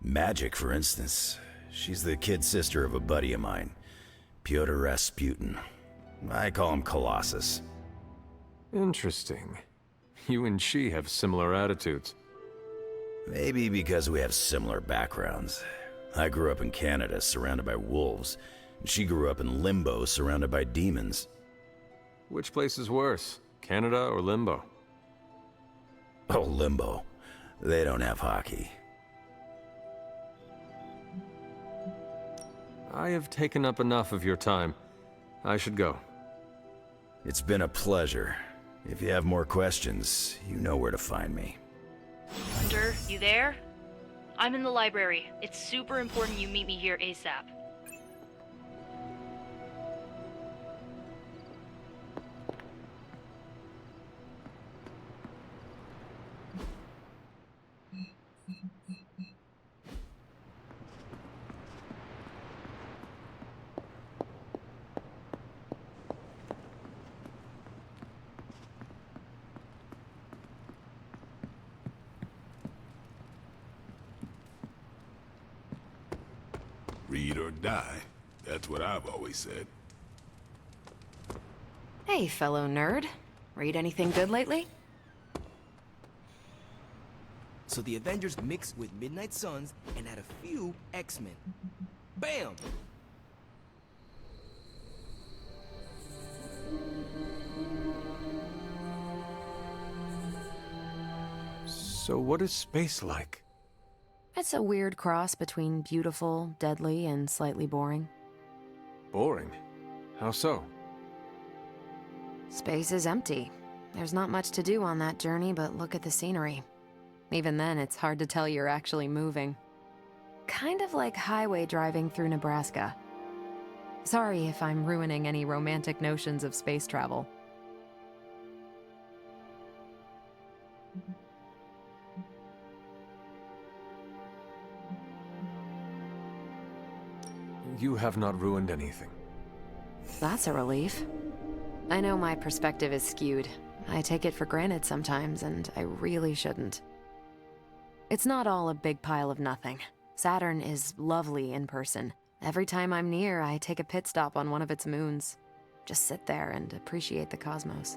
Magic, for instance. She's the kid sister of a buddy of mine, Pyotr Rasputin. I call him Colossus. Interesting. You and she have similar attitudes. Maybe because we have similar backgrounds. I grew up in Canada, surrounded by wolves. And she grew up in Limbo, surrounded by demons. Which place is worse, Canada or Limbo? Oh, Limbo. They don't have hockey. I have taken up enough of your time. I should go. It's been a pleasure. If you have more questions, you know where to find me. Hunter, you there? I'm in the library. It's super important you meet me here ASAP. Read or die. That's what I've always said. Hey, fellow nerd. Read anything good lately? So the Avengers mixed with Midnight Suns and had a few X-Men. Bam! So what is space like? It's a weird cross between beautiful, deadly, and slightly boring. Boring? How so? Space is empty. There's not much to do on that journey, but look at the scenery. Even then, it's hard to tell you're actually moving. Kind of like highway driving through Nebraska. Sorry if I'm ruining any romantic notions of space travel. You have not ruined anything. That's a relief. I know my perspective is skewed. I take it for granted sometimes, and I really shouldn't. It's not all a big pile of nothing. Saturn is lovely in person. Every time I'm near, I take a pit stop on one of its moons. Just sit there and appreciate the cosmos.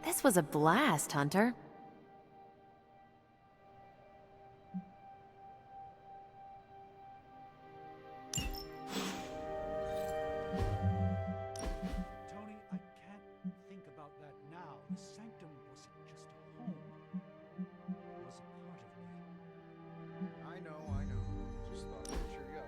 This was a blast, Hunter. Tony, I can't think about that now. The sanctum wasn't just a home. It was a part of me. I know. Just thought I'd cheer you up.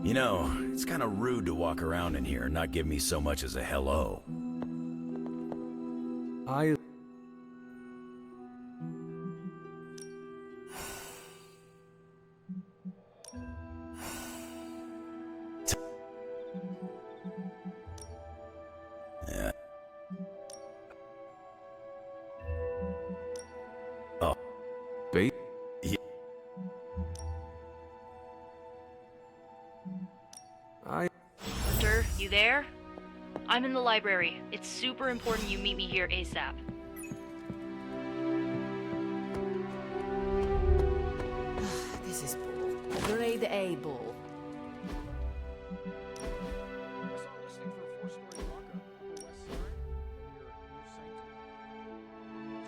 You know, it's kind of rude to walk around in here and not give me so much as a hello. Yeah. Oh. Bait? Yeah. Hunter, you there? I'm in the library. It's super important you meet me here ASAP. This is bull. Grade A bull. I saw a listing for a 4-story block on Upper West Side near New Sanctum.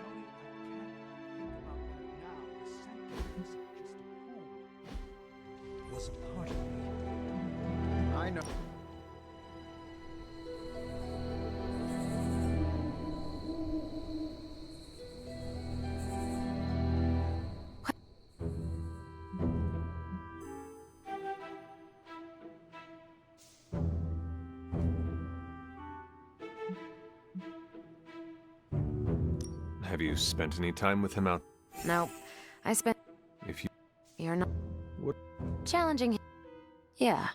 Tony, I can't think about that now. The sanctum wasn't just a home. It was a part of me. I know. Have you spent any time with him out? No, I spent... If you... You're not... What? Challenging him. Yeah.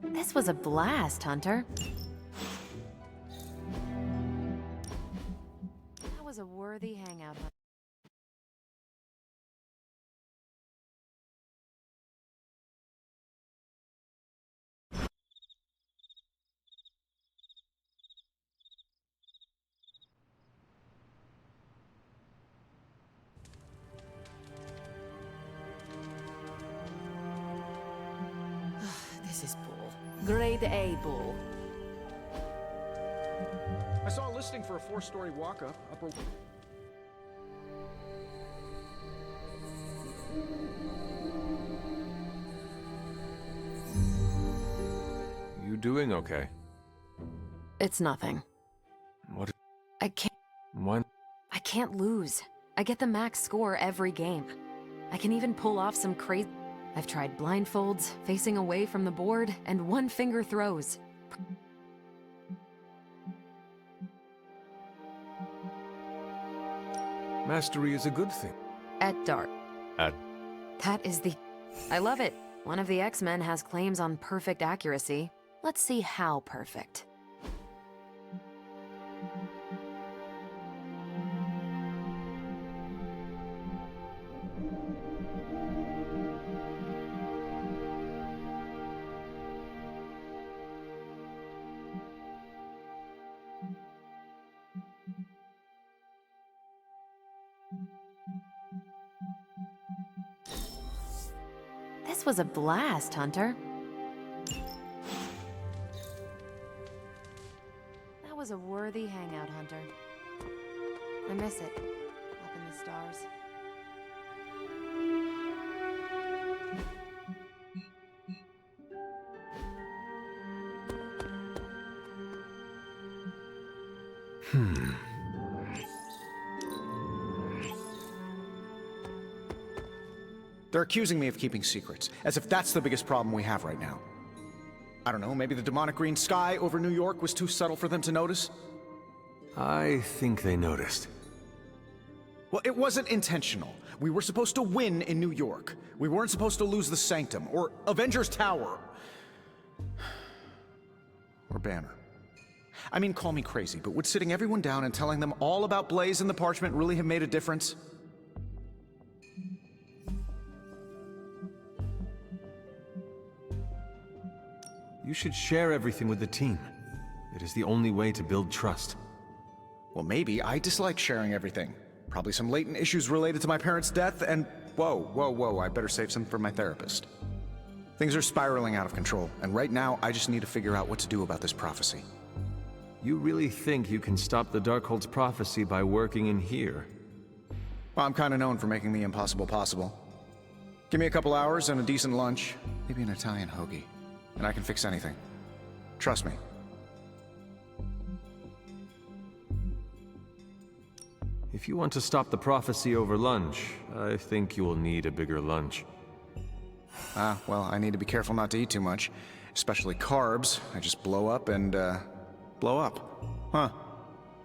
This was a blast, Hunter. That was a worthy hangout, Hunter. Grade A bull. I saw a listing for a 4-story walk-up, upper... You doing okay? It's nothing. What? I can't... Why? I can't lose. I get the max score every game. I can even pull off some crazy... I've tried blindfolds, facing away from the board, and one-finger throws. Mastery is a good thing. At dark. At... That is the... I love it. One of the X-Men has claims on perfect accuracy. Let's see how perfect. This was a blast, Hunter. That was a worthy hangout, Hunter. I miss it, up in the stars. They're accusing me of keeping secrets, as if that's the biggest problem we have right now. I don't know, maybe the demonic green sky over New York was too subtle for them to notice? I think they noticed. Well, it wasn't intentional. We were supposed to win in New York. We weren't supposed to lose the Sanctum, or Avengers Tower. Or Banner. I mean, call me crazy, but would sitting everyone down and telling them all about Blaze and the Parchment really have made a difference? You should share everything with the team. It is the only way to build trust. Well, maybe. I dislike sharing everything. Probably some latent issues related to my parents' death, and whoa, I better save some for my therapist. Things are spiraling out of control, and right now I just need to figure out what to do about this prophecy. You really think you can stop the Darkhold's prophecy by working in here? Well, I'm kind of known for making the impossible possible. Give me a couple hours and a decent lunch, maybe an Italian hoagie, and I can fix anything. Trust me. If you want to stop the prophecy over lunch, I think you will need a bigger lunch. Well, I need to be careful not to eat too much, especially carbs. I just blow up and, blow up. Huh.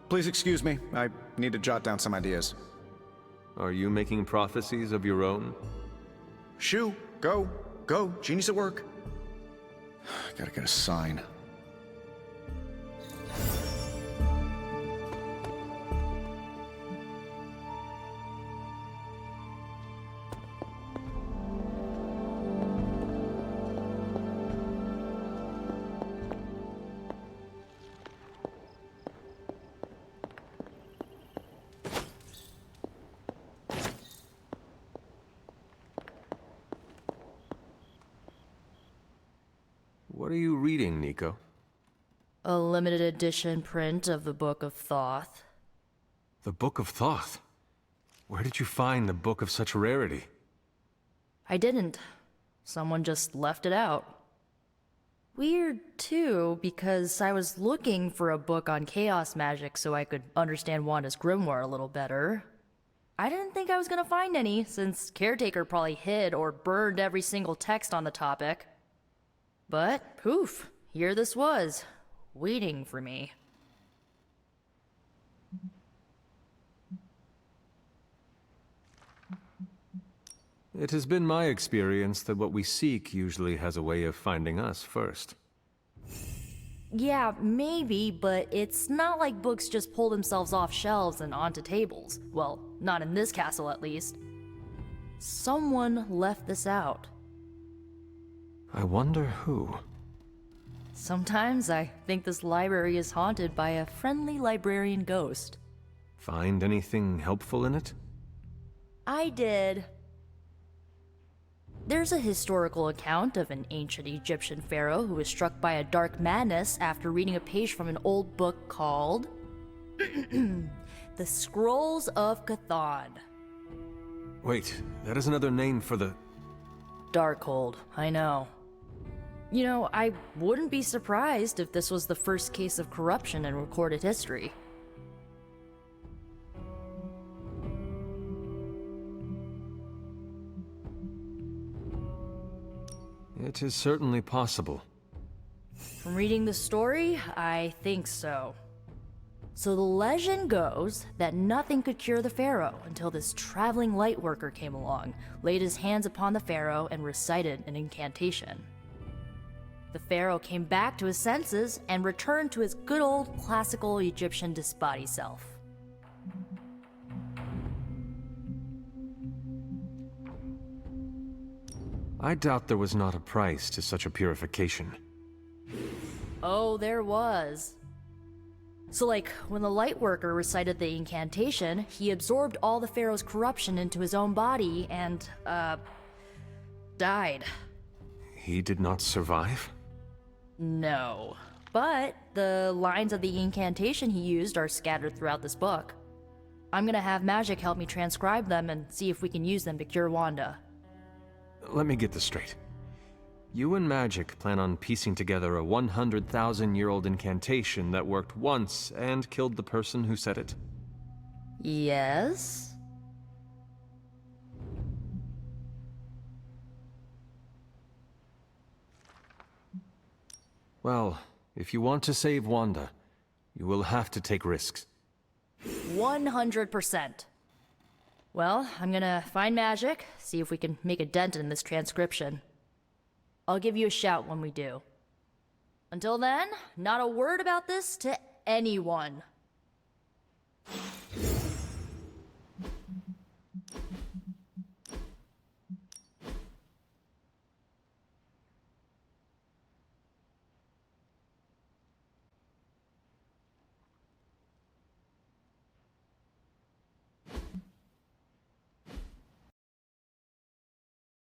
Please excuse me. I need to jot down some ideas. Are you making prophecies of your own? Shoo, go, genius at work. Gotta get a sign. What are you reading, Nico? A limited edition print of the Book of Thoth. The Book of Thoth? Where did you find the book of such rarity? I didn't. Someone just left it out. Weird, too, because I was looking for a book on chaos magic so I could understand Wanda's grimoire a little better. I didn't think I was gonna find any, since Caretaker probably hid or burned every single text on the topic. But, poof, here this was, waiting for me. It has been my experience that what we seek usually has a way of finding us first. Yeah, maybe, but it's not like books just pull themselves off shelves and onto tables. Well, not in this castle at least. Someone left this out. I wonder who. Sometimes I think this library is haunted by a friendly librarian ghost. Find anything helpful in it? I did. There's a historical account of an ancient Egyptian pharaoh who was struck by a dark madness after reading a page from an old book called The Scrolls of Chthon. Wait, that is another name for the... Darkhold, I know. You know, I wouldn't be surprised if this was the first case of corruption in recorded history. It is certainly possible. From reading the story, I think so. So the legend goes that nothing could cure the pharaoh until this traveling light worker came along, laid his hands upon the pharaoh, and recited an incantation. The pharaoh came back to his senses and returned to his good old classical Egyptian disbody self. I doubt there was not a price to such a purification. Oh, there was. So like, when the light worker recited the incantation, he absorbed all the pharaoh's corruption into his own body and, died. He did not survive? No. But the lines of the incantation he used are scattered throughout this book. I'm gonna have Magic help me transcribe them and see if we can use them to cure Wanda. Let me get this straight. You and Magic plan on piecing together a 100,000-year-old incantation that worked once and killed the person who said it? Yes? Well, if you want to save Wanda, you will have to take risks. 100%. Well, I'm gonna find Magic, see if we can make a dent in this transcription. I'll give you a shout when we do. Until then, not a word about this to anyone.